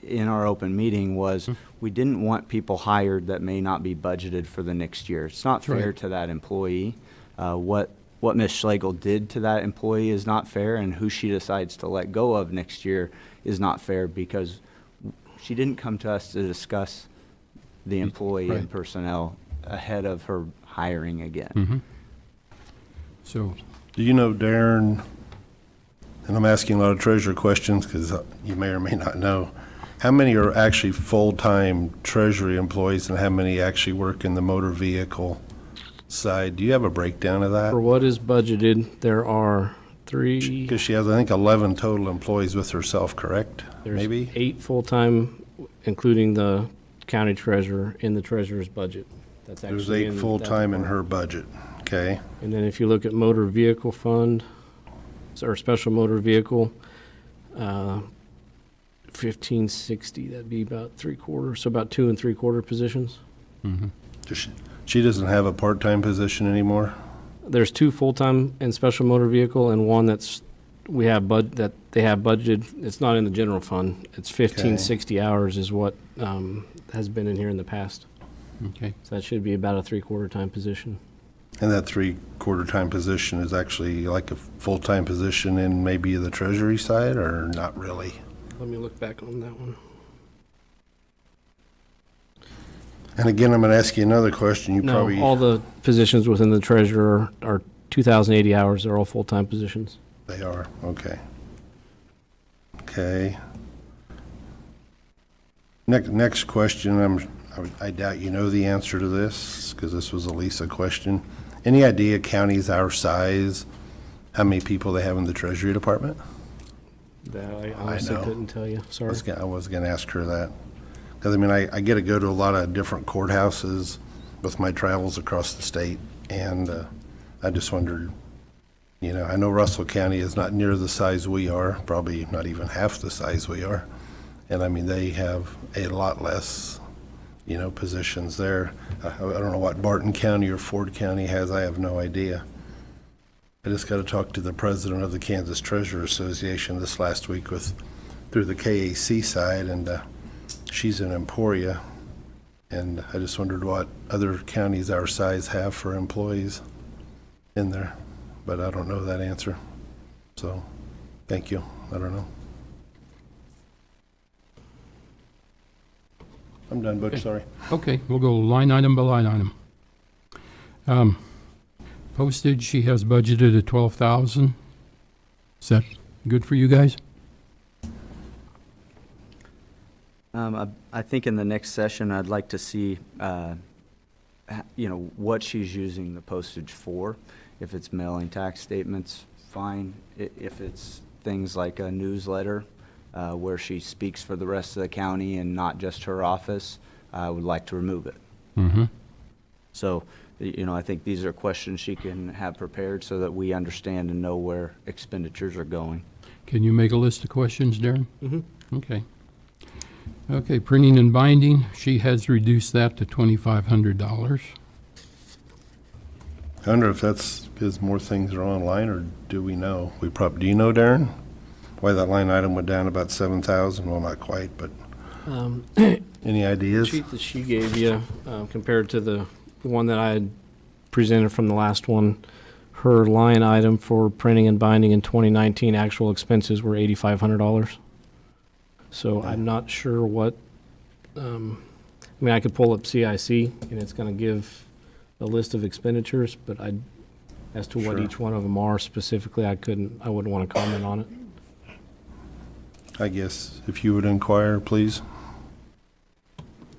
in our open meeting was we didn't want people hired that may not be budgeted for the next year. It's not
That's right.
fair to that employee. What Ms. Schlegel did to that employee is not fair, and who she decides to let go of next year is not fair because she didn't come to us to discuss the employee and
Right.
personnel ahead of her hiring again.
Mhm. So,
do you know, Darren, and I'm asking a lot of treasurer questions because you may or may not know, how many are actually full-time treasury employees and how many actually work in the motor vehicle side? Do you have a breakdown of that?
For what is budgeted, there are three,
Because she has, I think, 11 total employees with herself, correct?
there's
Maybe?
8 full-time, including the county treasurer in the treasurer's budget. That's
There's
actually
8
in that
full-time in
department.
her budget, Okay,
And then if you look at motor vehicle fund, or special motor vehicle, 1560, that'd be about 3/4, so about 2 3/4 positions.
she doesn't have a part-time position anymore?
There's 2 full-time in special motor vehicle and one that they have budgeted. It's not in the general fund. It's 1560 hours is what has been in here in the past.
Okay.
So that should be about a 3/4 time position.
And that 3/4 time position is actually like a full-time position in maybe the treasury side, or not really?
Let me look back on that one.
And again, I'm going to ask you another question. You
No,
probably,
all the positions within the treasurer are 2,080 hours. They're all full-time positions.
they are, okay. Okay. Next question, I doubt you know the answer to this, because this was a Lisa question. Any idea counties our size, how many people they have in the Treasury Department?
That I honestly
know.
couldn't tell you. Sorry.
I was going to ask her that. Because, I mean, I get to go to a lot of different courthouses with my travels across the state, and I just wondered, you know, I know Russell County is not near the size we are, probably not even half the size we are. And, I mean, they have a lot less, you know, positions there. I don't know what Barton County or Ford County has. I have no idea. I just got to talk to the president of the Kansas Treasurer Association this last week through the KAC side, and she's in Emporia. And I just wondered what other counties our size have for employees in there, but I don't know that answer. So, thank you. I don't know. I'm done, Butch, sorry.
Okay, we'll go line item by line item. Postage, she has budgeted at 12,000. Is that good for you guys?
I think in the next session, I'd like to see, you know, what she's using the postage for. If it's mailing tax statements, fine. If it's things like a newsletter where she speaks for the rest of the county and not just her office, I would like to remove it.
Mm-hmm.
So, you know, I think these are questions she can have prepared so that we understand and know where expenditures are going.
Can you make a list of questions, Darren? Mm-hmm. Okay. Okay, printing and binding, she has reduced that to $2,500.
I wonder if that's because more things are online, or do we know? Do you know, Darren, why that line item went down about 7,000? Well, not quite, but any
The
ideas?
sheet that she gave you, compared to the one that I had presented from the last one, her line item for printing and binding in 2019 actual expenses were $8,500. So I'm not sure what, I mean, I could pull up CIC and it's going to give a list of expenditures, but as to what
Sure.
each one of them are specifically, I wouldn't want to comment on it.
I guess if you would inquire, please,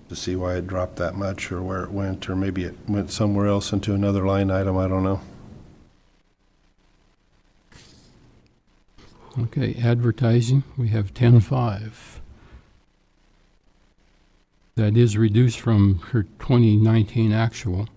to see why it dropped that much, or where it went, or maybe it went somewhere else into another line item, I don't know.
Okay, advertising, we have 10.5. That is reduced from her 2019 actual.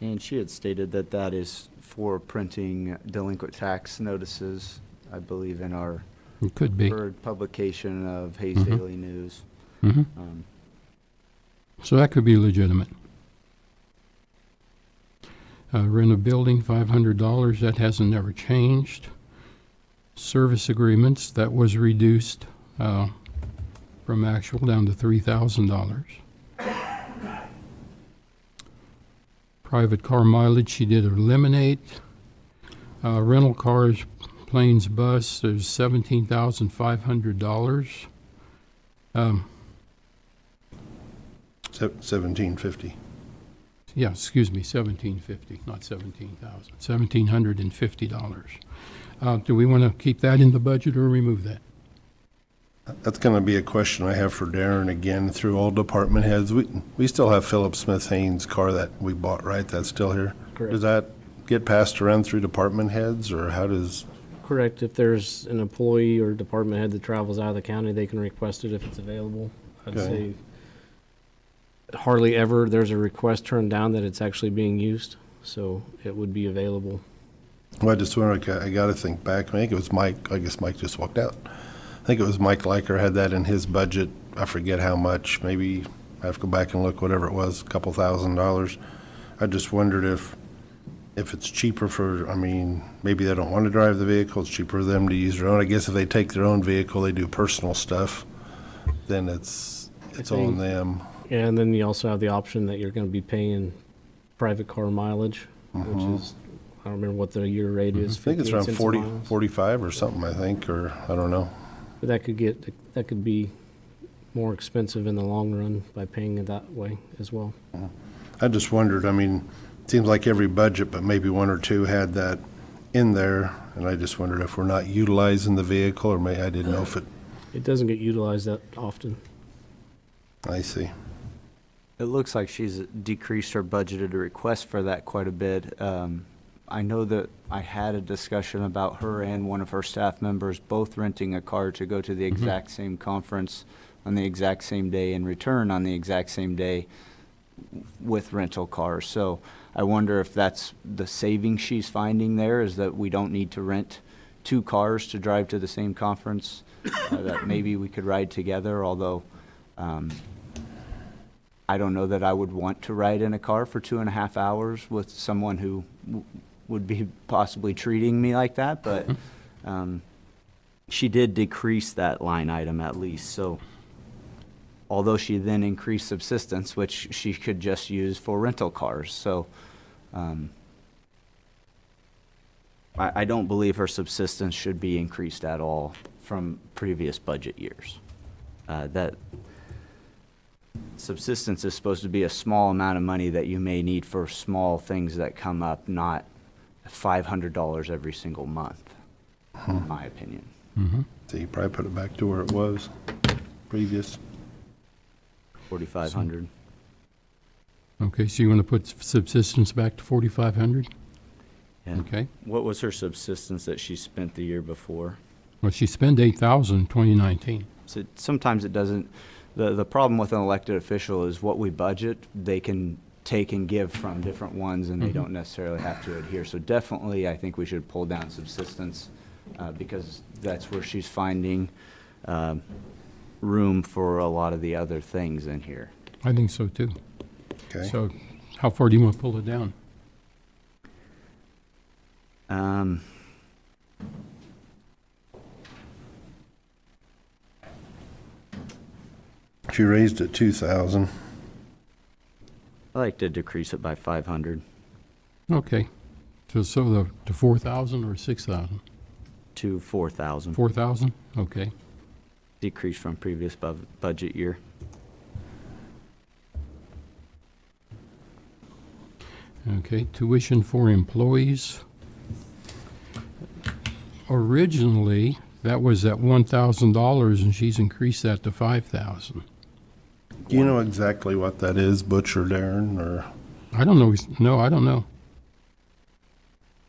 And she had stated that that is for printing delinquent tax notices, I believe, in our
It could be.
third publication of Hayes
Mhm.
Daily News.
Mhm. So that could be legitimate. Rent a building, $500, that hasn't never changed. Service agreements, that was reduced from actual down to $3,000. Private car mileage, she did eliminate. Rental cars, planes, bus, there's $17,500.
1750.
Yeah, excuse me, $1,750, not $17,000, $1,750. Do we want to keep that in the budget or remove that?
That's going to be a question I have for Darren again through all department heads. We still have Philip Smith Haynes' car that we bought, right? That's still here?
Correct.
Does that get passed around through department heads, or how does
Correct. If there's an employee or department head that travels out of the county, they can request it if it's available. I'd
Okay.
say hardly ever there's a request turned down that it's actually being used, so it would be available.
Well, I just wonder, I got to think back. I think it was Mike. I guess Mike just walked out. I think it was Mike Liker had that in his budget. I forget how much. Maybe I have to go back and look, whatever it was, a couple $1,000s. I just wondered if it's cheaper for, I mean, maybe they don't want to drive the vehicle. It's cheaper for them to use their own. I guess if they take their own vehicle, they do personal stuff, then it's on
think-
them.
Yeah, and then you also have the option that you're going to be paying private car mileage, which is, I don't remember what the year rate is.
I think it's
58
around
cents a
40,
mile.
45 or something, I think, or I don't know.
But that could be more expensive in the long run by paying it that way as well.
I just wondered, I mean, it seems like every budget, but maybe one or two had that in there, and I just wondered if we're not utilizing the vehicle, or I didn't know if it,
It doesn't get utilized that often.
I see.
It looks like she's decreased her budgeted request for that quite a bit. I know that I had a discussion about her and one of her staff members both renting a car to go to the exact same conference on the exact same day and return on the exact same day with rental cars. So I wonder if that's the savings she's finding there, is that we don't need to rent two cars to drive to the same conference, that maybe we could ride together, although I don't know that I would want to ride in a car for 2.5 hours with someone who would be possibly treating me like that, but she did decrease that line item at least. So although she then increased subsistence, which she could just use for rental cars. So I don't believe her subsistence should be increased at all from previous budget years. That subsistence is supposed to be a small amount of money that you may need for small things that come up, not $500 every single month, in my opinion.
So you probably put it back to where it was previous.
4,500.
Okay, so you want to put subsistence back to 4,500?
Yeah.
Okay.
What was her subsistence that she spent the year before?
Well, she spent 8,000 in 2019.
So sometimes it doesn't, the problem with an elected official is what we budget, they can take and give from different ones, and they don't necessarily have to adhere. So definitely, I think we should pull down subsistence, because that's where she's finding room for a lot of the other things in here.
I think so too.
Okay.
So how far do you want to pull it down?
She raised it 2,000.
I like to decrease it by 500
Okay. So the 4,000 or 6,000?
to 4,000,
4,000? Okay.
decrease from previous budget year.
Okay, tuition for employees. Originally, that was at $1,000, and she's increased that to $5,000.
Do you know exactly what that is, Butch or Darren, or,
I don't know. No, I don't know.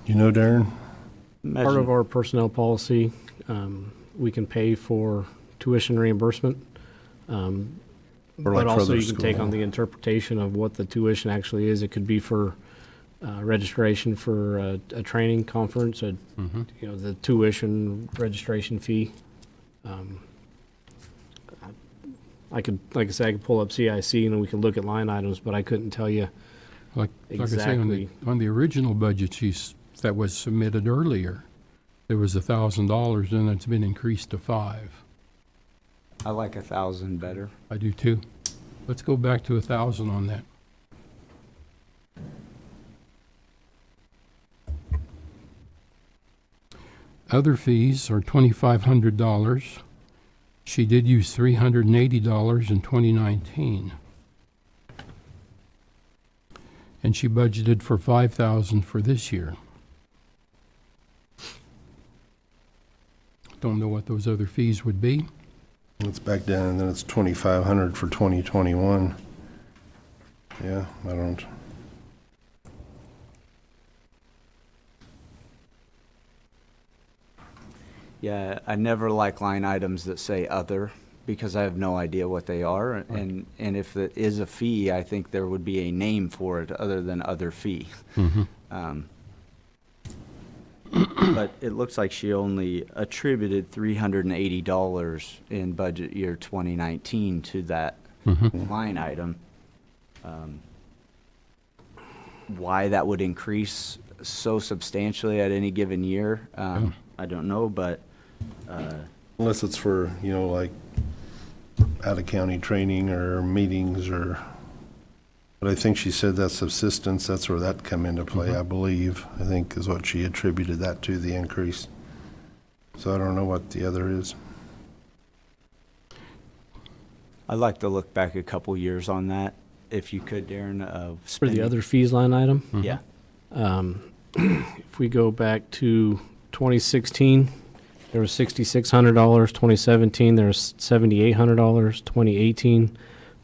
you know, Darren?
Part of our personnel policy, we can pay for tuition reimbursement.
Or
But
like
also
further
you can take
school?
on the interpretation of what the tuition actually is. It could be for registration for a training conference, you know, the tuition registration fee. I could, like I said, I could pull up CIC and we could look at line items, but I couldn't tell you.
Like I say,
Exactly.
on the original budget that was submitted earlier, there was $1,000, and it's been increased to $5,000.
I like 1,000 better.
I do too. Let's go back to 1,000 on that. Other fees are $2,500. She did use $380 in 2019. And she budgeted for $5,000 for this year. Don't know what those other fees would be.
It's back down, and then it's 2,500 for 2021. Yeah, I don't.
Yeah, I never like line items that say other, because I have no idea what they are. And if it is a fee, I think there would be a name for it other than other fee. But it looks like she only attributed $380 in budget year 2019 to that line item. Why that would increase so substantially at any given year, I don't know, but
Unless it's for, you know, like out-of-county training or meetings or, but I think she said that subsistence, that's where that come into play, I believe, I think is what she attributed that to, the increase. So I don't know what the other is.
I'd like to look back a couple years on that, if you could, Darren, of
For the
spending.
other fees line item,
Yeah,
if we go back to 2016, there was $6,600. 2017, there was $7,800. 2018,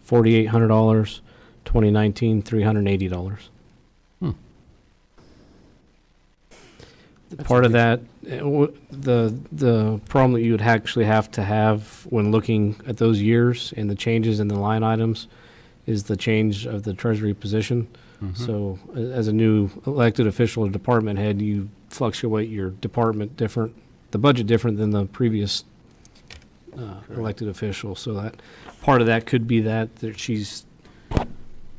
$4,800. 2019, $380. Part of that, the problem that you would actually have to have when looking at those years and the changes in the line items is the change of the treasury position. So as a new elected official or department head, you fluctuate your department different, the budget different than the previous elected official. So that, part of that could be that she's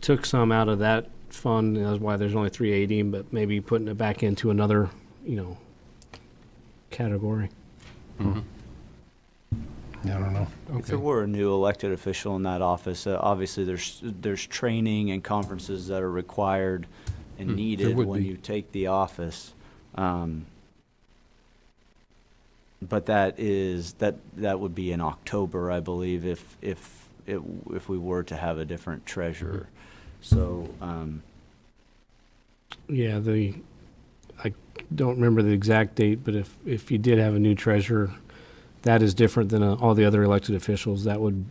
took some out of that fund, and that's why there's only 380, but maybe putting it back into another, category.
Yeah, I don't know.
if there were a new elected official in that office, obviously there's training and conferences that are required and needed
would
when
be.
you take the office. But that would be in October, I believe, if we were to have a different treasurer. So,
Yeah, I don't remember the exact date, but if you did have a new treasurer, that is different than all the other elected officials. That would,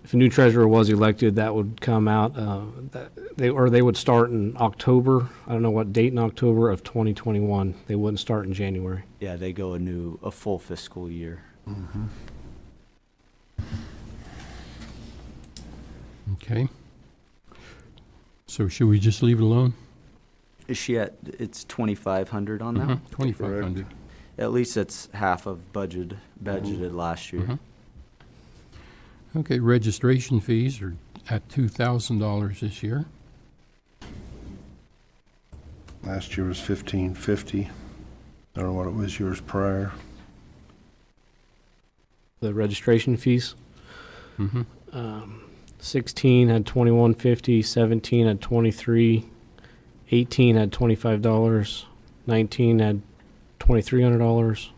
if a new treasurer was elected, that would come out, they would start in October. I don't know what date in October of 2021. They wouldn't start in January.
yeah, they go a full fiscal year.
Okay. So should we just leave it alone?
Is she it's 2,500 on that?
2,500.
At least it's half of budgeted last year.
Okay, registration fees are at $2,000 this year.
Last year was 1,550. I don't know what it was years prior.
The registration fees. 16 had 2150, 17 had 23, 18 had $25, 19 had $2,300.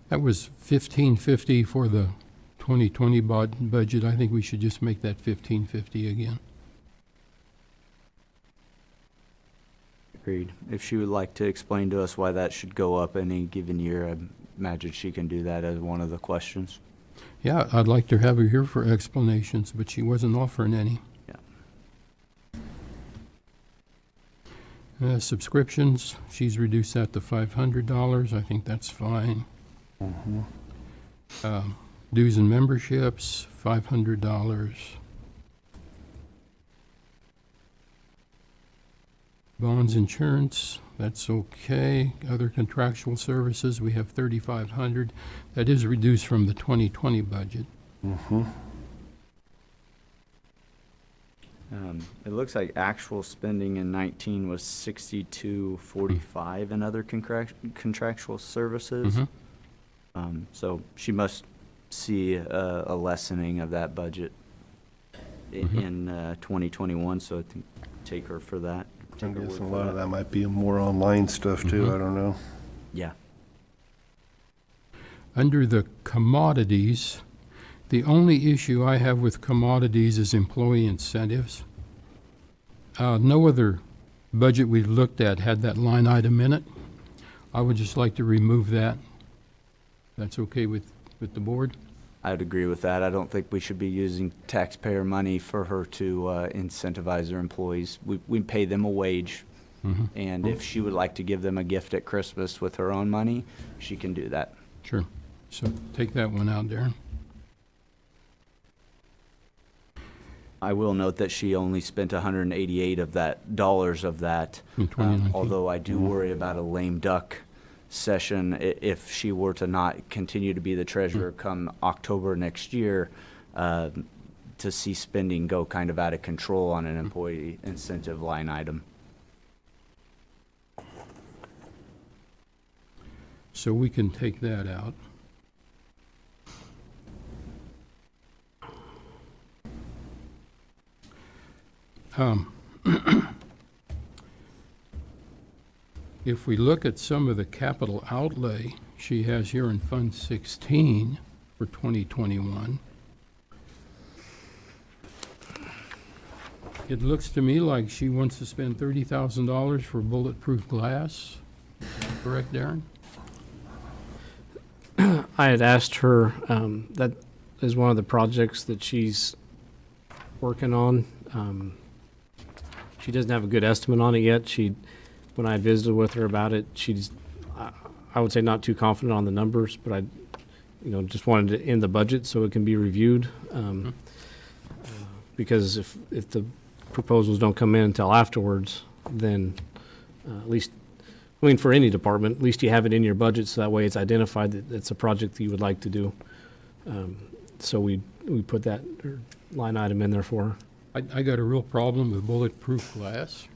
That was 1,550 for the 2020 budget. I think we should just make that 1,550 again.
Agreed. If she would like to explain to us why that should go up any given year, I imagine she can do that as one of the questions.
Yeah, I'd like to have her here for explanations, but she wasn't offering any. Subscriptions, she's reduced that to $500. I think that's fine. Dues and memberships, $500. Bonds insurance, that's okay. Other contractual services, we have $3,500. That is reduced from the 2020 budget.
It looks like actual spending in 19 was 6245 in other contractual services. So she must see a lessening of that budget in 2021. So I think take her for that.
I
Take her
guess
word
a
for
lot of
that.
that might be more online stuff too, I don't know.
Yeah.
Under the commodities, the only issue I have with commodities is employee incentives. No other budget we've looked at had that line item in it. I would just like to remove that. That's okay with the board?
I'd agree with that. I don't think we should be using taxpayer money for her to incentivize her employees. We pay them a wage, and if she would like to give them a gift at Christmas with her own money, she can do that.
Sure. So take that one out, Darren.
I will note that she only spent 188 of that dollars of that,
In 2019.
although I do worry about a lame duck session if she were to not continue to be the treasurer come October next year, to see spending go kind of out of control on an employee incentive line item.
So we can take that out. If we look at some of the capital outlay she has here in Fund 16 for 2021, it looks to me like she wants to spend $30,000 for bulletproof glass. Correct, Darren?
I had asked her, that is one of the projects that she's working on. She doesn't have a good estimate on it yet. When I visited with her about it, she's, I would say not too confident on the numbers, but I, just wanted it in the budget so it can be reviewed. Because if the proposals don't come in until afterwards, then at least, for any department, at least you have it in your budget, so that way it's identified that it's a project that you would like to do. So we put that line item in there for her.
I got a real problem with bulletproof glass.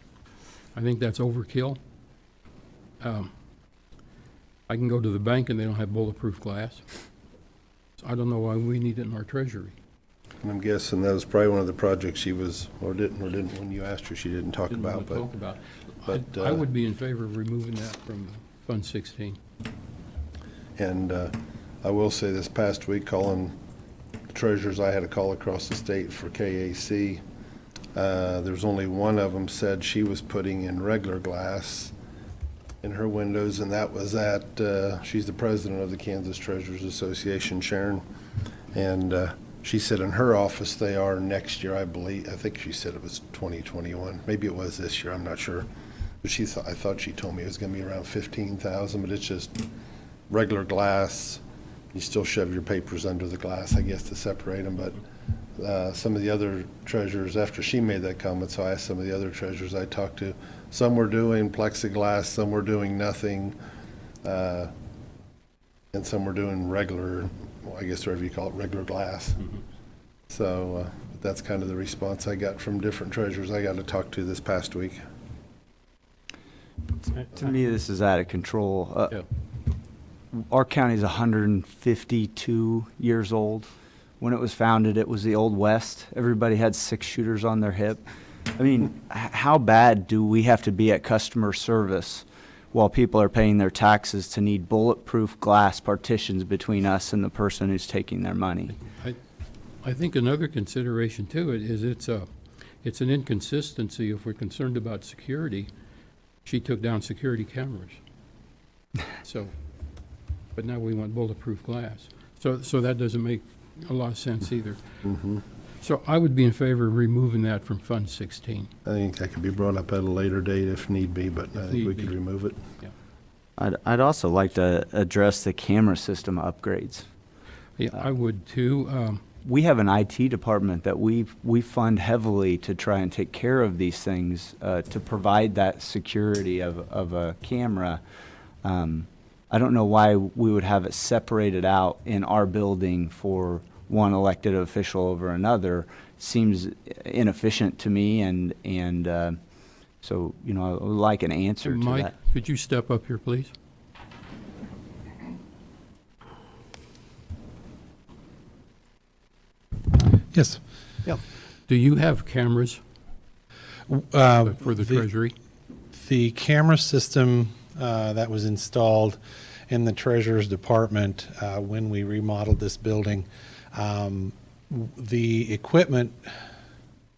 I think that's overkill. I can go to the bank and they don't have bulletproof glass. So I don't know why we need it in our treasury.
And I'm guessing that was probably one of the projects she was, or didn't, when you asked her, she didn't talk
Didn't
about,
want to
but.
talk about.
but,
I would be in favor of removing that from Fund 16.
And I will say this past week, calling treasurers, I had a call across the state for KAC. There's only one of them said she was putting in regular glass in her windows, and that was at, she's the president of the Kansas Treasurers Association, Sharon. And she said in her office they are next year, I believe. I think she said it was 2021. Maybe it was this year, I'm not sure. But I thought she told me it was gonna be around 15,000, but it's just regular glass. You still shove your papers under the glass, I guess, to separate them, but some of the other treasurers, after she made that comment, so I asked some of the other treasurers I talked to, some were doing plexiglass, some were doing nothing, and some were doing regular, well, I guess whatever you call it, regular glass. So that's kind of the response I got from different treasurers I got to talk to this past week.
To me, this is out of control.
Yeah.
Our county's 152 years old. When it was founded, it was the Old West. Everybody had 6 shooters on their hip. I mean, how bad do we have to be at customer service while people are paying their taxes to need bulletproof glass partitions between us and the person who's taking their money?
I think another consideration to it is it's an inconsistency if we're concerned about security. She took down security cameras. So, but now we want bulletproof glass. So that doesn't make a lot of sense either. So I would be in favor of removing that from Fund 16.
I think that could be brought up at a later date if need be, but I think we
need
could
be.
remove it.
I'd also like to address the camera system upgrades.
Yeah, I would too.
We have an IT department that we fund heavily to try and take care of these things, to provide that security of a camera. I don't know why we would have it separated out in our building for one elected official over another. Seems inefficient to me, and so, I would like an answer to
Mike,
that.
could you step up here, please?
Yes.
Do you have cameras for the Treasury?
The camera system that was installed in the Treasurer's Department when we remodeled this building, the equipment,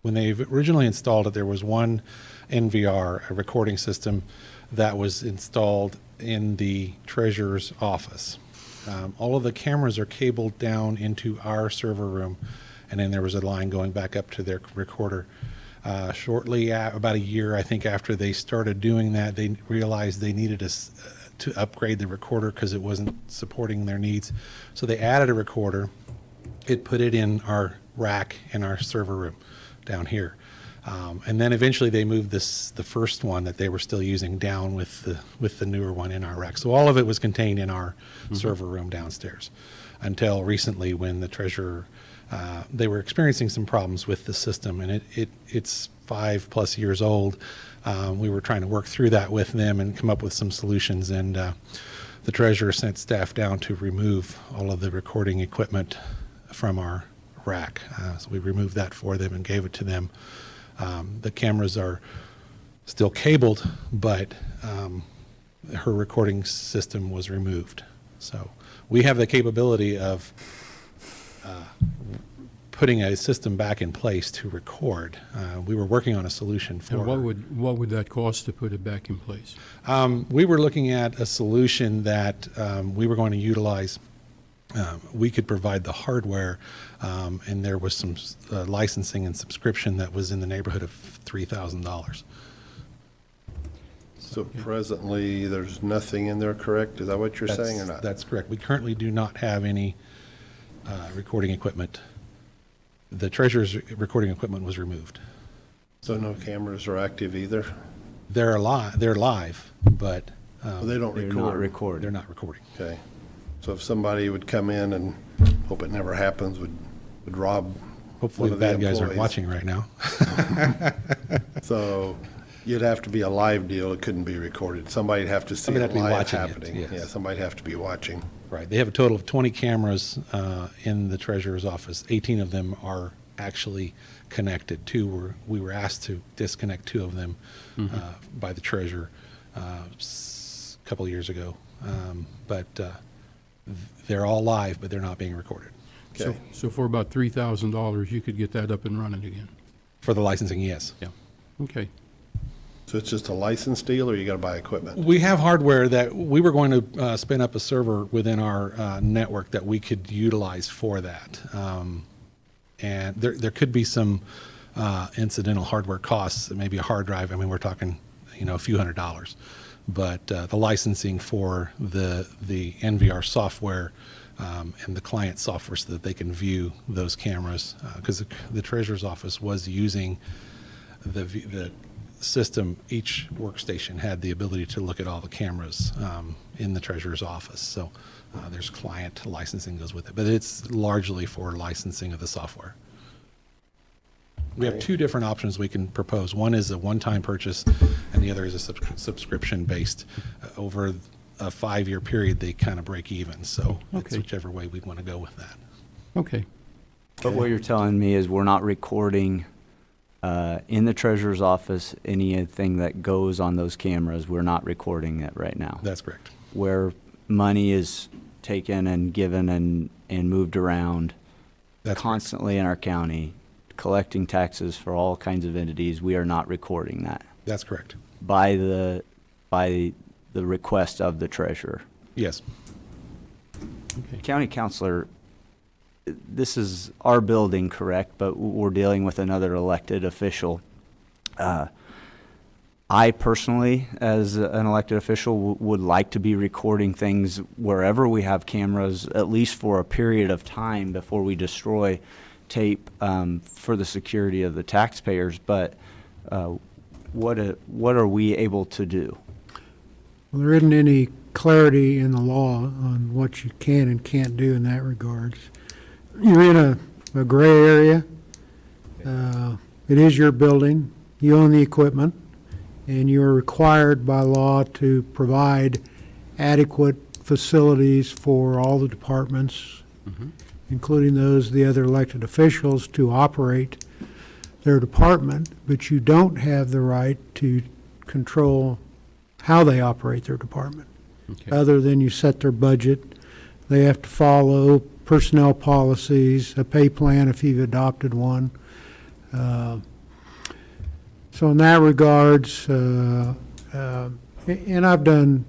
when they originally installed it, there was one NVR, a recording system, that was installed in the Treasurer's office. All of the cameras are cabled down into our server room, and then there was a line going back up to their recorder. Shortly, about a year, I think, after they started doing that, they realized they needed us to upgrade the recorder because it wasn't supporting their needs. So they added a recorder. It put it in our rack in our server room down here. And then eventually they moved the first one that they were still using down with the newer one in our rack. So all of it was contained in our server room downstairs until recently when the treasurer, they were experiencing some problems with the system, and it's 5+ years old. We were trying to work through that with them and come up with some solutions, and the treasurer sent staff down to remove all of the recording equipment from our rack. So we removed that for them and gave it to them. The cameras are still cabled, but her recording system was removed. So we have the capability of putting a system back in place to record. We were working on a solution for.
And what would that cost to put it back in place?
We were looking at a solution that we were going to utilize. We could provide the hardware, and there was some licensing and subscription that was in the neighborhood of $3,000.
So presently, there's nothing in there, correct? Is that what you're saying or not?
That's correct. We currently do not have any recording equipment. The treasurer's recording equipment was removed.
So no cameras are active either?
They're live, but
Well, they don't
They're
record?
not recording.
they're not recording.
Okay. So if somebody would come in and, hope it never happens, would rob
Hopefully
one
the
of the
bad guys
employees.
aren't watching right now.
So you'd have to be a live deal, it couldn't be recorded. Somebody'd have to see
Somebody'd
it
have to be
live
watching it,
happening.
yes.
Yeah, somebody'd have to be watching.
Right. They have a total of 20 cameras in the treasurer's office. 18 of them are actually connected. We were asked to disconnect 2 of them by the treasurer a couple of years ago. But they're all live, but they're not being recorded.
Okay.
So for about $3,000, you could get that up and running again?
For the licensing, yes.
Yeah. Okay.
So it's just a license deal, or you gotta buy equipment?
We have hardware that we were going to spin up a server within our network that we could utilize for that. And there could be some incidental hardware costs, maybe a hard drive. I mean, we're talking, a few $100s. But the licensing for the NVR software and the client software so that they can view those cameras, because the treasurer's office was using the system. Each workstation had the ability to look at all the cameras in the treasurer's office. So there's client licensing goes with it, but it's largely for licensing of the software. We have 2 different options we can propose. One is a one-time purchase, and the other is a subscription-based. Over a 5-year period, they kind of break even. So it's
Okay.
whichever way we'd want to go with that.
Okay.
But what you're telling me is we're not recording in the treasurer's office anything that goes on those cameras. We're not recording it right now.
That's correct.
Where money is taken and given and moved around
That's correct.
constantly in our county, collecting taxes for all kinds of entities, we are not recording that
That's correct.
by the request of the treasurer.
Yes.
County councilor, this is our building, correct? But we're dealing with another elected official. I personally, as an elected official, would like to be recording things wherever we have cameras, at least for a period of time before we destroy tape for the security of the taxpayers. But what are we able to do?
Well, there isn't any clarity in the law on what you can and can't do in that regards. You're in a gray area. It is your building. You own the equipment, and you are required by law to provide adequate facilities for all the departments, including those of the other elected officials, to operate their department, but you don't have the right to control how they operate their department.
Okay.
Other than you set their budget. They have to follow personnel policies, a pay plan if you've adopted one. So in that regards, and I've done,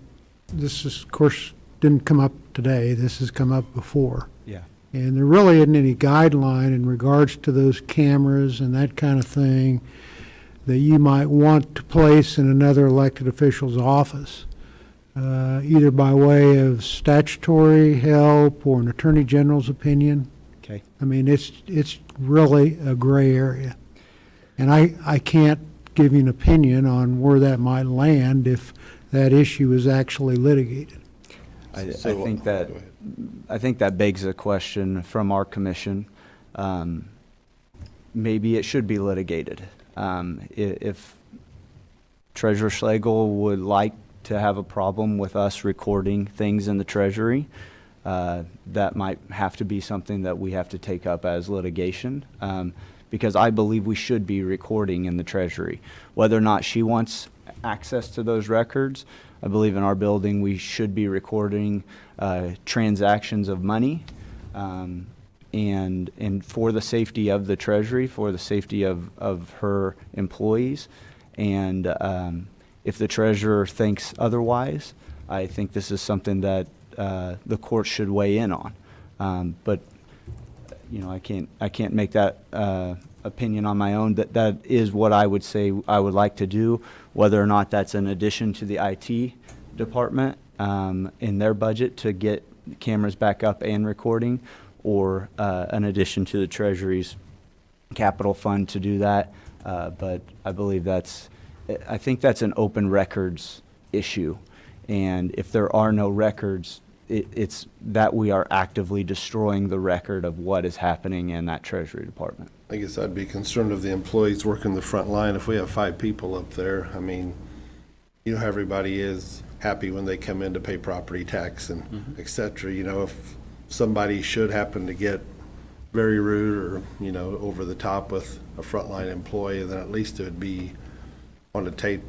this is, of course, didn't come up today, this has come up before.
Yeah.
And there really isn't any guideline in regards to those cameras and that kind of thing that you might want to place in another elected official's office, either by way of statutory help or an attorney general's opinion.
Okay.
I mean, it's really a gray area. And I can't give you an opinion on where that might land if that issue is actually litigated.
I think that begs a question from our commission. Maybe it should be litigated. If Treasurer Schlegel would like to have a problem with us recording things in the Treasury, that might have to be something that we have to take up as litigation, because I believe we should be recording in the Treasury. Whether or not she wants access to those records, I believe in our building we should be recording transactions of money, and for the safety of the Treasury, for the safety of her employees. And if the treasurer thinks otherwise, I think this is something that the court should weigh in on. But you know, I can't make that opinion on my own. That is what I would say I would like to do. Whether or not that's in addition to the IT department in their budget to get cameras back up and recording, or an addition to the Treasury's capital fund to do that. But I believe I think that's an open records issue. And if there are no records, it's that we are actively destroying the record of what is happening in that Treasury Department.
I guess I'd be concerned of the employees working the front line. If we have 5 people up there, I mean, you know how everybody is happy when they come in to pay property tax and et cetera. You know, if somebody should happen to get very rude or, you know, over the top with a frontline employee, then at least it would be on the tape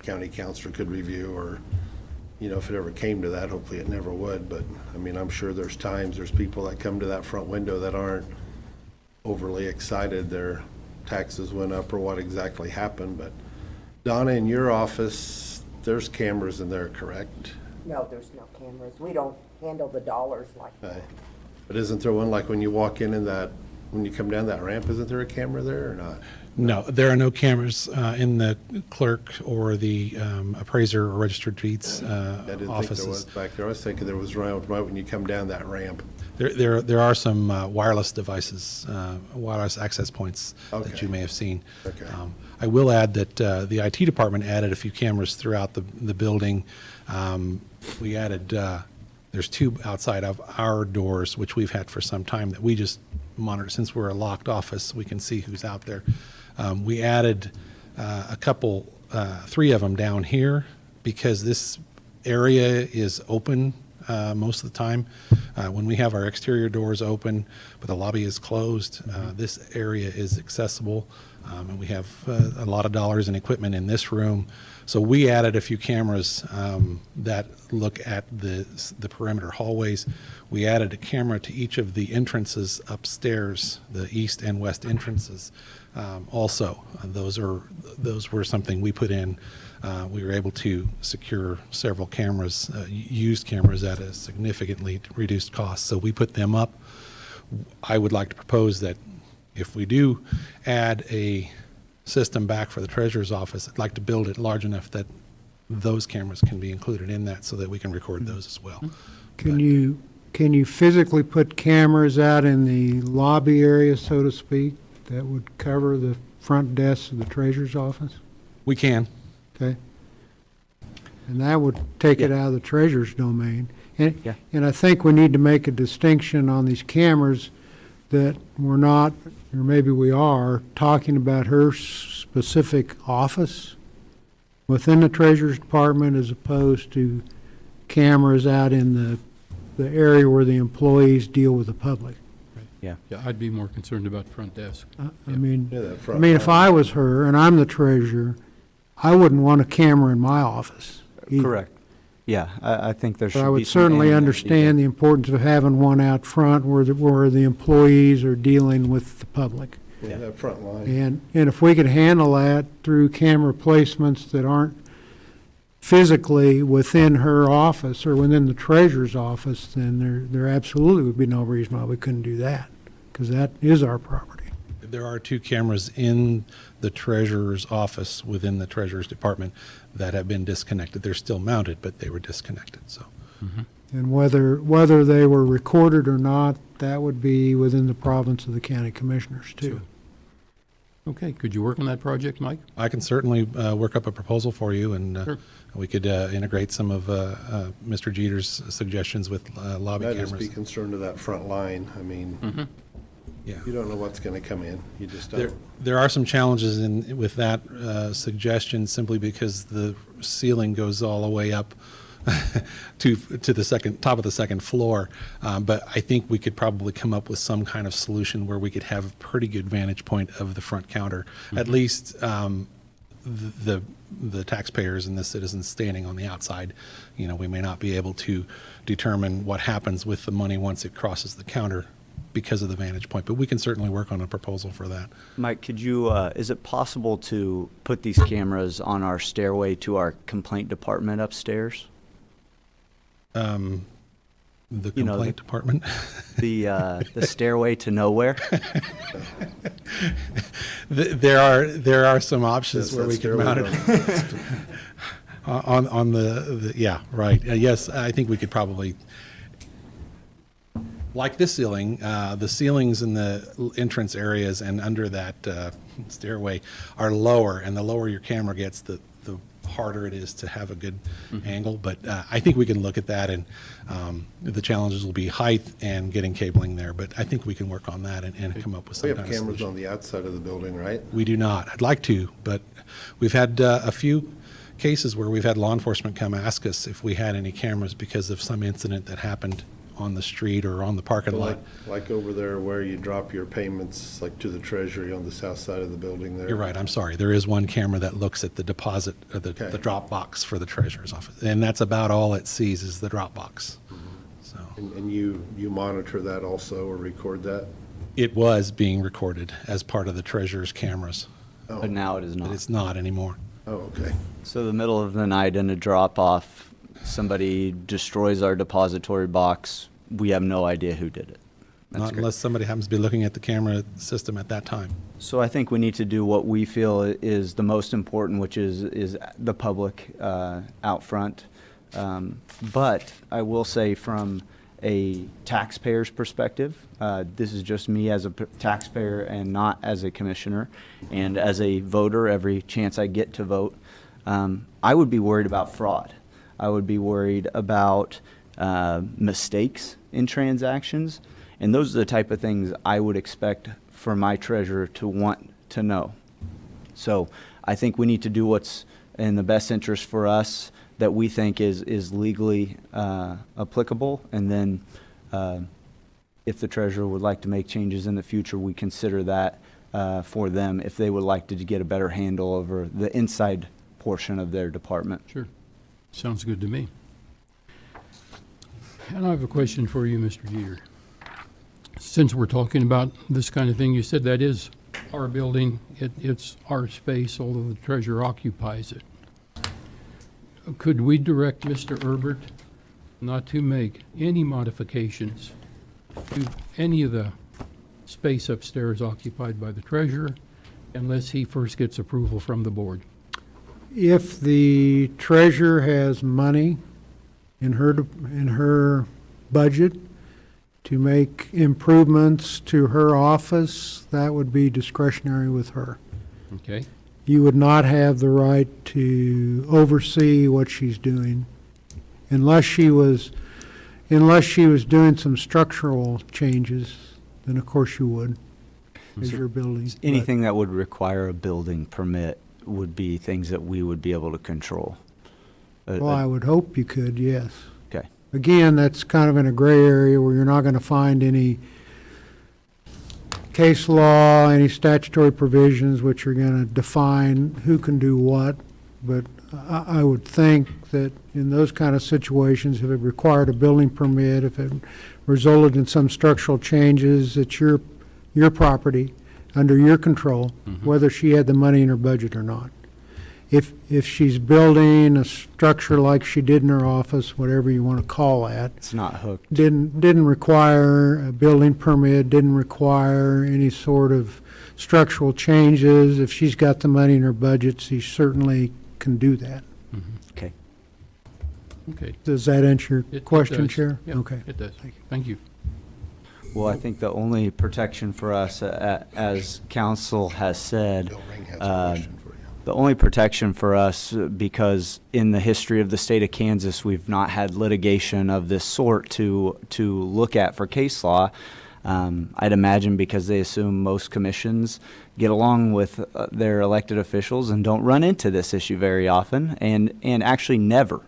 county councilor could review, or, you know, if it ever came to that, hopefully it never would. But I mean, I'm sure there's people that come to that front window that aren't overly excited their taxes went up or what exactly happened. But Donna, in your office, there's cameras in there, correct?
No, there's no cameras. We don't handle the dollars like that.
Okay. But isn't there one, like when you walk in that, when you come down that ramp, isn't there a camera there or not?
No, there are no cameras in the clerk or the appraiser or registered deeds
I didn't think
offices.
there was back there. I was thinking there was right when you come down that ramp.
There are some wireless devices, wireless access points that
Okay.
you may have seen.
Okay.
I will add that the IT department added a few cameras throughout the building. We added, there's 2 outside of our doors, which we've had for some time, that we just monitor. Since we're a locked office, we can see who's out there. We added a couple, 3 of them down here, because this area is open most of the time. When we have our exterior doors open, but the lobby is closed, this area is accessible, and we have a lot of dollars in equipment in this room. So we added a few cameras that look at the perimeter hallways. We added a camera to each of the entrances upstairs, the east and west entrances. Also, those were something we put in. We were able to secure several cameras, used cameras at a significantly reduced cost. So we put them up. I would like to propose that if we do add a system back for the treasurer's office, I'd like to build it large enough that those cameras can be included in that so that we can record those as well.
Can you physically put cameras out in the lobby area, so to speak, that would cover the front desk of the treasurer's office?
We can.
Okay. And that would take it out of the treasurer's domain.
Yeah.
And I think we need to make a distinction on these cameras that we're not, or maybe we are, talking about her specific office within the treasurer's department as opposed to cameras out in the area where the employees deal with the public.
Yeah.
Yeah, I'd be more concerned about front desk.
I mean,
Yeah, that front
if I was her and I'm the treasurer, I wouldn't want a camera in my office either.
Correct. Yeah, I think there should
But
be
I would
some
certainly
anonymity
understand the importance of having one out front where the employees are dealing with the public.
Yeah, that front line.
And if we could handle that through camera placements that aren't physically within her office or within the treasurer's office, then there absolutely would be no reason why we couldn't do that, because that is our property.
There are 2 cameras in the treasurer's office within the treasurer's department that have been disconnected. They're still mounted, but they were disconnected, so.
And whether they were recorded or not, that would be within the province of the county commissioners, too.
Okay, could you work on that project, Mike?
I can certainly work up a proposal for you, and
Sure.
we could integrate some of Mr. Jeter's suggestions with lobby
I'd
cameras.
just be concerned of that front line. I mean,
Yeah.
you don't know what's going to come in. You just
There,
don't.
there are some challenges with that suggestion, simply because the ceiling goes all the way up to the top of the second floor. But I think we could probably come up with some kind of solution where we could have a pretty good vantage point of the front counter. At least the taxpayers and the citizens standing on the outside, we may not be able to determine what happens with the money once it crosses the counter because of the vantage point, but we can certainly work on a proposal for that.
Mike, could you, is it possible to put these cameras on our stairway to our complaint department upstairs?
The
You know,
complaint department.
The stairway to nowhere?
There are some options
Yes,
where we
that's
can mount it on the yeah, right. Yes, I think we could probably, like this ceiling, the ceilings in the entrance areas and under that stairway are lower, and the lower your camera gets, the harder it is to have a good angle. But I think we can look at that, and the challenges will be height and getting cabling there. But I think we can work on that and come up with
We
some
have
kind of
cameras
solution.
on the outside of the building, right?
We do not. I'd like to, but we've had a few cases where we've had law enforcement come ask us if we had any cameras because of some incident that happened on the street or on the parking lot.
Like over there where you drop your payments, like to the treasury on the south side of the building there.
You're right, I'm sorry. There is one camera that looks at the deposit, or the
Okay.
drop box for the treasurer's office. And that's about all it sees is the drop box. So
And you monitor that also or record that?
it was being recorded as part of the treasurer's cameras,
But now it is
but
not.
it's not anymore.
Oh, okay.
So the middle of the night in a drop-off, somebody destroys our depository box, we have no idea who did it. That's
Not
great.
unless somebody happens to be looking at the camera system at that time.
So I think we need to do what we feel is the most important, which is the public out front. But I will say from a taxpayer's perspective, this is just me as a taxpayer and not as a commissioner, and as a voter, every chance I get to vote, I would be worried about fraud. I would be worried about mistakes in transactions, and those are the type of things I would expect for my treasurer to want to know. So I think we need to do what's in the best interest for us that we think is legally applicable, and then if the treasurer would like to make changes in the future, we consider that for them if they would like to get a better handle over the inside portion of their department.
Sure. Sounds good to me. And I have a question for you, Mr. Jeter. Since we're talking about this kind of thing, you said that is our building, it's our space, although the treasurer occupies it. Could we direct Mr. Herbert not to make any modifications to any of the space upstairs occupied by the treasurer unless he first gets approval from the board?
If the treasurer has money in her budget to make improvements to her office, that would be discretionary with her.
Okay?
You would not have the right to oversee what she's doing unless she was doing some structural changes, then of course you would, as your building.
Anything that would require a building permit would be things that we would be able to control.
Well, I would hope you could, yes.
Okay.
Again, that's kind of in a gray area where you're not going to find any case law, any statutory provisions which are going to define who can do what. But I would think that in those kind of situations, if it required a building permit, if it resulted in some structural changes, it's your property, under your control, whether she had the money in her budget or not. if she's building a structure like she did in her office, whatever you want to call that,
It's not hooked.
didn't require a building permit, didn't require any sort of structural changes, if she's got the money in her budget, she certainly can do that.
Okay.
Okay.
Does that answer your
It
question,
does.
Chair?
Yeah,
Okay.
it does. Thank you.
Well, I think the only protection for us, as council has said,
Bill Ring has a question for you.
the only protection for us, because in the history of the state of Kansas, we've not had litigation of this sort to look at for case law. I'd imagine because they assume most commissions get along with their elected officials and don't run into this issue very often, and actually never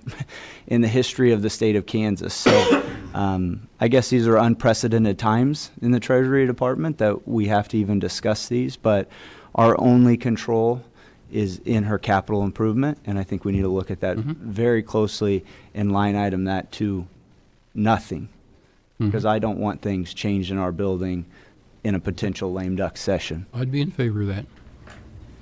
in the history of the state of Kansas. So I guess these are unprecedented times in the Treasury Department that we have to even discuss these, but our only control is in her capital improvement, and I think we need to look at that very closely and line item that to nothing, because I don't want things changed in our building in a potential lame duck session.
I'd be in favor of that.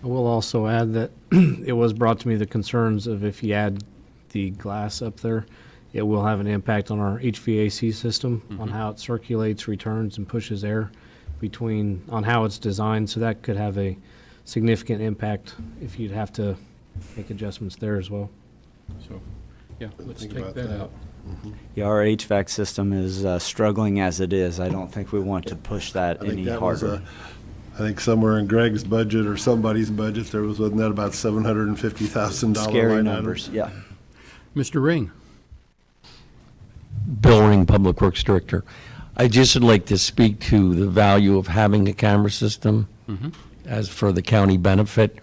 I will also add that it was brought to me the concerns of if you add the glass up there, it will have an impact on our HVAC system, on how it circulates, returns, and pushes air on how it's designed. So that could have a significant impact if you'd have to make adjustments there as well.
So, yeah, let's
Think
take
about
that
that.
out.
Yeah, our HVAC system is struggling as it is. I don't think we want to push that
I think
any
that was
harder.
I think somewhere in Greg's budget or somebody's budget, there was, wasn't that about $750,000
Scary
line
numbers,
item?
yeah.
Mr. Ring?
Bill Ring, Public Works Director. I just would like to speak to the value of having a camera system as for the county benefit.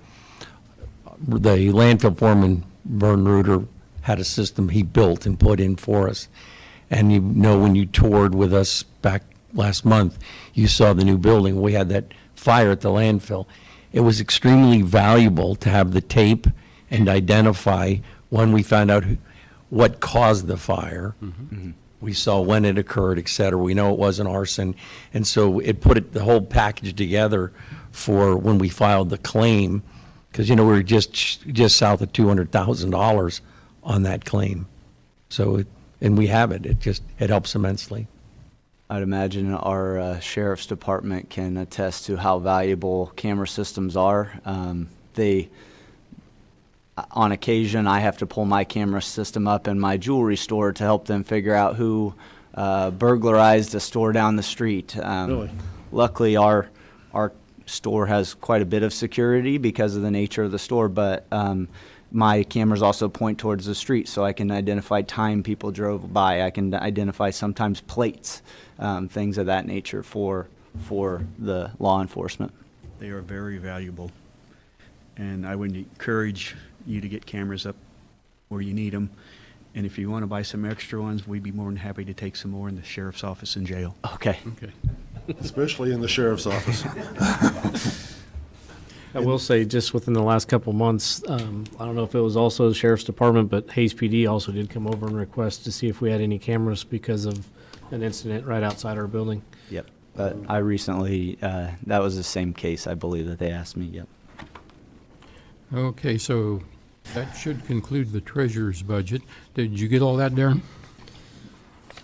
The landfill foreman, Vern Reuter, had a system he built and put in for us. And you know, when you toured with us back last month, you saw the new building. We had that fire at the landfill. It was extremely valuable to have the tape and identify when we found out what caused the fire. We saw when it occurred, et cetera. We know it wasn't arson. And so it put the whole package together for when we filed the claim, because, you know, we were just south of $200,000 on that claim. So, and we have it. It helps immensely.
I'd imagine our sheriff's department can attest to how valuable camera systems are. On occasion, I have to pull my camera system up in my jewelry store to help them figure out who burglarized a store down the street.
Really?
Luckily, our store has quite a bit of security because of the nature of the store, but my cameras also point towards the street, so I can identify time people drove by. I can identify sometimes plates, things of that nature for the law enforcement.
They are very valuable. And I would encourage you to get cameras up where you need them. And if you want to buy some extra ones, we'd be more than happy to take some more in the sheriff's office and jail.
Okay.
Okay.
Especially in the sheriff's office.
I will say, just within the last couple months, I don't know if it was also the sheriff's department, but Hayes PD also did come over and request to see if we had any cameras because of an incident right outside our building.
Yep. But I recently, that was the same case, I believe, that they asked me. Yep.
Okay, so that should conclude the treasurer's budget. Did you get all that, Darren?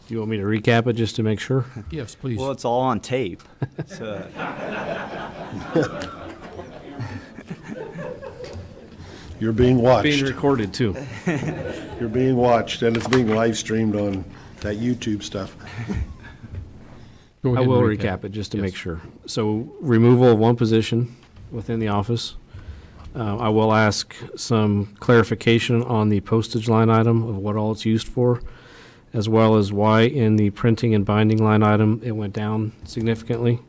Do you want me to recap it just to make sure?
Yes, please.
Well, it's all on tape. So,
You're being watched.
Being recorded too.
You're being watched, and it's being live streamed on that YouTube stuff.
Go
I
ahead and
will recap it just to make
Yes.
sure. So removal of one position within the office. I will ask some clarification on the postage line item of what all it's used for, as well as why in the printing and binding line item it went down significantly.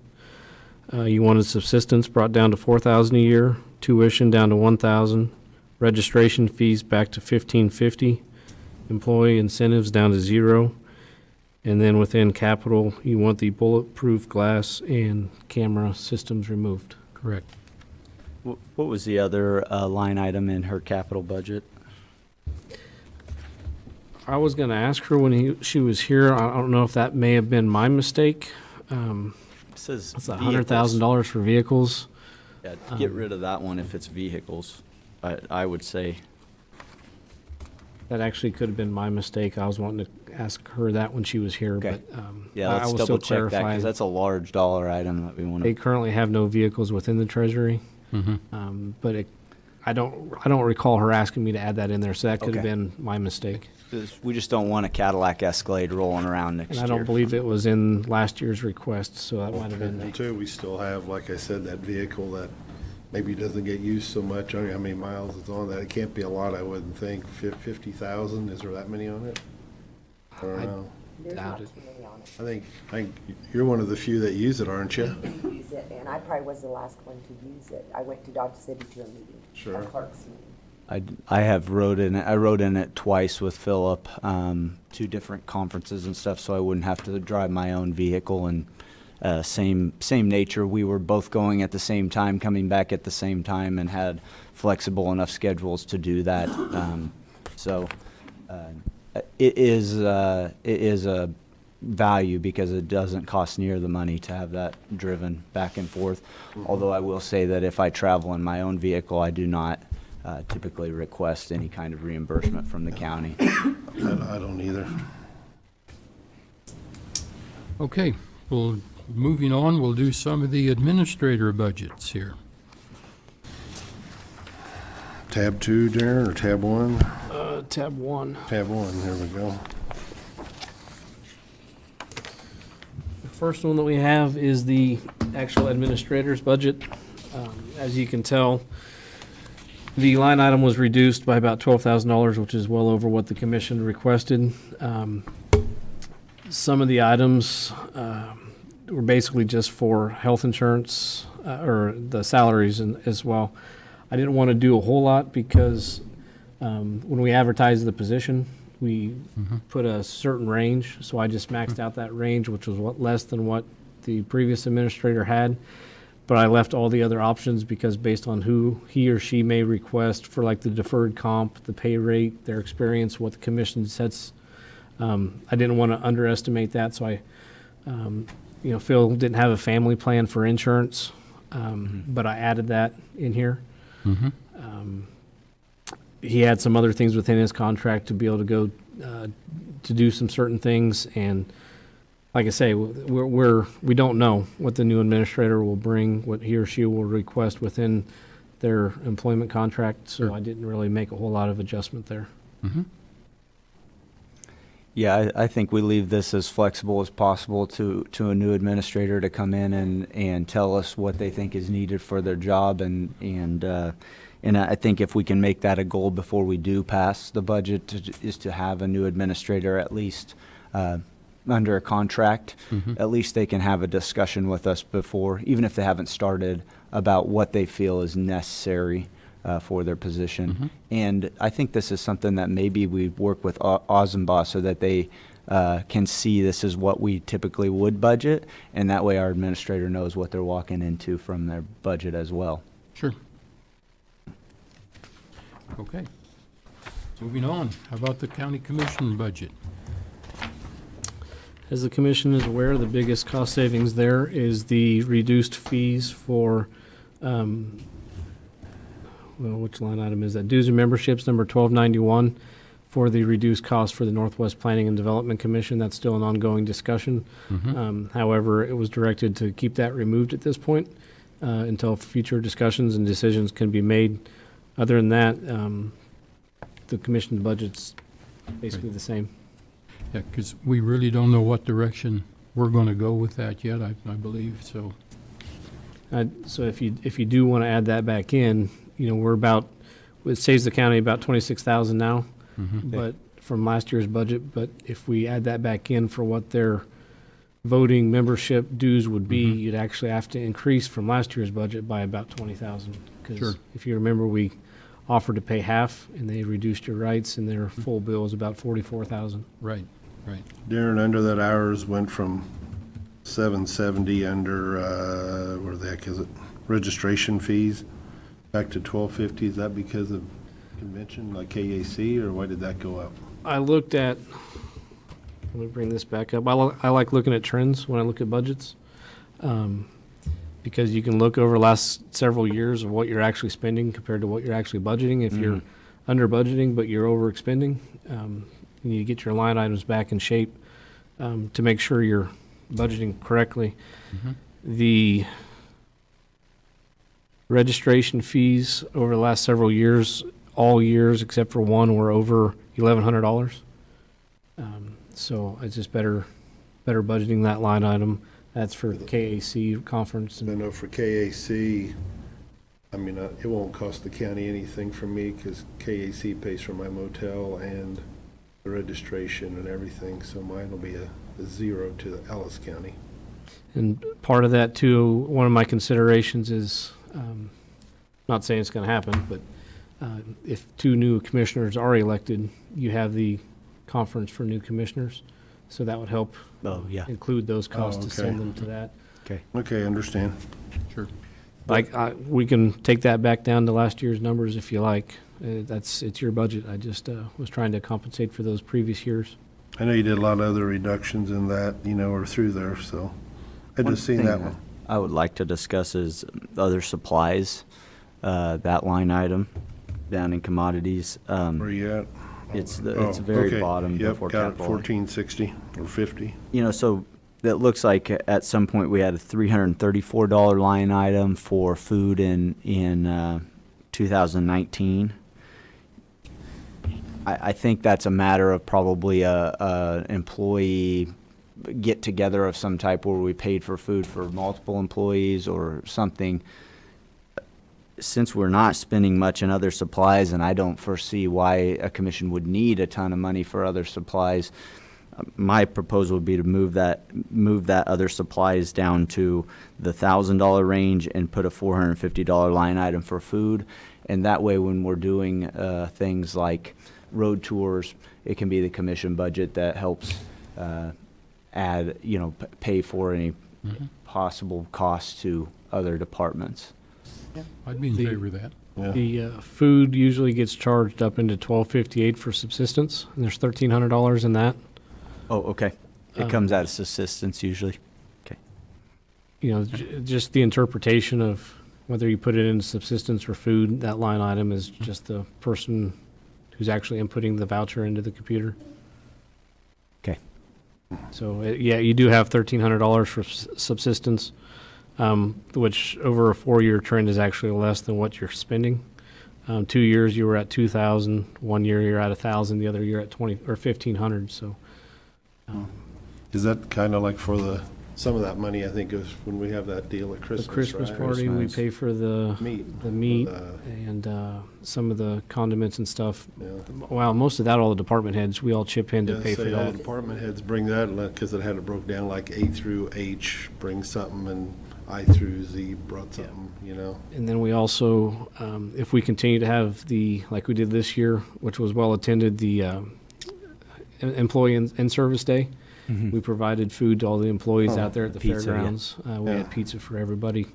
You wanted subsistence brought down to $4,000 a year, tuition down to $1,000, registration fees back to $1,550, employee incentives down to 0. And then within capital, you want the bulletproof glass and camera systems removed.
Correct.
what was the other line item in her capital budget?
I was going to ask her when she was here. I don't know if that may have been my mistake.
It says
It's
vehicles.
$100,000 for vehicles.
Yeah, get rid of that one if it's vehicles. I would say.
That actually could have been my mistake. I was wanting to ask her that when she was here,
Okay.
but
Yeah,
I
let's
will
double
still
check that,
clarify.
because that's a large dollar item that we want
They
to.
currently have no vehicles within the treasury, but I don't recall her asking me to add that in there, so that could have
Okay.
been my mistake.
We just don't want a Cadillac Escalade rolling around next
And
year.
I don't believe it was in last year's request, so that might have been.
And two, we still have, like I said, that vehicle that maybe doesn't get used so much. I don't know how many miles it's on that. It can't be a lot, I wouldn't think. 50,000, is there that many on it? I don't know.
There's
Doubt
not
it.
too many on it.
I think you're one of the few that use it, aren't you?
Use it, and I probably was the last one to use it. I went to Dodge City to a meeting,
Sure.
a clerk's meeting.
I have rode in it. I rode in it twice with Philip, 2 different conferences and stuff, so I wouldn't have to drive my own vehicle. And same nature. We were both going at the same time, coming back at the same time, and had flexible enough schedules to do that. So it is a value, because it doesn't cost near the money to have that driven back and forth. Although I will say that if I travel in my own vehicle, I do not typically request any kind of reimbursement from the county.
I don't either.
Okay, well, moving on, we'll do some of the administrator budgets here.
Tab 2, Darren, or tab 1?
Tab 1.
Tab 1, there we go.
The first one that we have is the actual administrator's budget. As you can tell, the line item was reduced by about $12,000, which is well over what the commission requested. Some of the items were basically just for health insurance, or the salaries as well. I didn't want to do a whole lot because when we advertised the position, we put a certain range, so I just maxed out that range, which was less than what the previous administrator had. But I left all the other options because based on who he or she may request for, like the deferred comp, the pay rate, their experience, what the commission sets, I didn't want to underestimate that. So Phil didn't have a family plan for insurance, but I added that in here. He had some other things within his contract to be able to go to do some certain things, and like I say, we don't know what the new administrator will bring, what he or she will request within their employment contract, so I didn't really make a whole lot of adjustment there.
Yeah, I think we leave this as flexible as possible to a new administrator to come in and tell us what they think is needed for their job, and I think if we can make that a goal before we do pass the budget, is to have a new administrator at least under a contract. At least they can have a discussion with us before, even if they haven't started, about what they feel is necessary for their position. And I think this is something that maybe we work with Ozenbach so that they can see this is what we typically would budget, and that way our administrator knows what they're walking into from their budget as well.
Sure. Okay. Moving on, how about the county commission budget?
As the commission is aware, the biggest cost savings there is the reduced fees for, which line item is that? Dues and memberships, number 1291, for the reduced cost for the Northwest Planning and Development Commission. That's still an ongoing discussion. However, it was directed to keep that removed at this point until future discussions and decisions can be made. Other than that, the commission's budget's basically the same.
Yeah, because we really don't know what direction we're going to go with that yet, I believe, so.
So if you do want to add that back in, we're about, it saves the county about 26,000 now, but from last year's budget. But if we add that back in for what their voting membership dues would be, you'd actually have to increase from last year's budget by about 20,000. Because
Sure.
if you remember, we offered to pay half, and they reduced your rights, and their full bill is about 44,000.
Right.
Darren, under that hours went from 770 under, where the heck is it? Registration fees, back to 1250. Is that because of convention, like KAC, or why did that go up?
I looked at, let me bring this back up. I like looking at trends when I look at budgets. because you can look over the last several years of what you're actually spending compared to what you're actually budgeting. If you're under budgeting but you're over expending, you need to get your line items back in shape to make sure you're budgeting correctly. The registration fees over the last several years, all years except for one, were over $1,100. So it's just better budgeting that line item. That's for KAC conference.
I know for KAC, I mean, it won't cost the county anything for me because KAC pays for my motel and the registration and everything, so mine will be a zero to the Ellis County.
And part of that too, one of my considerations is, not saying it's going to happen, but if 2 new commissioners are elected, you have the conference for new commissioners. So that would help include those costs to send them to that.
Okay, understand.
Sure.
Like, we can take that back down to last year's numbers if you like. It's your budget. I just was trying to compensate for those previous years.
I know you did a lot of other reductions in that, or through there, so I just seen that one.
I would like to discuss is other supplies, that line item down in commodities.
Where you at?
It's very
okay.
bottom
Yep,
before
got it,
capital.
1460 or 50.
So it looks like at some point we had a $334 line item for food in 2019. I think that's a matter of probably a employee get together of some type where we paid for food for multiple employees or something. Since we're not spending much in other supplies, and I don't foresee why a commission would need a ton of money for other supplies, my proposal would be to move that other supplies down to the $1,000 range and put a $450 line item for food. And that way, when we're doing things like road tours, it can be the commission budget that helps add, pay for any possible costs to other departments.
I'd be in favor of that.
The food usually gets charged up into $12.58 for subsistence, and there's $1,300 in that.
Oh, okay. It comes out of subsistence usually. Okay.
Just the interpretation of whether you put it in subsistence or food, that line item is just the person who's actually inputting the voucher into the computer.
Okay.
So, you do have $1,300 for subsistence, which over a 4-year trend is actually less than what you're spending. 2 years you were at $2,000, 1 year you're at $1,000, the other year at $1,500. So,
Is that kind of like for some of that money, I think, goes when we have that deal at Christmas,
the Christmas
right?
party, we
Christmas.
pay for the meat
the-
and some of the condiments and stuff.
Yeah.
Well, most of that, all the department heads, we all chip in to pay for
All the
that.
department heads bring that, because it had it broke down like A through H brings something and I through Z brought something,
And then we also, if we continue to have like we did this year, which was well attended, the employee in-service day, we provided food to all the employees out there at the
pizza, yeah.
fairgrounds. We
Yeah.
had pizza for everybody,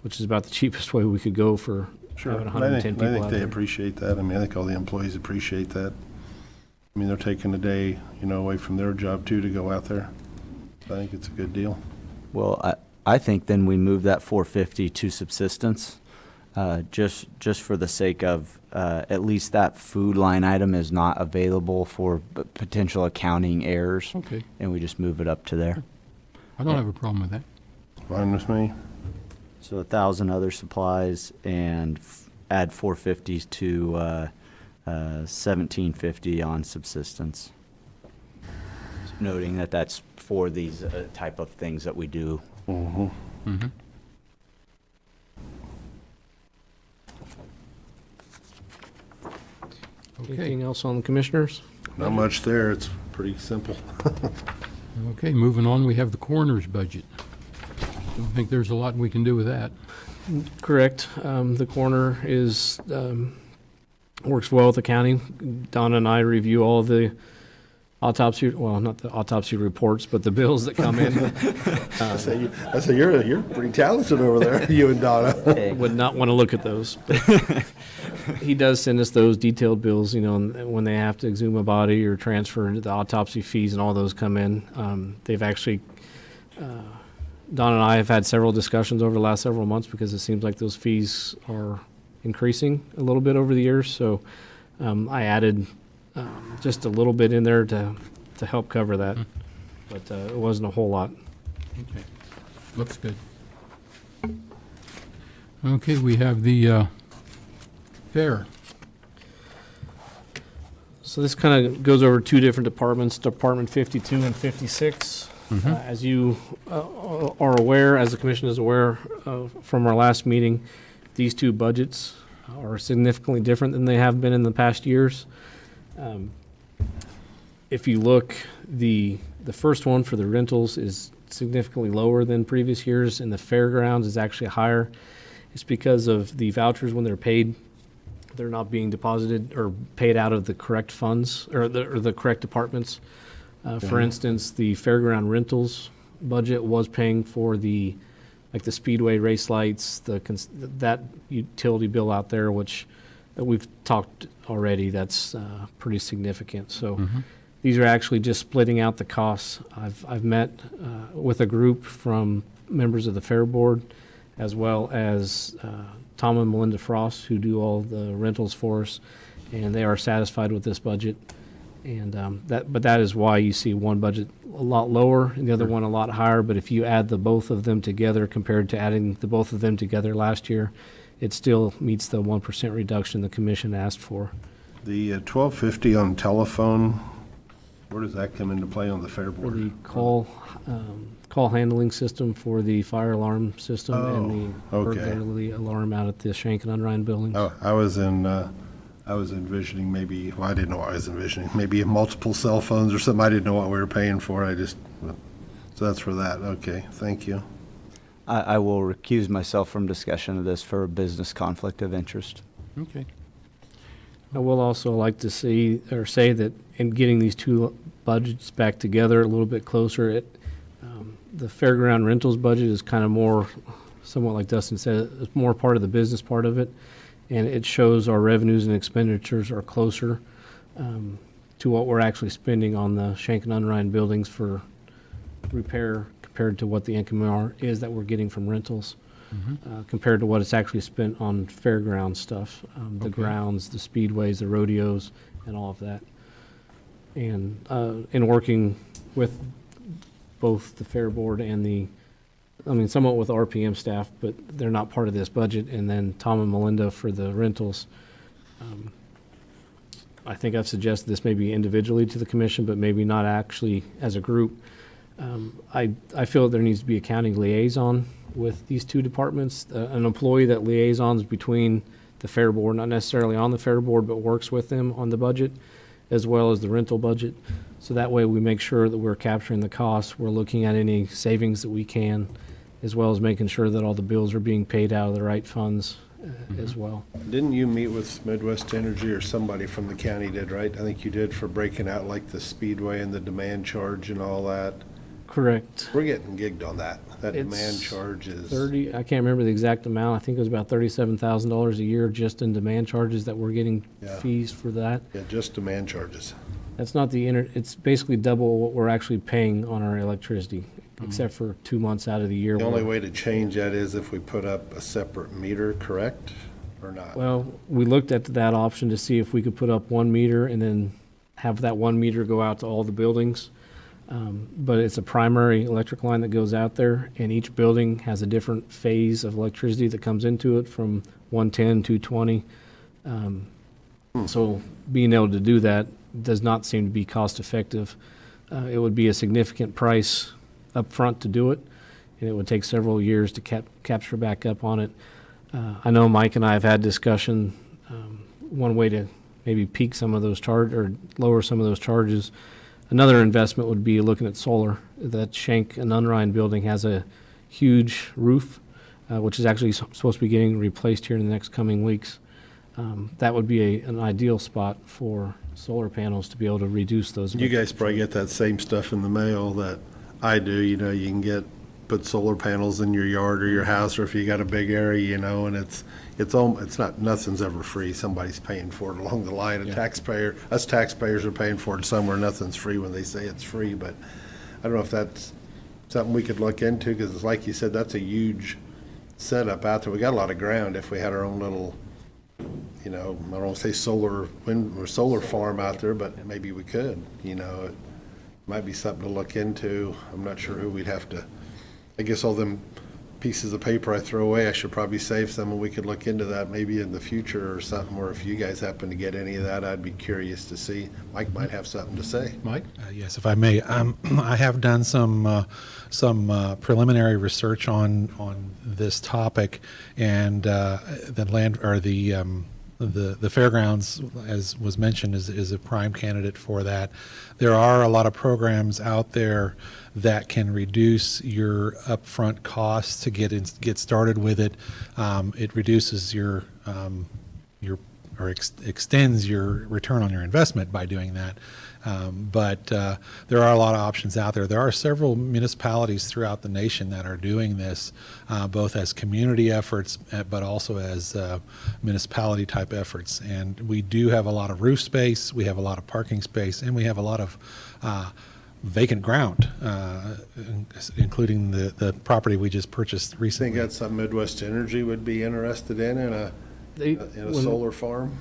which is about the cheapest way we could go for having
And
110 people
I think
out
they
there.
appreciate that. I mean, I think all the employees appreciate that. I mean, they're taking a day, away from their job too to go out there. I think it's a good deal.
Well, I think then we move that 450 to subsistence, just for the sake of at least that food line item is not available for potential accounting errors.
Okay.
And we just move it up to there.
I don't have a problem with that.
Fine with me.
So 1,000 other supplies and add 450 to 1,750 on subsistence. Noting that that's for these type of things that we do.
Mm-hmm.
Mm-hmm. Okay,
Anything else on the commissioners?
Not much there. It's pretty simple.
okay, moving on, we have the coroner's budget. Don't think there's a lot we can do with that.
Correct. The coroner works well with the county. Donna and I review all of the autopsy, well, not the autopsy reports, but the bills that come in.
I say you're pretty talented over there, you and Donna.
Would not want to look at those. But he does send us those detailed bills, when they have to exhume a body or transfer the autopsy fees and all those come in. They've actually Don and I have had several discussions over the last several months because it seems like those fees are increasing a little bit over the years. So I added just a little bit in there to help cover that, but it wasn't a whole lot.
Okay. Looks good. Okay, we have the fair.
So this kind of goes over two different departments, Department 52 and 56. As you are aware, as the commission is aware from our last meeting, these two budgets are significantly different than they have been in the past years. If you look, the first one for the rentals is significantly lower than previous years, and the fairgrounds is actually higher. It's because of the vouchers when they're paid, they're not being deposited or paid out of the correct funds or the correct departments. For instance, the fairground rentals budget was paying for the speedway race lights, that utility bill out there, which we've talked already. That's pretty significant. So these are actually just splitting out the costs. I've met with a group from members of the Fair Board, as well as Tom and Melinda Frost, who do all the rentals for us, and they are satisfied with this budget. And that is why you see one budget a lot lower and the other one a lot higher. But if you add the both of them together compared to adding the both of them together last year, it still meets the 1% reduction the commission asked for.
The $12.50 on telephone, where does that come into play on the Fair
For
Board?
the call handling system for the fire alarm system and the
okay.
burglary alarm out at the Shank and Unrein buildings.
Oh, I was envisioning maybe, well, I didn't know what I was envisioning, maybe multiple cell phones or something. I didn't know what we were paying for. So that's for that. Okay, thank you.
I will recuse myself from discussion of this for a business conflict of interest.
Okay.
I will also like to say that in getting these two budgets back together a little bit closer, the fairground rentals budget is kind of more, somewhat like Dustin said, it's more part of the business part of it, and it shows our revenues and expenditures are closer to what we're actually spending on the Shank and Unrein buildings for repair compared to what the income is that we're getting from rentals. Compared to what it's actually spent on fairground stuff, the grounds, the speedways, the rodeos, and all of that. And in working with both the Fair Board and somewhat with RPM staff, but they're not part of this budget, and then Tom and Melinda for the rentals. I think I've suggested this maybe individually to the commission, but maybe not actually as a group. I feel that there needs to be a county liaison with these two departments, an employee that liaisons between the Fair Board, not necessarily on the Fair Board, but works with them on the budget, as well as the rental budget. So that way we make sure that we're capturing the costs, we're looking at any savings that we can, as well as making sure that all the bills are being paid out of the right funds as well.
Didn't you meet with Midwest Energy, or somebody from the county did, right? I think you did, for breaking out like the speedway and the demand charge and all that.
Correct.
We're getting gigged on that. That
It's
demand charge is.
30, I can't remember the exact amount. I think it was about $37,000 a year just in demand charges that we're getting
Yeah.
fees for that.
Yeah, just demand charges.
That's not it's basically double what we're actually paying on our electricity, except for 2 months out of the year.
The only way to change that is if we put up a separate meter, correct, or not?
Well, we looked at that option to see if we could put up 1 meter and then have that 1 meter go out to all the buildings. But it's a primary electric line that goes out there, and each building has a different phase of electricity that comes into it, from 110, 220. So being able to do that does not seem to be cost effective. It would be a significant price up front to do it, and it would take several years to capture back up on it. I know Mike and I have had discussion, one way to maybe peak some of those or lower some of those charges. Another investment would be looking at solar. That Shank and Unrein building has a huge roof, which is actually supposed to be getting replaced here in the next coming weeks. That would be an ideal spot for solar panels to be able to reduce those.
You guys probably get that same stuff in the mail that I do. You know, you can put solar panels in your yard or your house, or if you got a big area, you know, and it's not, nothing's ever free. Somebody's paying for it along the line. Us taxpayers are paying for it somewhere. Nothing's free when they say it's free, but I don't know if that's something we could look into? Because like you said, that's a huge setup out there. We got a lot of ground if we had our own little, I don't want to say solar wind or solar farm out there, but maybe we could, it might be something to look into. I'm not sure who we'd have to, I guess all them pieces of paper I throw away, I should probably save some, and we could look into that maybe in the future or something, or if you guys happen to get any of that, I'd be curious to see. Mike might have something to say.
Mike?
Yes, if I may, I have done some preliminary research on this topic, and the fairgrounds, as was mentioned, is a prime candidate for that. There are a lot of programs out there that can reduce your upfront costs to get started with it. It reduces extends your return on your investment by doing that. But there are a lot of options out there. There are several municipalities throughout the nation that are doing this, both as community efforts, but also as municipality type efforts. And we do have a lot of roof space, we have a lot of parking space, and we have a lot of vacant ground, including the property we just purchased
I
recently.
think that's something Midwest Energy would be interested in a solar farm.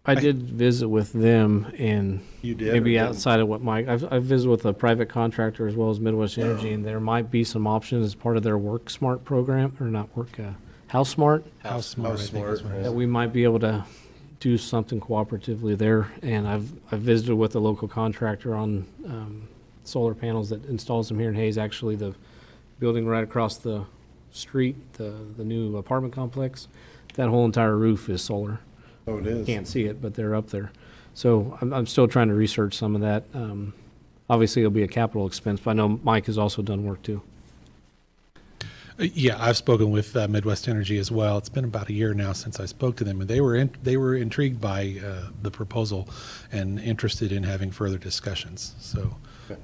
I did visit with them, and
You did, or
maybe
didn't?
outside of what Mike, I've visited with a private contractor as well as Midwest Energy, and there might be some options as part of their Work Smart program, or not Work, House Smart,
How smart, I think is what it is.
that we might be able to do something cooperatively there. And I've visited with a local contractor on solar panels that installs them here in Hayes. Actually, the building right across the street, the new apartment complex, that whole entire roof is solar.
Oh, it is.
Can't see it, but they're up there. So I'm still trying to research some of that. Obviously, it'll be a capital expense, but I know Mike has also done work too.
Yeah, I've spoken with Midwest Energy as well. It's been about a year now since I spoke to them, and they were intrigued by the proposal and interested in having further discussions. So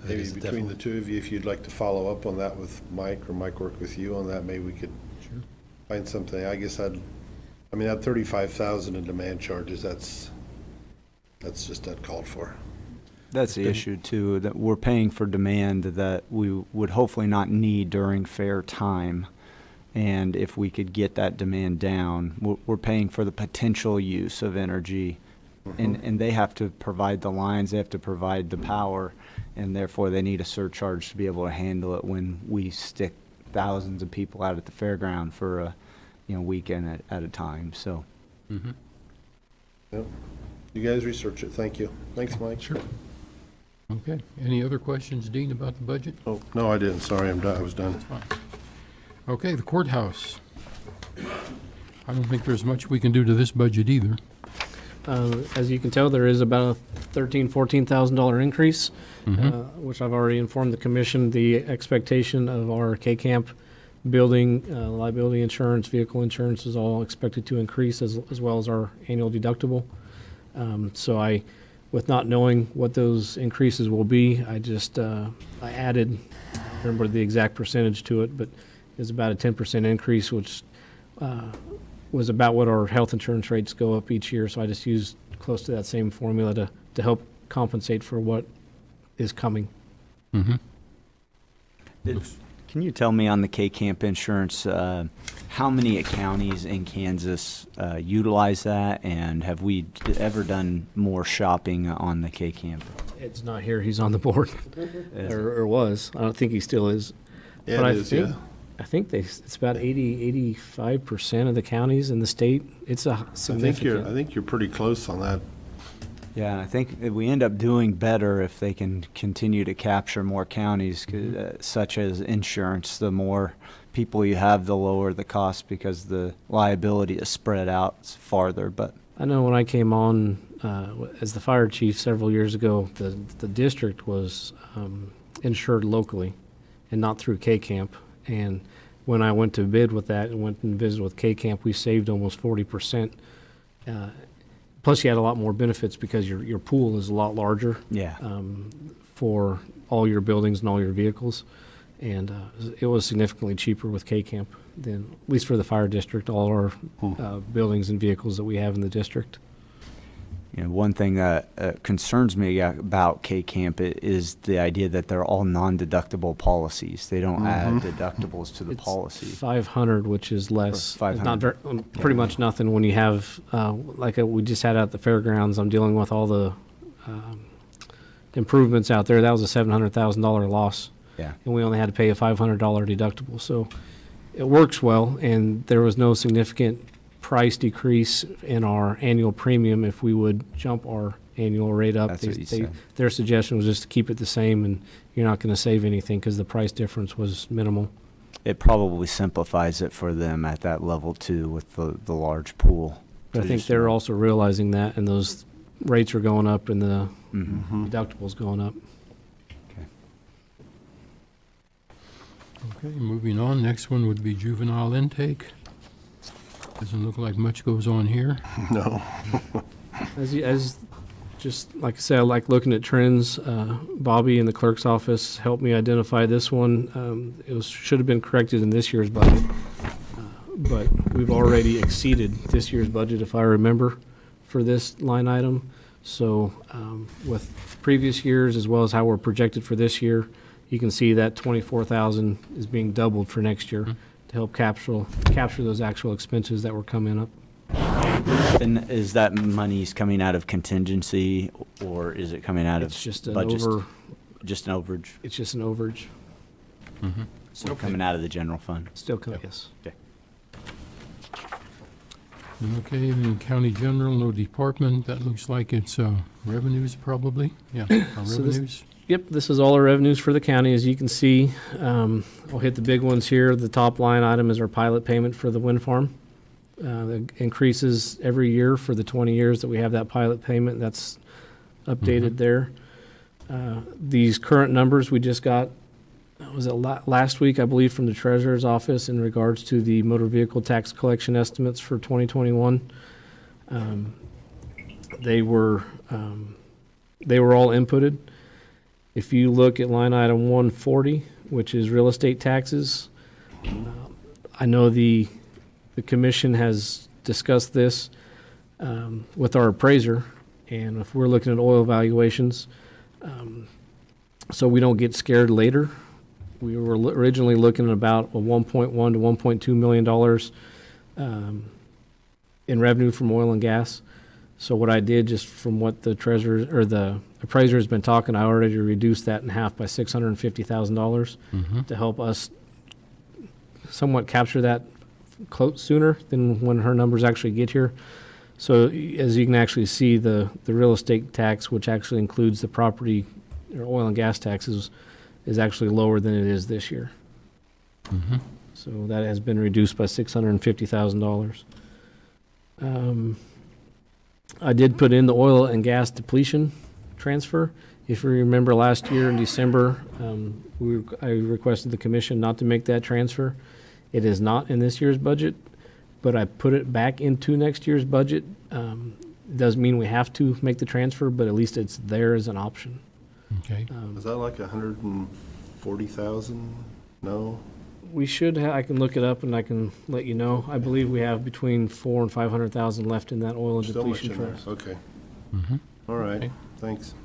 Maybe between the two of you, if you'd like to follow up on that with Mike, or Mike work with you on that, maybe we could find something. I guess that 35,000 in demand charges, that's just uncalled for.
That's the issue too, that we're paying for demand that we would hopefully not need during fair time. And if we could get that demand down, we're paying for the potential use of energy. And they have to provide the lines, they have to provide the power, and therefore they need a surcharge to be able to handle it when we stick thousands of people out at the fairground for a weekend at a time. So
Yep. You guys research it. Thank you. Thanks, Mike.
Sure.
Okay. Any other questions, Dean, about the budget?
Oh, no, I didn't. Sorry, I'm done. I was done.
Fine. Okay, the courthouse. I don't think there's much we can do to this budget either.
As you can tell, there is about a $14,000 increase, which I've already informed the commission. The expectation of our K-Camp building, liability insurance, vehicle insurance is all expected to increase, as well as our annual deductible. So with not knowing what those increases will be, I added, I don't remember the exact percentage to it, but it's about a 10% increase, which was about what our health insurance rates go up each year. So I just used close to that same formula to help compensate for what is coming.
Can you tell me on the K-Camp insurance, how many counties in Kansas utilize that, and have we ever done more shopping on the K-Camp?
Ed's not here, he's on the board, or was. I don't think he still is.
Yeah,
But
it is, yeah.
I think it's about 85% of the counties in the state. It's a significant.
I think you're pretty close on that.
Yeah, I think that we end up doing better if they can continue to capture more counties, such as insurance. The more people you have, the lower the cost, because the liability is spread out farther. But
I know when I came on as the fire chief several years ago, the district was insured locally and not through K-Camp. And when I went to bid with that and went and visited with K-Camp, we saved almost 40%. Plus, you had a lot more benefits because your pool is a lot larger.
yeah,
For all your buildings and all your vehicles. And it was significantly cheaper with K-Camp than, at least for the fire district, all our buildings and vehicles that we have in the district.
You know, one thing that concerns me about K-Camp is the idea that they're all non-deductible policies. They don't add deductibles to the policy.
500, which is less.
Or
It's not
500.
pretty much nothing when you have, we just had at the fairgrounds, I'm dealing with all the improvements out there. That was a $700,000 loss.
Yeah.
And we only had to pay a $500 deductible. So it works well, and there was no significant price decrease in our annual premium if we would jump our annual rate up.
That's what you said.
Their suggestion was just to keep it the same, and you're not going to save anything because the price difference was minimal.
It probably simplifies it for them at that level too, with the large pool.
But I think they're also realizing that, and those rates are going up and the deductibles going up.
Okay, moving on. Next one would be juvenile intake. Doesn't look like much goes on here.
No.
As just like I said, I like looking at trends. Bobby in the clerk's office helped me identify this one. Should have been corrected in this year's budget, but we've already exceeded this year's budget, if I remember, for this line item. So with previous years, as well as how we're projected for this year, you can see that 24,000 is being doubled for next year to help capture those actual expenses that were coming up.
And is that money's coming out of contingency, or is it coming out
It's
of
just an
budget?
over.
Just an overage?
It's just an overage.
So coming out of the general fund?
Still coming, yes.
Okay.
Okay, in county general, no department. That looks like it's revenues probably. Yeah, our
So this-
revenues.
Yep, this is all our revenues for the county, as you can see. I'll hit the big ones here. The top line item is our pilot payment for the wind farm. It increases every year for the 20 years that we have that pilot payment. That's updated there. These current numbers we just got, was it last week, I believe, from the treasurer's office in regards to the motor vehicle tax collection estimates for 2021. They were all inputted. If you look at line item 140, which is real estate taxes, I know the commission has discussed this with our appraiser, and if we're looking at oil valuations, so we don't get scared later, we were originally looking at about a $1.1 to $1.2 million in revenue from oil and gas. So what I did, just from what the treasurer or the appraiser has been talking, I already reduced that in half by $650,000 to help us somewhat capture that sooner than when her numbers actually get here. So as you can actually see, the real estate tax, which actually includes the property or oil and gas taxes, is actually lower than it is this year. So that has been reduced by $650,000. I did put in the oil and gas depletion transfer. If you remember last year in December, I requested the commission not to make that transfer. It is not in this year's budget, but I put it back into next year's budget. It doesn't mean we have to make the transfer, but at least it's there as an option.
Okay.
Is that like 140,000? No?
We should I can look it up and I can let you know. I believe we have between 400,000 and 500,000 left in that oil and
Still much
depletion
in there.
trust.
Okay. All right,
Okay.
thanks.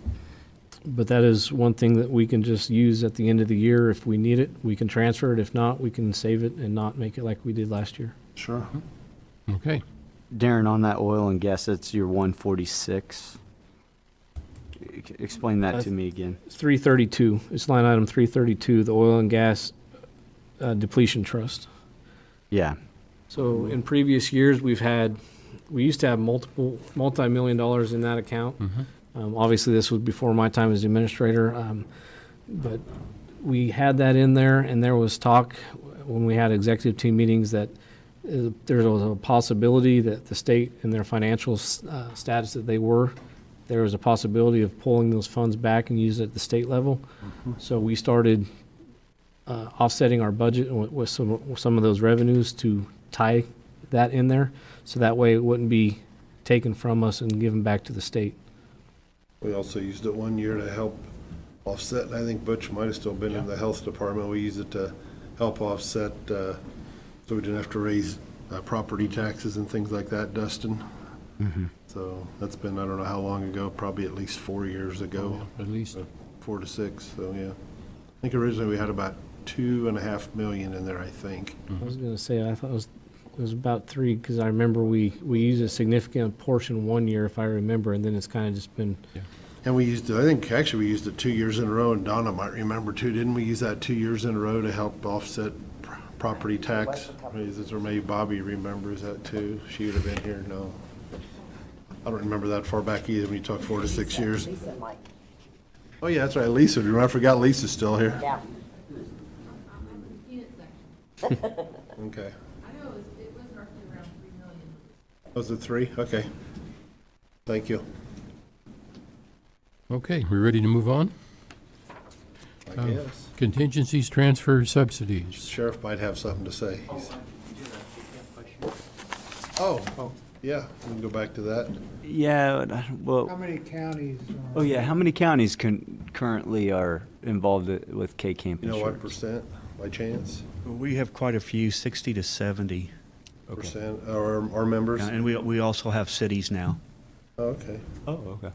But that is one thing that we can just use at the end of the year. If we need it, we can transfer it. If not, we can save it and not make it like we did last year.
Sure.
Okay.
Darren, on that oil and gas, that's your 146. Explain that to me again.
332. It's line item 332, the oil and gas depletion trust.
Yeah.
So in previous years, we used to have multi-million dollars in that account. Obviously, this was before my time as administrator, but we had that in there, and there was talk when we had executive team meetings that there was a possibility that the state and their financial status that there was a possibility of pulling those funds back and use it at the state level. So we started offsetting our budget with some of those revenues to tie that in there, so that way it wouldn't be taken from us and given back to the state.
We also used it one year to help offset, I think Butch might have still been in the health department. We used it to help offset, so we didn't have to raise property taxes and things like that, Dustin. So that's been, I don't know how long ago, probably at least 4 years ago.
At least.
4 to 6, so yeah. I think originally we had about 2.5 million in there, I think.
I was gonna say, I thought it was about 3, because I remember we used a significant portion one year, if I remember, and then it's kind of just been,
And we used it, I think, actually, we used it 2 years in a row, and Donna might remember too, didn't we use that 2 years in a row to help offset property tax raises? Or maybe Bobby remembers that too. She would have been here, no. I don't remember that far back either, when you talk 4 to 6 years.
Lisa and Mike.
Oh, yeah, that's right, Lisa, remember, I forgot Lisa's still here.
Yeah.
Okay.
I know it was roughly around 3 million.
Was it 3? Okay. Thank you.
Okay, we ready to move on?
I guess.
Contingencies, transfers, subsidies.
Sheriff might have something to say. Oh, yeah, we can go back to that.
Yeah,
How
well,
many counties
oh yeah, how many counties currently are involved with K-Camp
You know
insurance?
what percent, by chance?
We have quite a few, 60 to 70.
Percent, our members?
And we also have cities now.
Oh, okay.
Oh, okay.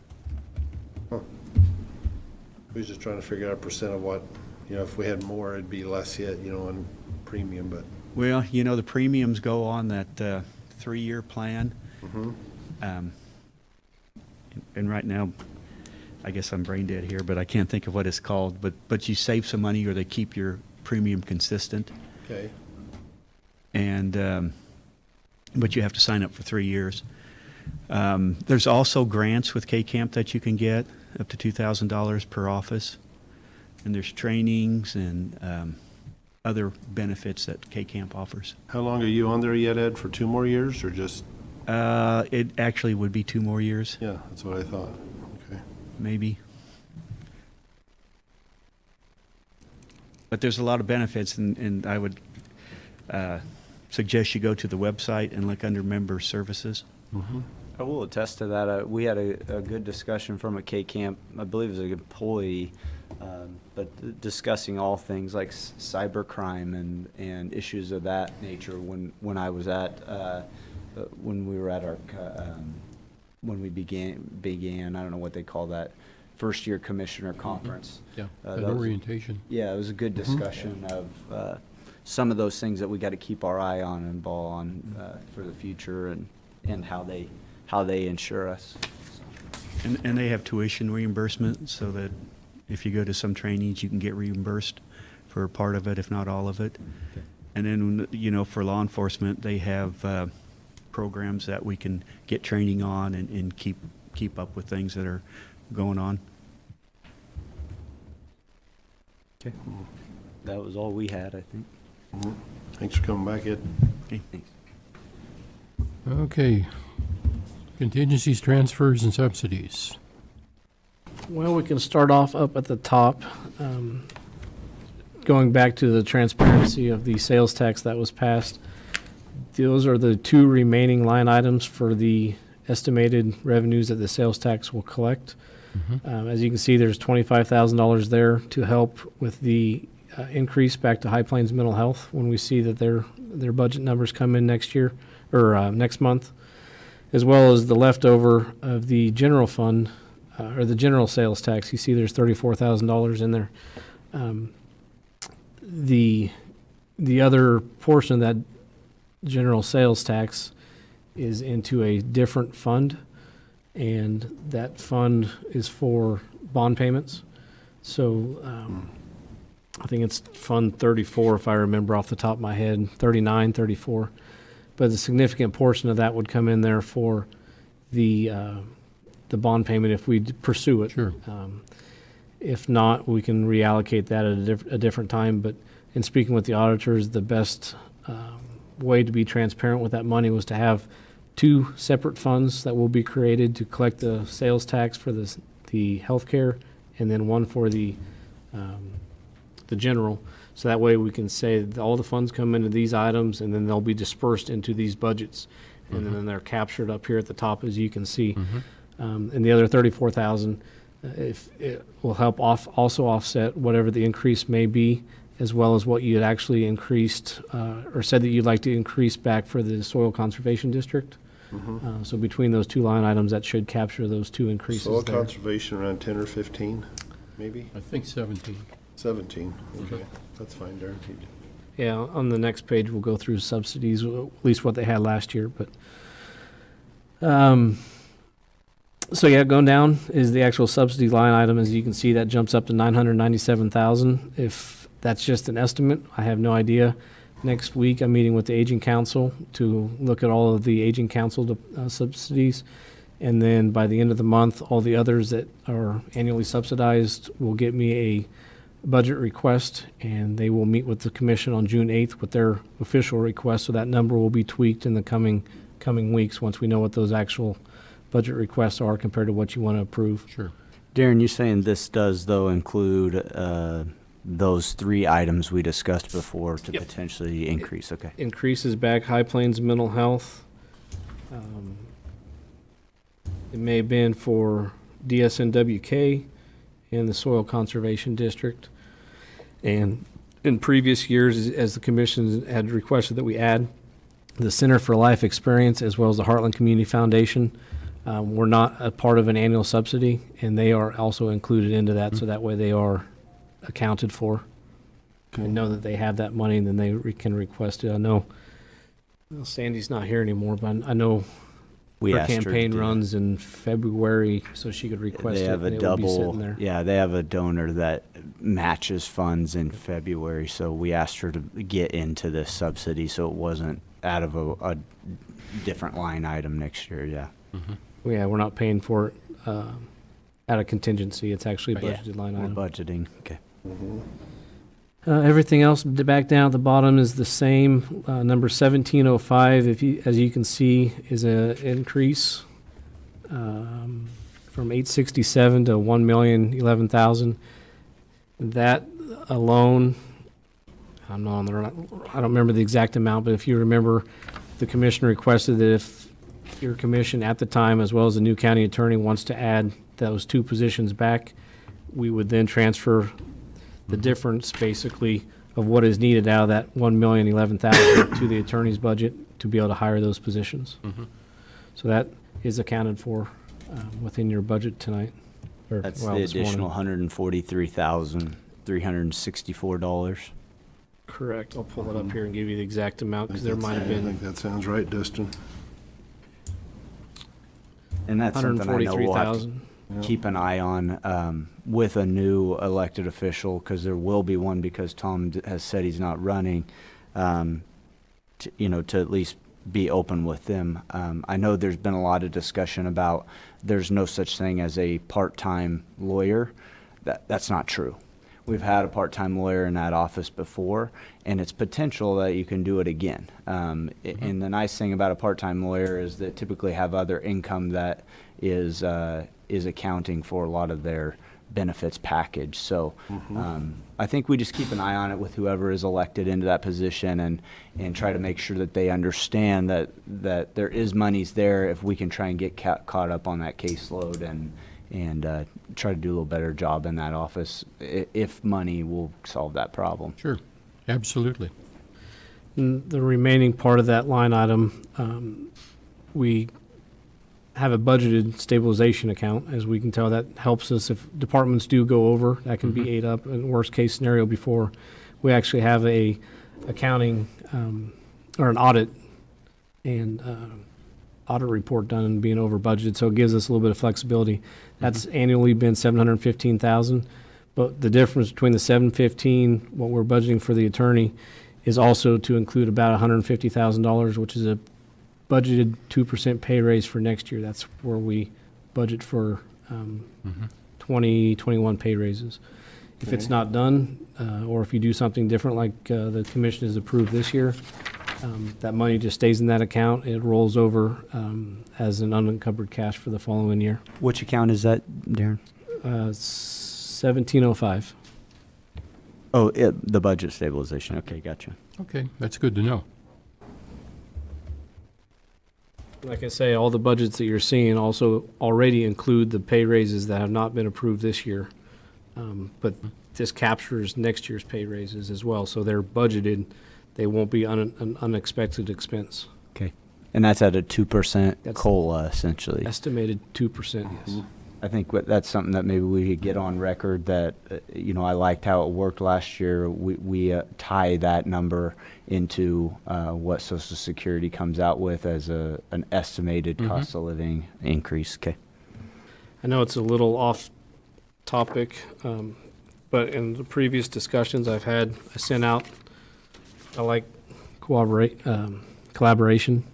We was just trying to figure out a percent of what, if we had more, it'd be less yet, on premium, but.
Well, the premiums go on that 3-year plan. And right now, I guess I'm brain dead here, but I can't think of what it's called. But you save some money, or they keep your premium consistent.
Okay.
And but you have to sign up for 3 years. There's also grants with K-Camp that you can get, up to $2,000 per office. And there's trainings and other benefits that K-Camp offers.
How long are you on there yet, Ed? For 2 more years, or just?
It actually would be 2 more years,
Yeah, that's what I thought. Okay.
maybe. But there's a lot of benefits, and I would suggest you go to the website and look under Member Services.
I will attest to that. We had a good discussion from a K-Camp, I believe it was an employee, but discussing all things like cybercrime and issues of that nature when I was when we were at our, when we began, I don't know what they call that, first year commissioner conference.
Yeah,
That
an
was-
orientation.
Yeah, it was a good discussion of some of those things that we got to keep our eye on and ball on for the future, and how they insure us.
And they have tuition reimbursement, so that if you go to some trainings, you can get reimbursed for part of it, if not all of it. And then, for law enforcement, they have programs that we can get training on and keep up with things that are going on.
Okay. That was all we had, I think.
Thanks for coming back, Ed.
Okay.
Thanks.
Okay. Contingencies, transfers, and subsidies.
well, we can start off up at the top. Going back to the transparency of the sales tax that was passed, those are the 2 remaining line items for the estimated revenues that the sales tax will collect. As you can see, there's $25,000 there to help with the increase back to High Plains Mental Health when we see that their budget numbers come in next year, or next month, as well as the leftover of the general fund, or the general sales tax. You see there's $34,000 in there. The other portion of that general sales tax is into a different fund, and that fund is for bond payments. So I think it's Fund 34, if I remember off the top of my head, 39, 34. But a significant portion of that would come in there for the bond payment if we pursue it.
Sure.
If not, we can reallocate that at a different time. But in speaking with the auditors, the best way to be transparent with that money was to have 2 separate funds that will be created to collect the sales tax for the healthcare, and then one for the general. So that way we can say that all the funds come into these items, and then they'll be dispersed into these budgets. And then they're captured up here at the top, as you can see. And the other $34,000, if it will help also offset whatever the increase may be, as well as what you had actually increased, or said that you'd like to increase back for the Soil Conservation District. So between those two line items, that should capture those two increases
Soil
there.
conservation around 10 or 15, maybe?
I think 17.
17, okay, that's fine, Darren.
Yeah, on the next page, we'll go through subsidies, at least what they had last year, but, so yeah, going down is the actual subsidy line item. As you can see, that jumps up to 997,000. If that's just an estimate, I have no idea. Next week, I'm meeting with the Aging Council to look at all of the Aging Council subsidies. And then by the end of the month, all the others that are annually subsidized will get me a budget request, and they will meet with the commission on June 8th with their official request. So that number will be tweaked in the coming weeks once we know what those actual budget requests are compared to what you want to approve.
Sure.
Darren, you saying this does, though, include those 3 items we discussed before to potentially increase? Okay.
Increases back High Plains Mental Health. It may have been for DSNWK and the Soil Conservation District. And in previous years, as the commission had requested that we add the Center for Life Experience as well as the Heartland Community Foundation, we're not a part of an annual subsidy, and they are also included into that, so that way they are accounted for. We know that they have that money, and then they can request it. I know, well, Sandy's not here anymore, but I know her
asked her to
campaign
do that.
runs in February, so she could request
They
it,
have a
and it will be sitting
double,
there.
yeah, they have a donor that matches funds in February, so we asked her to get into this subsidy so it wasn't out of a different line item next year, yeah.
Well, yeah, we're not paying for it out of contingency. It's actually a budgeted line
We're
item.
budgeting, okay.
Everything else back down at the bottom is the same. Number 1705, as you can see, is an increase from 867 to 1,011,000. That alone, I don't remember the exact amount, but if you remember, the commission requested that if your commission at the time, as well as the new county attorney, wants to add those 2 positions back, we would then transfer the difference, basically, of what is needed out of that 1,011,000 to the attorney's budget to be able to hire those positions. So that is accounted for within your budget tonight.
That's the additional $143,364.
Correct. I'll pull it up here and give you the exact amount, because there might have
I
been
think that sounds right, Dustin.
And that's something I know we'll have to
143,000.
keep an eye on with a new elected official, because there will be one, because Tom has said he's not running, to at least be open with them. I know there's been a lot of discussion about there's no such thing as a part-time lawyer. That's not true. We've had a part-time lawyer in that office before, and it's potential that you can do it again. And the nice thing about a part-time lawyer is that typically have other income that is accounting for a lot of their benefits package. So I think we just keep an eye on it with whoever is elected into that position, and try to make sure that they understand that there is monies there if we can try and get caught up on that caseload and try to do a little better job in that office, if money will solve that problem.
Sure, absolutely.
And the remaining part of that line item, we have a budgeted stabilization account. As we can tell, that helps us if departments do go over. That can be ate up in worst case scenario before we actually have a accounting or an audit and audit report done and being over budgeted. So it gives us a little bit of flexibility. That's annually been $715,000, but the difference between the $715, what we're budgeting for the attorney, is also to include about $150,000, which is a budgeted 2% pay raise for next year. That's where we budget for 2021 pay raises. If it's not done, or if you do something different like the commission has approved this year, that money just stays in that account. It rolls over as an unencumbered cash for the following year.
Which account is that, Darren?
1705.
Oh, the budget stabilization. Okay, gotcha.
Okay, that's good to know.
Like I say, all the budgets that you're seeing also already include the pay raises that have not been approved this year. But this captures next year's pay raises as well. So they're budgeted. They won't be an unexpected expense.
Okay. And that's at a 2%
That's-
COLA, essentially.
Estimated 2%, yes.
I think that's something that maybe we could get on record that, I liked how it worked last year. We tie that number into what Social Security comes out with as an estimated cost of living increase. Okay.
I know it's a little off topic, but in the previous discussions I've had, I sent out, I like collaboration.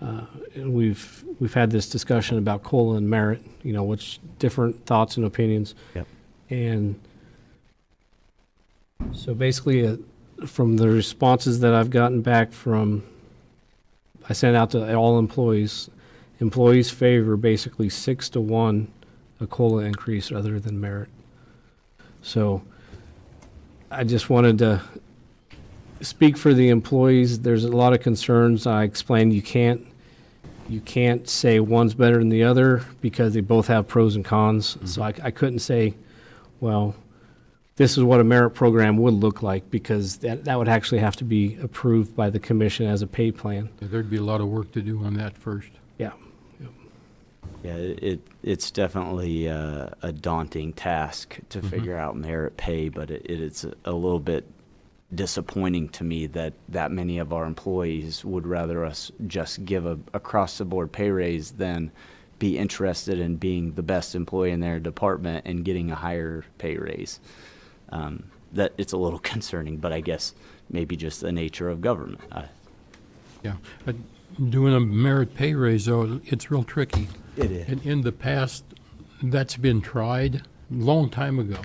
And we've had this discussion about COLA and merit, which different thoughts and opinions.
Yep.
And so basically, from the responses that I've gotten back I sent out to all employees favor basically 6-1 a COLA increase other than merit. So I just wanted to speak for the employees. There's a lot of concerns. I explained you can't say one's better than the other because they both have pros and cons. So I couldn't say, well, this is what a merit program would look like, because that would actually have to be approved by the commission as a pay plan.
There'd be a lot of work to do on that first.
Yeah.
Yeah, it's definitely a daunting task to figure out merit pay, but it's a little bit disappointing to me that many of our employees would rather us just give a across-the-board pay raise than be interested in being the best employee in their department and getting a higher pay raise. That it's a little concerning, but I guess maybe just the nature of government.
Yeah, but doing a merit pay raise, though, it's real tricky.
It is.
In the past, that's been tried a long time ago.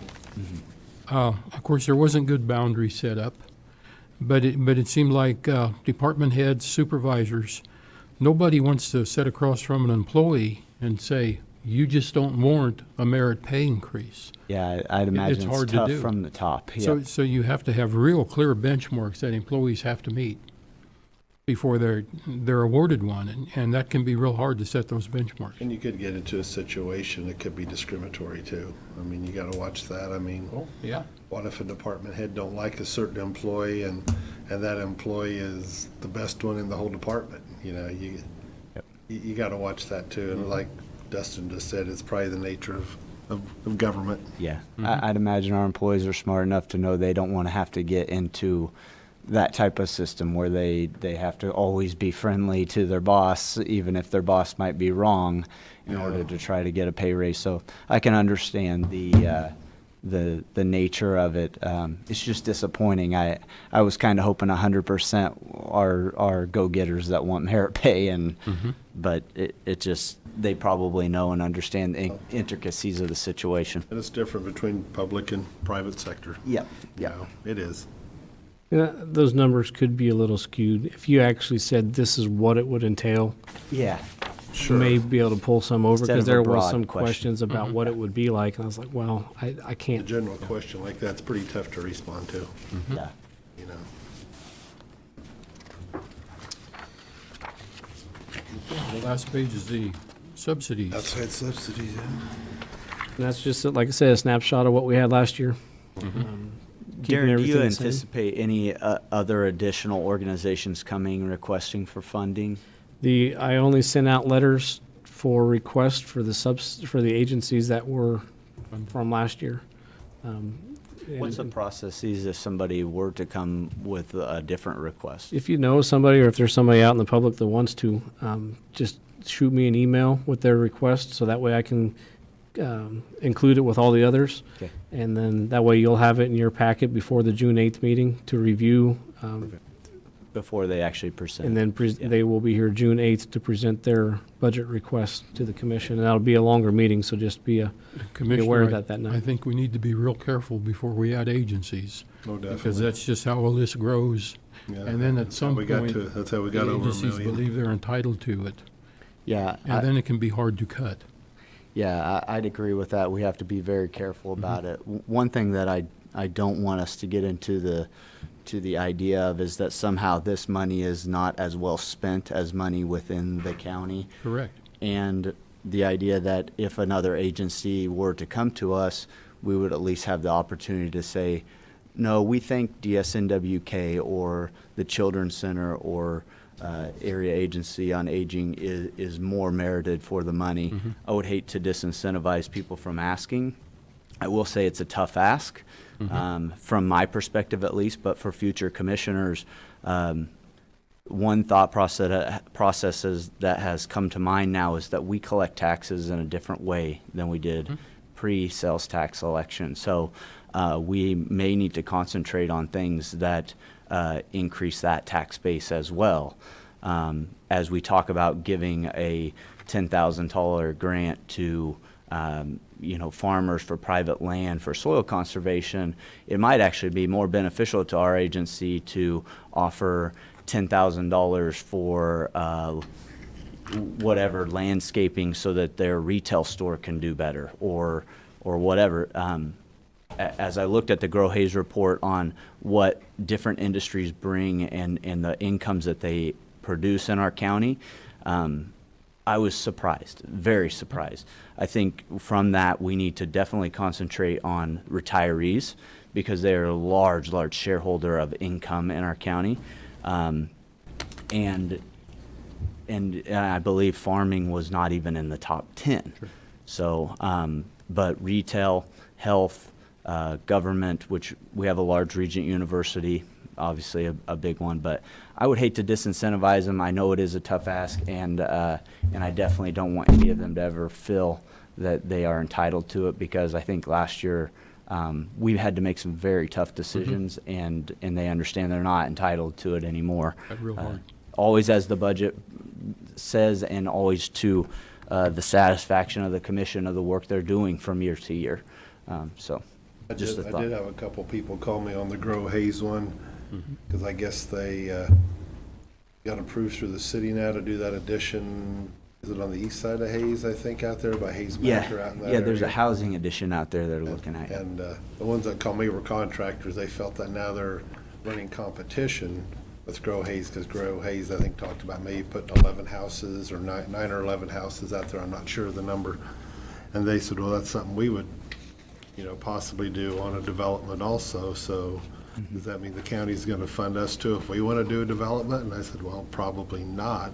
Of course, there wasn't good boundary set up, but it seemed like department heads, supervisors, nobody wants to sit across from an employee and say, you just don't warrant a merit pay increase.
Yeah, I'd imagine it's
hard to
tough
do.
from the top. Yeah.
So you have to have real clear benchmarks that employees have to meet before they're awarded one, and that can be real hard to set those benchmarks.
And you could get into a situation that could be discriminatory too. I mean, you gotta watch that. I mean,
Yeah.
what if a department head don't like a certain employee and that employee is the best one in the whole department? You gotta watch that too. And like Dustin just said, it's probably the nature of government.
Yeah, I'd imagine our employees are smart enough to know they don't want to have to get into that type of system where they have to always be friendly to their boss, even if their boss might be wrong, in order to try to get a pay raise. So I can understand the nature of it. It's just disappointing. I was kind of hoping 100% are go-getters that want merit pay, but it just, they probably know and understand the intricacies of the situation.
And it's different between public and private sector.
Yep.
It is.
Yeah, those numbers could be a little skewed. If you actually said this is what it would entail,
Yeah.
you may be able to pull some over,
Instead
because
of a
there were
broad
some
question.
questions about what it would be like, and I was like, well, I
A
can't.
general question like that's pretty tough to respond to,
Yeah.
you know.
The last page is the subsidies.
Outside subsidies, yeah.
And that's just, like I said, a snapshot of what we had last year. Keeping
Darren, do
everything
you
the same.
anticipate any other additional organizations coming requesting for funding?
I only sent out letters for request for the agencies that were from last year.
What's the process if somebody were to come with a different request?
If you know somebody, or if there's somebody out in the public that wants to, just shoot me an email with their request, so that way I can include it with all the others.
Okay.
And then that way you'll have it in your packet before the June 8th meeting to review.
Before they actually present?
And then they will be here June 8th to present their budget request to the commission. And that'll be a longer meeting, so just be aware
Commissioner,
of that
I
night.
think we need to be real careful before we add agencies.
Oh,
Because
definitely.
that's just how all this grows.
Yeah,
And then at
that's
some
how we got
point,
to- that's how we got
the
over a
agencies
million.
believe they're entitled to it.
Yeah.
And then it can be hard to cut.
Yeah, I'd agree with that. We have to be very careful about it. One thing that I don't want us to get into the idea of is that somehow this money is not as well spent as money within the county.
Correct.
And the idea that if another agency were to come to us, we would at least have the opportunity to say, no, we think DSNWK or the Children's Center or area agency on aging is more merited for the money. I would hate to disincentivize people from asking. I will say it's a tough ask, from my perspective at least, but for future commissioners, one thought processes that has come to mind now is that we collect taxes in a different way than we did pre-sales tax election. So we may need to concentrate on things that increase that tax base as well. As we talk about giving a $10,000 grant to farmers for private land for soil conservation, it might actually be more beneficial to our agency to offer $10,000 for whatever landscaping so that their retail store can do better or whatever. As I looked at the Grow Haze report on what different industries bring and the incomes that they produce in our county, I was surprised, very surprised. I think from that we need to definitely concentrate on retirees because they're a large shareholder of income in our county. And I believe farming was not even in the top 10. Sure. So, but retail, health, government, which we have a large Regent University, obviously a big one, but I would hate to disincentivize them. I know it is a tough ask, and I definitely don't want any of them to ever feel that they are entitled to it, because I think last year we had to make some very tough decisions, and they understand they're not entitled to it anymore.
Real hard.
Always as the budget says, and always to the satisfaction of the commission of the work they're doing from year to year. So
I
just a thought.
did have a couple people call me on the Grow Haze one, because I guess they got approved through the city now to do that addition. Is it on the east side of Hayes, I think, out there by Hayes Macker out in that
Yeah, there's a
area?
housing addition out there they're looking at.
And the ones that called me were contractors. They felt that now they're running competition with Grow Haze, because Grow Haze, I think, talked about maybe putting 11 houses or nine or 11 houses out there. I'm not sure of the number. And they said, well, that's something we would, possibly do on a development also. So does that mean the county's going to fund us too if we want to do a development? And I said, well, probably not.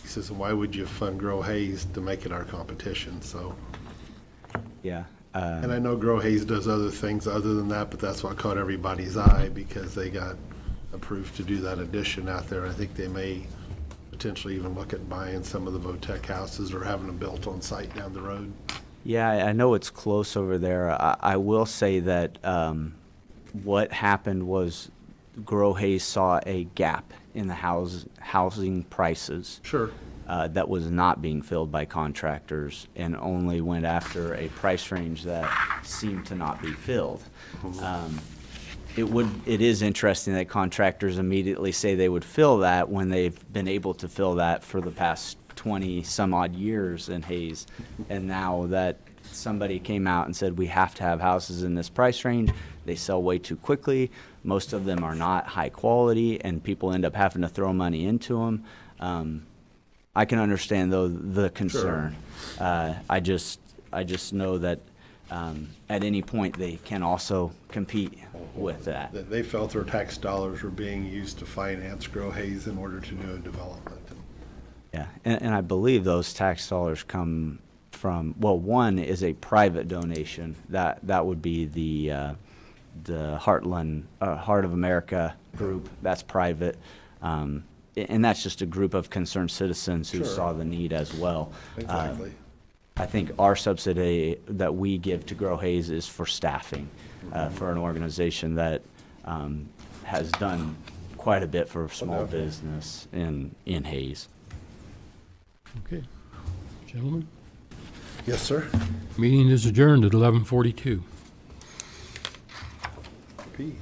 He says, why would you fund Grow Haze to make it our competition? So.
Yeah.
And I know Grow Haze does other things other than that, but that's what caught everybody's eye, because they got approved to do that addition out there. I think they may potentially even look at buying some of the Votech houses or having them built on site down the road.
Yeah, I know it's close over there. I will say that what happened was Grow Haze saw a gap in the housing prices.
Sure.
That was not being filled by contractors, and only went after a price range that seemed to not be filled. It is interesting that contractors immediately say they would fill that when they've been able to fill that for the past 20 some odd years in Hayes. And now that somebody came out and said we have to have houses in this price range, they sell way too quickly. Most of them are not high quality, and people end up having to throw money into them. I can understand though the concern. Sure. I just know that at any point they can also compete with that.
They felt their tax dollars were being used to finance Grow Haze in order to do a development.
Yeah, and I believe those tax dollars come from, well, one is a private donation. That would be the Heartland, Heart of America group. That's private. And that's just a group of concerned citizens who
Sure.
saw the need as well.
Exactly.
I think our subsidy that we give to Grow Haze is for staffing, for an organization that has done quite a bit for small business in Haze.
Okay. Gentlemen,
Yes, sir.
meeting is adjourned at 11:42.
P.